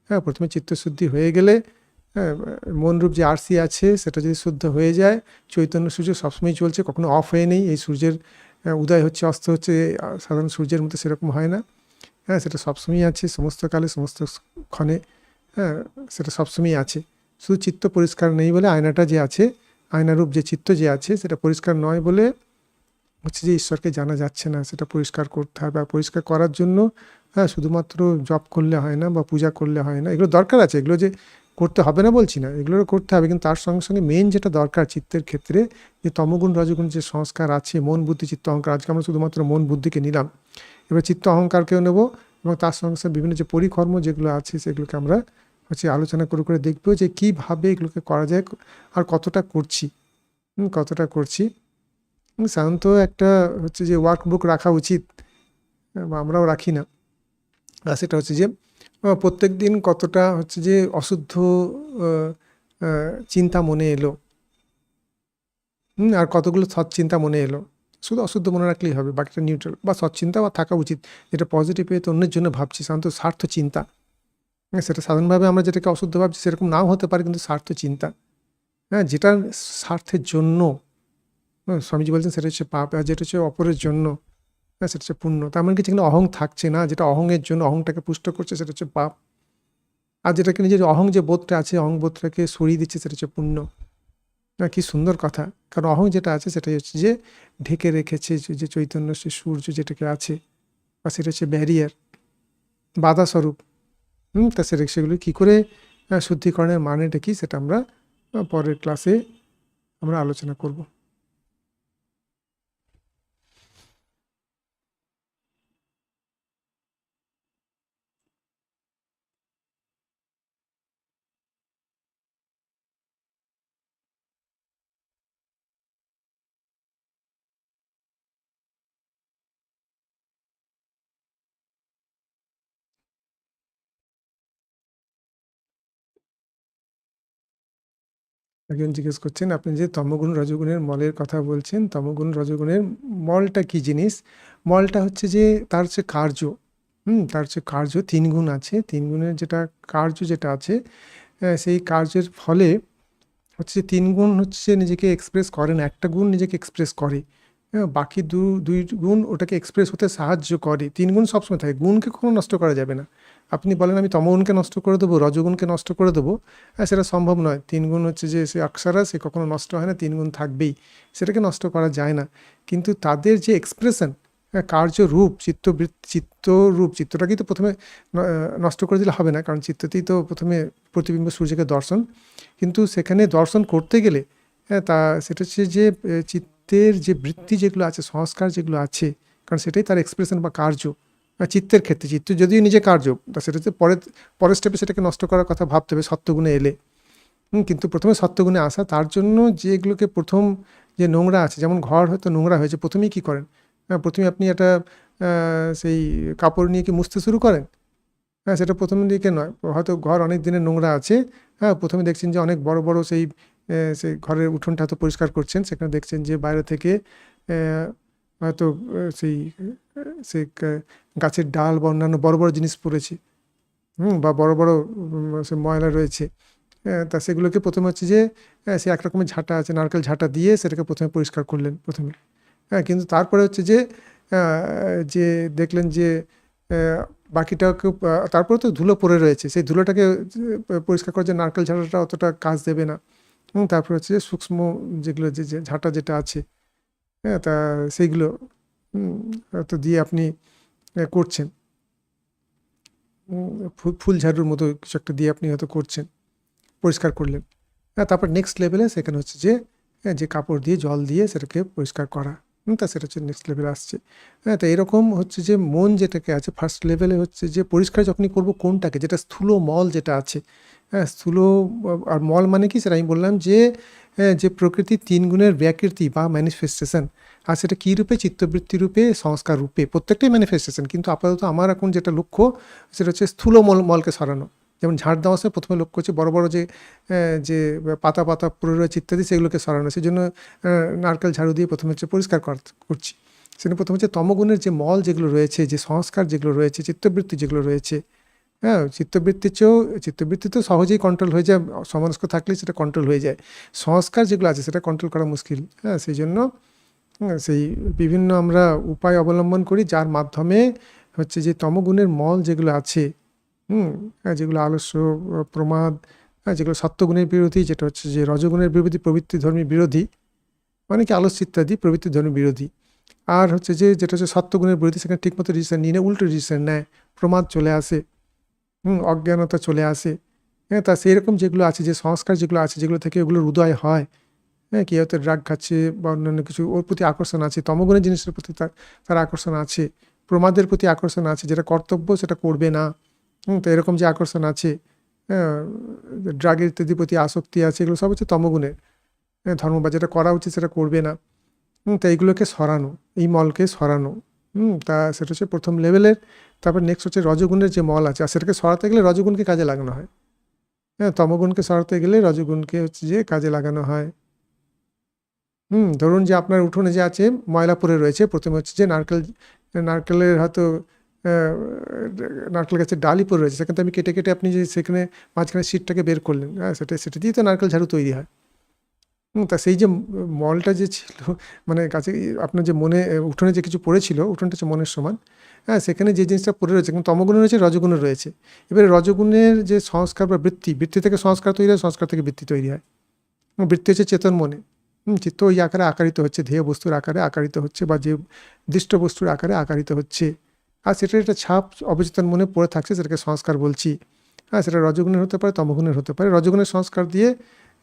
হ্যাঁ, প্রথমে চিত্তশুদ্ধি হয়ে গেলে, হ্যাঁ, মনরূপ যে আরসি আছে সেটা যদি শুদ্ধ হয়ে যায়, চৈতন্য সূর্য সবসময় চলছে, কখনো অফ হয়ে নেই। এই সূর্যের উদয় হচ্ছে অস্ত হচ্ছে সাধারণ সূর্যের মতো সেরকম হয় না, হ্যাঁ, সেটা সবসময়ই আছে, সমস্ত কালে সমস্ত ক্ষণে, হ্যাঁ, সেটা সবসময়ই আছে। শুধু চিত্ত পরিষ্কার নেই বলে, আয়নাটা যে আছে, আয়নারূপ যে চিত্ত যে আছে সেটা পরিষ্কার নয় বলে হচ্ছে যে ঈশ্বরকে জানা যাচ্ছে না। সেটা পরিষ্কার করতে হবে, আর পরিষ্কার করার জন্য, হ্যাঁ, শুধুমাত্র জপ করলে হয় না বা পূজা করলে হয় না। এগুলো দরকার আছে, এগুলো যে করতে হবে না বলছি না, এগুলোও করতে হবে, কিন্তু তার সঙ্গে সঙ্গে মেন যেটা দরকার চিত্তের ক্ষেত্রে, যে তমগুণ রজগুণ যে সংস্কার আছে, মন বুদ্ধি চিত্ত অহংকার, আজকে আমরা শুধুমাত্র মন বুদ্ধিকে নিলাম, এবার চিত্ত অহংকারকেও নেব, এবং তার সঙ্গে সঙ্গে বিভিন্ন যে পরিকর্ম যেগুলো আছে সেগুলোকে আমরা হচ্ছে আলোচনা করে দেখবো যে কীভাবে এগুলোকে করা যায়, আর কতটা করছি, সাধারণত একটা হচ্ছে যে ওয়ার্কবুক রাখা উচিত, বা আমরাও রাখি না। আর সেটা হচ্ছে যে প্রত্যেক দিন কতটা হচ্ছে যে অশুদ্ধ চিন্তা মনে এলো, আর কতগুলো সৎচিন্তা মনে এলো। শুধু অশুদ্ধ মনে রাখলেই হবে, বাকিটা নিউট্রাল বা সৎচিন্তা বা থাকা উচিত, যেটা পজিটিভ পেয়ে অন্যের জন্য ভাবছি, সাধারণত স্বার্থ চিন্তা। সেটা সাধারণভাবে আমরা যেটাকে অশুদ্ধ ভাবছি সেরকম নাও হতে পারে, কিন্তু স্বার্থ চিন্তা, হ্যাঁ, যেটা স্বার্থের জন্য, স্বামীজি বলছেন সেটা হচ্ছে পাপ, আর যেটা হচ্ছে অপরের জন্য, হ্যাঁ, সেটা হচ্ছে পুণ্য। তার মানে কি, যেখানে অহং থাকছে না, যেটা অহংয়ের জন্য অহংটাকে পুষ্ট করছে, সেটা হচ্ছে পাপ। আর যেটাকে নিজের অহং যে বোধটা আছে, অহং বোধটাকে সরিয়ে দিচ্ছে, সেটা হচ্ছে পুণ্য। না, কি সুন্দর কথা। কারণ অহং যেটা আছে সেটাই হচ্ছে যে ঢেকে রেখেছে যে চৈতন্য, সে সূর্য যেটাকে আছে, বা সেটা হচ্ছে ব্যারিয়ার। বাধা স্বরূপ। তা সেগুলো কী করে শুদ্ধিকরণের মানেটা কি সেটা আমরা পরের ক্লাসে আমরা আলোচনা করব। একজন জিজ্ঞেস করছেন, আপনি যে তমগুণ রজগুণের মলের কথা বলছেন, তমগুণ রজগুণের মলটা কি জিনিস? মলটা হচ্ছে যে তার হচ্ছে কার্য, তার হচ্ছে কার্য 3 গুণ আছে। 3 গুণের যেটা কার্য যেটা আছে, সেই কার্যের ফলে হচ্ছে 3 গুণ হচ্ছে নিজেকে এক্সপ্রেস করে না, একটা গুণ নিজেকে এক্সপ্রেস করে। বাকি দুই গুণ ওটাকে এক্সপ্রেস হতে সাহায্য করে। 3 গুণ সবসময় থাকে, গুণকে কখনো নষ্ট করা যাবে না। আপনি বলেন আমি তমগুণকে নষ্ট করে দেবো, রজগুণকে নষ্ট করে দেবো, সেটা সম্ভব নয়। 3 গুণ হচ্ছে যে সে অক্ষরা, সে কখনো নষ্ট হয় না, 3 গুণ থাকবেই, সেটাকে নষ্ট করা যায় না। কিন্তু তাদের যে এক্সপ্রেশন, কার্যরূপ, চিত্তরূপ, চিত্তটাকেই তো প্রথমে নষ্ট করে দিলে হবে না, কারণ চিত্ততেই তো প্রথমে প্রতিবিম্ব সূর্যকে দর্শন। কিন্তু সেখানে দর্শন করতে গেলে তা সেটা হচ্ছে যে চিত্তের যে বৃত্তি যেগুলো আছে, সংস্কার যেগুলো আছে, কারণ সেটাই তার এক্সপ্রেশন বা কার্য। চিত্তের ক্ষেত্রে চিত্ত যদিও নিজে কার্য, তা সেটা হচ্ছে পরের স্টেপে সেটাকে নষ্ট করার কথা ভাবতে হবে সত্যগুণে এলে। কিন্তু প্রথমে সত্যগুণে আসা, তার জন্য যেগুলোকে প্রথম যে নোংরা আছে, যেমন ঘর হয়তো নোংরা হয়েছে, প্রথমেই কী করেন? প্রথমে আপনি একটা সেই কাপড় নিয়ে কি মুছতে শুরু করেন? সেটা প্রথম দিকে নয়, হয়তো ঘর অনেক দিনের নোংরা আছে, প্রথমে দেখছেন যে অনেক বড় বড় সেই ঘরের উঠোনটা হয়তো পরিষ্কার করছেন, সেখানে দেখছেন যে বাইরে থেকে হয়তো সেই সেই গাছের ডাল বা অন্যান্য বড় বড় জিনিস পড়েছে, বা বড় বড় সে ময়লা রয়েছে। তা সেগুলোকে প্রথমে হচ্ছে যে সে এক রকমের ঝাঁটা আছে, নারকেল ঝাঁটা দিয়ে সেটাকে প্রথমে পরিষ্কার করলেন প্রথমে। কিন্তু তারপরে হচ্ছে যে যে দেখলেন যে বাকিটাকে, তারপরে তো ধুলো পড়ে রয়েছে, সেই ধুলোটাকে পরিষ্কার করার যে নারকেল ঝাঁটাটা অতটা কাজ দেবে না। তারপরে হচ্ছে যে সূক্ষ্ম যেগুলো যে ঝাঁটা যেটা আছে, তা সেইগুলো তো দিয়ে আপনি করছেন, ফুল ঝাড়ুর মতো কিছু একটা দিয়ে আপনি হয়তো করছেন, পরিষ্কার করলেন। তারপর নেক্সট লেভেলে সেখানে হচ্ছে যে কাপড় দিয়ে জল দিয়ে সেটাকে পরিষ্কার করা, তা সেটা হচ্ছে নেক্সট লেভেলে আসছে। তো এরকম হচ্ছে যে মন যেটাকে আছে ফার্স্ট লেভেলে হচ্ছে যে পরিষ্কার যখনই করব কোনটাকে, যেটা স্থূল মল যেটা আছে, স্থূল আর মল মানে কি সেটা আমি বললাম যে প্রকৃতির 3 গুণের ব্যাকৃতি বা ম্যানিফেস্টেশন, আর সেটা কী রূপে? চিত্তবৃত্তি রূপে, সংস্কার রূপে, প্রত্যেকটাই ম্যানিফেস্টেশন। কিন্তু আপাতত আমার এখন যেটা লক্ষ্য সেটা হচ্ছে স্থূল মলকে সরানো। যেমন ঝাড় দেওয়া আছে, প্রথমে লক্ষ্য হচ্ছে বড় বড় যে পাতা পাতা পড়ে রয়েছে ইত্যাদি, সেগুলোকে সরানো। সেই জন্য নারকেল ঝাড়ু দিয়ে প্রথমে হচ্ছে পরিষ্কার করছি। সেটা প্রথমে হচ্ছে তমগুণের যে মল যেগুলো রয়েছে, যে সংস্কার যেগুলো রয়েছে, চিত্তবৃত্তি যেগুলো রয়েছে, চিত্তবৃত্তি তো সহজেই কন্ট্রোল হয়ে যায়, সমনস্ক থাকলেই সেটা কন্ট্রোল হয়ে যায়। সংস্কার যেগুলো আছে সেটা কন্ট্রোল করা মুশকিল। সেই জন্য সেই বিভিন্ন আমরা উপায় অবলম্বন করি, যার মাধ্যমে হচ্ছে যে তমগুণের মল যেগুলো আছে, যেগুলো আলস্য, প্রমাদ, যেগুলো সত্যগুণের বিরোধী, যেটা হচ্ছে যে রজগুণের বিরোধী, প্রবৃত্তি ধর্মী বিরোধী, মানে কি আলস্য ইত্যাদি প্রবৃত্তি ধর্মী বিরোধী। আর হচ্ছে যেটা হচ্ছে সত্যগুণের বিরোধী, সেখানে ঠিকমতো ডিসিশন নিয়ে উল্টো ডিসিশন নেয়, প্রমাদ চলে আসে, অজ্ঞানতা চলে আসে। তা সেই রকম যেগুলো আছে, যে সংস্কার যেগুলো আছে, যেগুলো থেকে ওগুলোর উদয় হয়, কি হয়তো ড্রাগ খাচ্ছে বা অন্যান্য কিছু, ওর প্রতি আকর্ষণ আছে, তমগুণের জিনিসের প্রতি তার আকর্ষণ আছে, প্রমাদের প্রতি আকর্ষণ আছে, যেটা কর্তব্য সেটা করবে না, তো এরকম যে আকর্ষণ আছে, ড্রাগের ইত্যাদির প্রতি আসক্তি আছে, এগুলো সব হচ্ছে তমগুণের ধর্ম, বা যেটা করা উচিত সেটা করবে না। তা এইগুলোকে সরানো, এই মলকে সরানো, তা সেটা হচ্ছে প্রথম লেভেলের। তারপর নেক্সট হচ্ছে রজগুণের যে মল আছে, আর সেটাকে সরাতে গেলে রজগুণকে কাজে লাগানো হয়। তমগুণকে সরাতে গেলে রজগুণকে হচ্ছে যে কাজে লাগানো হয়। ধরুন যে আপনার উঠোনে যে আছে ময়লা পড়ে রয়েছে, প্রথমে হচ্ছে যে নারকেলের হয়তো নারকেল গাছের ডালই পড়ে রয়েছে, সেখানে আমি কেটে কেটে আপনি যে সেখানে মাঝখানে সিটটাকে বের করলেন, সেটা দিয়েই তো নারকেল ঝাড়ু তৈরি হয়। তা সেই যে মলটা যে ছিল, মানে গাছে আপনার যে মনে উঠোনে যে কিছু পড়েছিল, উঠোনটা হচ্ছে মনের সমান, সেখানে যে জিনিসটা পড়ে রয়েছে, কিন্তু তমগুণে রয়েছে, রজগুণে রয়েছে। এবারে রজগুণের যে সংস্কার বা বৃত্তি থেকে সংস্কার তৈরি হয়, সংস্কার থেকে বৃত্তি তৈরি হয়। বৃত্তি হচ্ছে চেতন মনে, চিত্ত ওই আকারে আকারিত হচ্ছে, ধ্যেয় বস্তুর আকারে আকারিত হচ্ছে, বা যে দৃষ্ট বস্তুর আকারে আকারিত হচ্ছে। আর সেটার একটা ছাপ অবচেতন মনে পড়ে থাকছে, সেটাকে সংস্কার বলছি। হ্যাঁ, সেটা রজগুণের হতে পারে, তমগুণের হতে পারে। রজগুণের সংস্কার দিয়ে,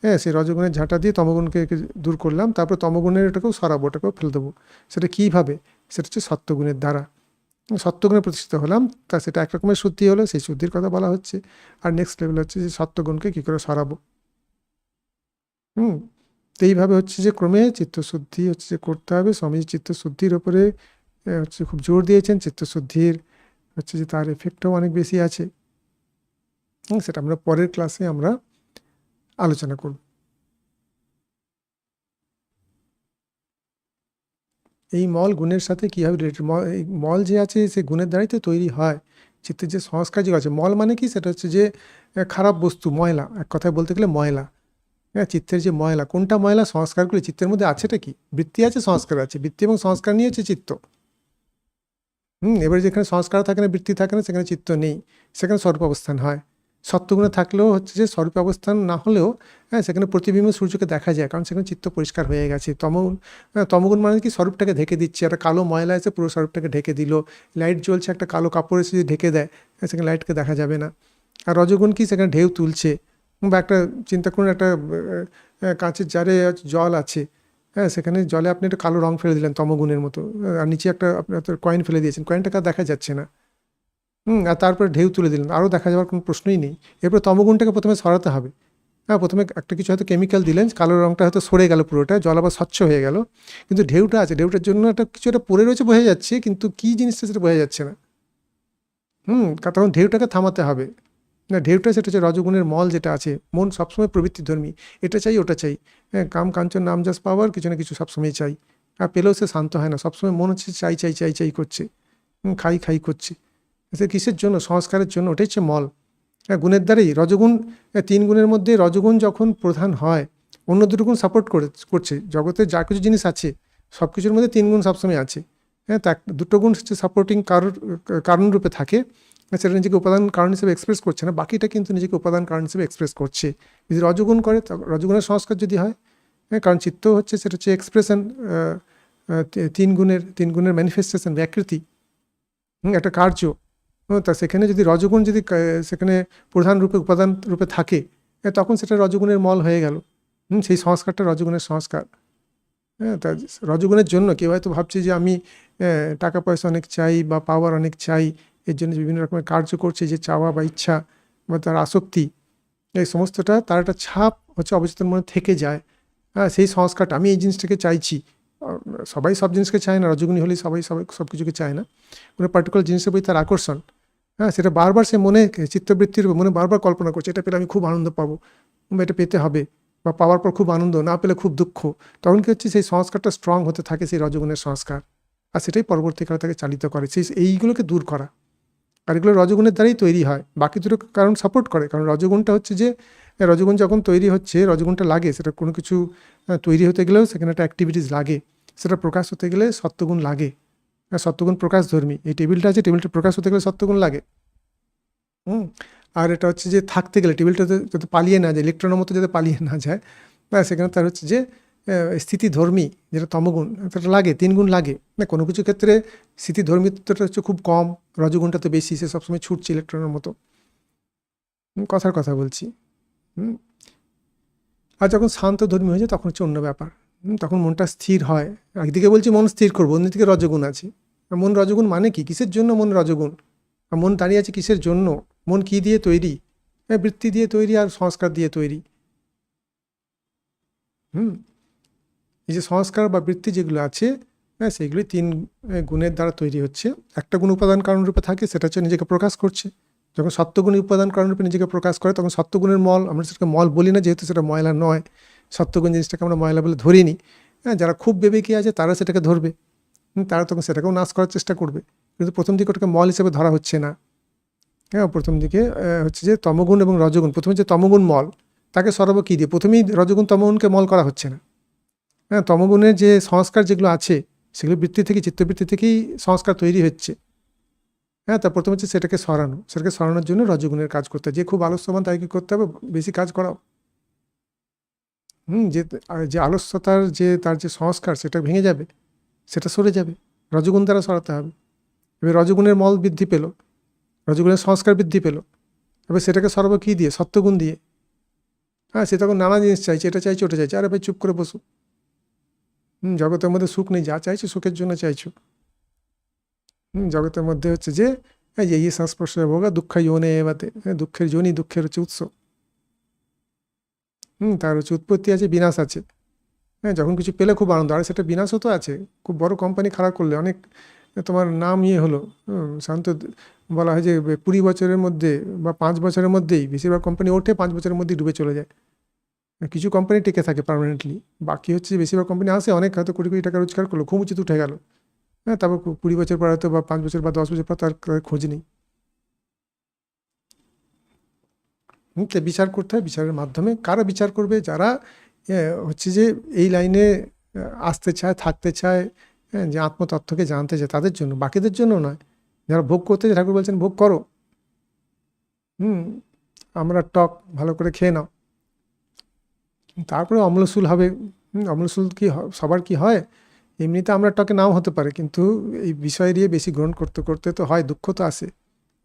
হ্যাঁ, সেই রজগুণের ঝাঁটা দিয়ে তমগুণকে দূর করলাম, তারপর তমগুণের এটাকেও সরাবো, ওটাকেও ফেলে দেবো। সেটা কীভাবে? সেটা হচ্ছে সত্যগুণের দ্বারা। সত্যগুণে প্রতিষ্ঠিত হলাম, তা সেটা একরকমের শুদ্ধি হলো, সেই শুদ্ধির কথা বলা হচ্ছে। আর নেক্সট লেভেল হচ্ছে যে সত্যগুণকে কী করে সরাবো। তো এইভাবে হচ্ছে যে ক্রমে চিত্তশুদ্ধি হচ্ছে যে করতে হবে। স্বামীজি চিত্তশুদ্ধির ওপরে হচ্ছে খুব জোর দিয়েছেন। চিত্তশুদ্ধির হচ্ছে যে তার এফেক্টও অনেক বেশি আছে। সেটা আমরা পরের ক্লাসে আমরা আলোচনা করব। এই মল গুণের সাথে কীভাবে রিলেটেড? এই মল যে আছে সে গুণের দ্বারাই তো তৈরি হয়। চিত্তের যে সংস্কার যে আছে, মল মানে কি? সেটা হচ্ছে যে খারাপ বস্তু, ময়লা, এক কথায় বলতে গেলে ময়লা। হ্যাঁ, চিত্তের যে ময়লা, কোনটা ময়লা? সংস্কারগুলি। চিত্তের মধ্যে আছেটা কি? বৃত্তি আছে, সংস্কার আছে। বৃত্তি এবং সংস্কার নিয়ে হচ্ছে চিত্ত। এবারে যেখানে সংস্কার থাকে না, বৃত্তি থাকে না, সেখানে চিত্ত নেই, সেখানে স্বরূপ অবস্থান হয়। সত্যগুণে থাকলেও হচ্ছে যে স্বরূপ অবস্থান না হলেও, হ্যাঁ, সেখানে প্রতিবিম্ব সূর্যকে দেখা যায়, কারণ সেখানে চিত্ত পরিষ্কার হয়ে গেছে। তমগুণ মানে কি? স্বরূপটাকে ঢেকে দিচ্ছে। একটা কালো ময়লা এসে পুরো স্বরূপটাকে ঢেকে দিল। লাইট জ্বলছে, একটা কালো কাপড় এসে যদি ঢেকে দেয়, সেখানে লাইটকে দেখা যাবে না। আর রজগুণ কি? সেখানে ঢেউ তুলছে। বা একটা চিন্তা করুন, একটা কাঁচের জারে জল আছে, হ্যাঁ, সেখানে জলে আপনি একটা কালো রং ফেলে দিলেন তমগুণের মতো, আর নিচে একটা আপনার কয়েন ফেলে দিয়েছেন, কয়েনটাকে আর দেখা যাচ্ছে না। আর তারপরে ঢেউ তুলে দিলেন, আরও দেখা যাওয়ার কোনো প্রশ্নই নেই। এরপর তমগুণটাকে প্রথমে সরাতে হবে। হ্যাঁ, প্রথমে একটা কিছু হয়তো কেমিক্যাল দিলেন, কালো রংটা হয়তো সরে গেল পুরোটা, জল আবার স্বচ্ছ হয়ে গেল, কিন্তু ঢেউটা আছে, ঢেউটার জন্য একটা কিছু একটা পড়ে রয়েছে বোঝা যাচ্ছে, কিন্তু কী জিনিসটা সেটা বোঝা যাচ্ছে না। তখন ঢেউটাকে থামাতে হবে। না, ঢেউটা সেটা হচ্ছে রজগুণের মল যেটা আছে। মন সবসময় প্রবৃত্তিধর্মী, এটা চাই ওটা চাই, হ্যাঁ, কাম কাঞ্চন নাম যশ পাওয়ার কিছু না কিছু সবসময় চাই। আর পেলেও সে শান্ত হয় না, সবসময় মন হচ্ছে চাই চাই চাই চাই করছে, খাই খাই করছে। সে কিসের জন্য? সংস্কারের জন্য। ওটাই হচ্ছে মল। হ্যাঁ, গুণের দ্বারাই রজগুণ, তিন গুণের মধ্যে রজগুণ যখন প্রধান হয়, অন্য দুটো গুণ সাপোর্ট করছে। জগতে যা কিছু জিনিস আছে সব কিছুর মধ্যে তিন গুণ সবসময় আছে। হ্যাঁ, তা দুটো গুণ হচ্ছে সাপোর্টিং কারণ রূপে থাকে, সেটা নিজেকে উপাদান কারণ হিসেবে এক্সপ্রেস করছে না, বাকিটা কিন্তু নিজেকে উপাদান কারণ হিসেবে এক্সপ্রেস করছে। যদি রজগুণ করে, রজগুণের সংস্কার যদি হয়, হ্যাঁ, কারণ চিত্ত হচ্ছে সেটা হচ্ছে এক্সপ্রেশন, তিন গুণের ম্যানিফেস্টেশন, ব্যাকৃতি, একটা কার্য। তা সেখানে যদি রজগুণ যদি সেখানে প্রধান রূপে উপাদান রূপে থাকে, তখন সেটা রজগুণের মল হয়ে গেল। সেই সংস্কারটা রজগুণের সংস্কার। হ্যাঁ, তা রজগুণের জন্য কেউ হয়তো ভাবছে যে আমি টাকা পয়সা অনেক চাই বা পাওয়ার অনেক চাই, এর জন্য বিভিন্ন রকমের কার্য করছে, যে চাওয়া বা ইচ্ছা বা তার আসক্তি, এই সমস্তটা তার একটা ছাপ হচ্ছে অবচেতন মনে থেকে যায়। হ্যাঁ, সেই সংস্কারটা, আমি এই জিনিসটাকে চাইছি। সবাই সব জিনিসকে চায় না, রজগুণী হলেই সবাই সব কিছুকে চায় না। কোনো পার্টিকুলার জিনিসের প্রতি তার আকর্ষণ, হ্যাঁ, সেটা বারবার সে মনে চিত্তবৃত্তির মনে বারবার কল্পনা করছে, এটা পেলে আমি খুব আনন্দ পাবো, বা এটা পেতে হবে, বা পাওয়ার পর খুব আনন্দ, না পেলে খুব দুঃখ। তখন কি হচ্ছে? সেই সংস্কারটা স্ট্রং হতে থাকে, সেই রজগুণের সংস্কার, আর সেটাই পরবর্তীকালে তাকে চালিত করে এইগুলোকে দূর করা। আর এগুলো রজগুণের দ্বারাই তৈরি হয়, বাকি দুটো কারণ সাপোর্ট করে। কারণ রজগুণটা হচ্ছে যে, রজগুণ যখন তৈরি হচ্ছে, রজগুণটা লাগে, সেটা কোনো কিছু তৈরি হতে গেলেও সেখানে একটা অ্যাক্টিভিটিস লাগে, সেটা প্রকাশ হতে গেলে সত্যগুণ লাগে। সত্যগুণ প্রকাশধর্মী। এই টেবিলটা আছে, টেবিলটা প্রকাশ হতে গেলে সত্যগুণ লাগে। আর এটা হচ্ছে যে থাকতে গেলে, টেবিলটা যাতে পালিয়ে না যায়, ইলেকট্রনের মতো যাতে পালিয়ে না যায়, সেখানে তার হচ্ছে যে স্থিতিধর্মী, যেটা তমগুণ, সেটা লাগে, তিন গুণ লাগে। না, কোনো কিছু ক্ষেত্রে স্থিতিধর্মিত্বটা হচ্ছে খুব কম, রজগুণটা তো বেশি, সে সবসময় ছুটছে ইলেকট্রনের মতো। কথার কথা বলছি। আর যখন শান্ত ধর্মী হয়ে যায়, তখন হচ্ছে অন্য ব্যাপার। তখন মনটা স্থির হয়। একদিকে বলছি মন স্থির করবো, অন্যদিকে রজগুণ আছে। মন রজগুণ মানে কি? কিসের জন্য মন রজগুণ? আর মন দাঁড়িয়ে আছে কিসের জন্য? মন কি দিয়ে তৈরি? বৃত্তি দিয়ে তৈরি, আর সংস্কার দিয়ে তৈরি। এই যে সংস্কার বা বৃত্তি যেগুলো আছে, হ্যাঁ, সেগুলি তিন গুণের দ্বারা তৈরি হচ্ছে। একটা গুণ উপাদান কারণ রূপে থাকে, সেটা হচ্ছে নিজেকে প্রকাশ করছে। যখন সত্যগুণী উপাদান কারণ রূপে নিজেকে প্রকাশ করে, তখন সত্যগুণের মল, আমরা সেটাকে মল বলি না, যেহেতু সেটা ময়লা নয়। সত্যগুণ জিনিসটাকে আমরা ময়লা বলে ধরিনি। হ্যাঁ, যারা খুব বিবেকী আছে তারা সেটাকে ধরবে, তারা তখন সেটাকেও নাশ করার চেষ্টা করবে, কিন্তু প্রথম দিকে ওটাকে মল হিসেবে ধরা হচ্ছে না। হ্যাঁ, প্রথম দিকে হচ্ছে যে তমগুণ এবং রজগুণ, প্রথমে যে তমগুণ মল, তাকে সরাবো কী দিয়ে? প্রথমেই রজগুণ তমগুণকে মল করা হচ্ছে না। হ্যাঁ, তমগুণের যে সংস্কার যেগুলো আছে, সেগুলো বৃত্তি থেকে, চিত্তবৃত্তি থেকেই সংস্কার তৈরি হচ্ছে। হ্যাঁ, তা প্রথম হচ্ছে সেটাকে সরানোর জন্য রজগুণের কাজ করতে হয়। যে খুব আলস্যবান, তাই কি করতে হবে? বেশি কাজ করাও। যে আলস্যতার যে তার যে সংস্কার, সেটা ভেঙে যাবে, সেটা সরে যাবে, রজগুণ দ্বারা সরাতে হবে। এবার রজগুণের মল বৃদ্ধি পেল, রজগুণের সংস্কার বৃদ্ধি পেল, এবার সেটাকে সর্ব কী দিয়ে? সত্যগুণ দিয়ে। হ্যাঁ, সে তখন নানা জিনিস চাইছে, এটা চাইছে ওটা চাইছে। আরে ভাই চুপ করে বসো। জগতের মধ্যে সুখ নেই, যা চাইছো সুখের জন্য চাইছো। জগতের মধ্যে হচ্ছে যে এই সংস্পর্শ ভোগা দুঃখ ইয়নে এবাতে, দুঃখের জনই, দুঃখের হচ্ছে উৎস। তার হচ্ছে উৎপত্তি আছে, বিনাশ আছে। হ্যাঁ, যখন কিছু পেলে খুব আনন্দ, আর সেটা বিনাশও তো আছে। খুব বড় কোম্পানি খারাপ করলে অনেক তোমার নাম হলো। সাধারণত বলা হয় যে 20 বছরের মধ্যে বা 5 বছরের মধ্যেই বেশিরভাগ কোম্পানি ওঠে, 5 বছরের মধ্যেই ডুবে চলে যায়। কিছু কোম্পানি টিকে থাকে পার্মানেন্টলি, বাকি হচ্ছে বেশিরভাগ কোম্পানি আসে, অনেক হয়তো কোটি কোটি টাকা রোজগার করলো, খুব উঁচুতে উঠে গেল। হ্যাঁ, তারপর 20 বছর পর হয়তো বা 5 বছর বা 10 বছর পর তার খোঁজ নেই। তো বিচার করতে হয়, বিচারের মাধ্যমে। কারা বিচার করবে? যারা হচ্ছে যে এই লাইনে আসতে চায়, থাকতে চায়, যে আত্মতত্ত্বকে জানতে চায়, তাদের জন্য, বাকিদের জন্য নয়। যারা ভোগ করতে চায়, ঠাকুর বলছেন ভোগ করো। আমরা টক ভালো করে খেয়ে নাও, তারপরে অম্লশূল হবে। অম্লশূল কি সবার কি হয়? এমনিতে আমরা টকে নাও হতে পারে, কিন্তু এই বিষয় দিয়ে বেশি গ্রহণ করতে করতে তো হয়, দুঃখ তো আসে।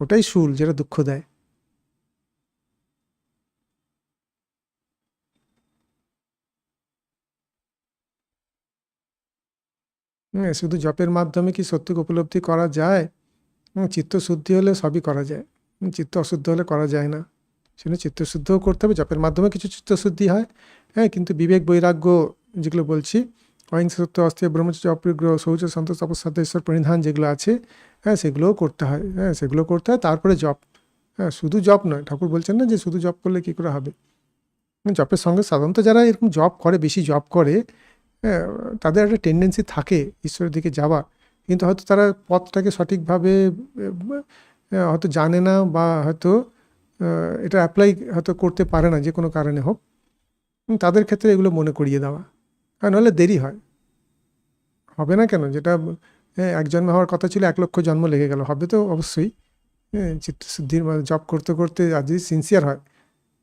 ওটাই শুল যেটা দুঃখ দেয়। শুধু জপের মাধ্যমে কি সত্যকে উপলব্ধি করা যায়? চিত্ত শুদ্ধি হলে সবই করা যায়, চিত্ত অশুদ্ধ হলে করা যায় না। সেজন্য চিত্তশুদ্ধিও করতে হবে, জপের মাধ্যমে কিছু চিত্তশুদ্ধি হয়। হ্যাঁ, কিন্তু বিবেক বৈরাগ্য যেগুলো বলছি, অহিংসা সত্য অস্ত্রীয় ব্রহ্মচর্য অপরিগ্রহ শৌচ সন্তোষ তপস্যাতে ঈশ্বর পরিধান যেগুলো আছে, হ্যাঁ সেগুলোও করতে হয়। হ্যাঁ, সেগুলো করতে হয়, তারপরে জপ। হ্যাঁ, শুধু জপ নয়, ঠাকুর বলছেন না যে শুধু জপ করলে কী করে হবে। জপের সঙ্গে সাধারণত যারা এরকম জপ করে, বেশি জপ করে, হ্যাঁ, তাদের একটা টেন্ডেন্সি থাকে ঈশ্বরের দিকে যাওয়া, কিন্তু হয়তো তারা পথটাকে সঠিকভাবে হয়তো জানে না, বা হয়তো এটা অ্যাপ্লাই হয়তো করতে পারে না, যে কোনো কারণে হোক। তাদের ক্ষেত্রে এগুলো মনে করিয়ে দেওয়া, আর নাহলে দেরি হয়। হবে না কেন? যেটা এক জন্মে হওয়ার কথা ছিল 1 লক্ষ জন্ম লেগে গেল, হবে তো অবশ্যই। চিত্তশুদ্ধির জপ করতে করতে আর যদি সিনসিয়ার হয়,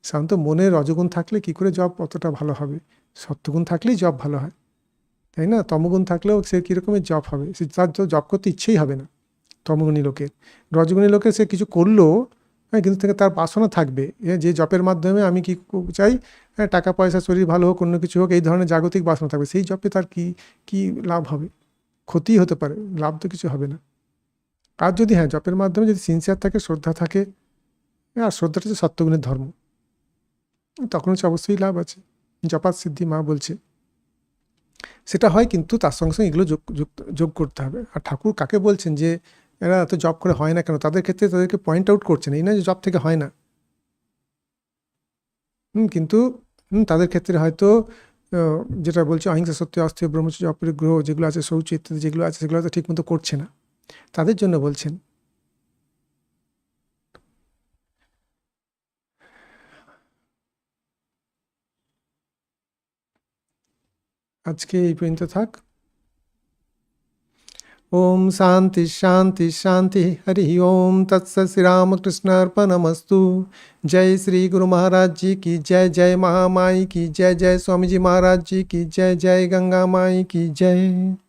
সাধারণত মনের রজগুণ থাকলে কি করে জপ অতটা ভালো হবে? সত্যগুণ থাকলেই জপ ভালো হয়, তাই না? তমগুণ থাকলেও সে কীরকমের জপ হবে? সে তার তো জপ করতে ইচ্ছেই হবে না তমগুণী লোকের। রজগুণী লোকের সে কিছু করলেও, হ্যাঁ, কিন্তু থেকে তার বাসনা থাকবে, যে জপের মাধ্যমে আমি কি চাই, হ্যাঁ, টাকা পয়সা, শরীর ভালো হোক, অন্য কিছু হোক, এই ধরনের জাগতিক বাসনা থাকবে। সেই জপে তার কি লাভ হবে? ক্ষতি হতে পারে, লাভ তো কিছু হবে না। আর যদি হ্যাঁ, জপের মাধ্যমে যদি সিনসিয়ার থাকে, শ্রদ্ধা থাকে, আর শ্রদ্ধাটা হচ্ছে সত্যগুণের ধর্ম, তখন হচ্ছে অবশ্যই লাভ আছে। জপাত সিদ্ধি মা বলছে সেটা হয়, কিন্তু তার সঙ্গে সঙ্গে এগুলো যোগ করতে হবে। আর ঠাকুর কাকে বলছেন যে এরা এত জব করে হয় না কেন, তাদের ক্ষেত্রে তাদেরকে পয়েন্ট আউট করছেন, এই না যে জব থেকে হয় না। কিন্তু তাদের ক্ষেত্রে হয়তো যেটা বলছে অহিংসা সত্য অস্ত্রীয় ব্রহ্মচর্য অপরিগ্রহ যেগুলো আছে, শৌচ ইত্যাদি যেগুলো আছে, সেগুলো হয়তো ঠিকমতো করছে না, তাদের জন্য বলছেন। আজকে এই পর্যন্ত থাক। ओम शांति शांति शांति। हरि ओम तत्सत्। श्री रामकृष्ण अर्पणमस्तु। जय श्री गुरु महाराज जी की जय। जय महामाई की जय। जय स्वामी जी महाराज जी की जय। जय गंगा माई की जय।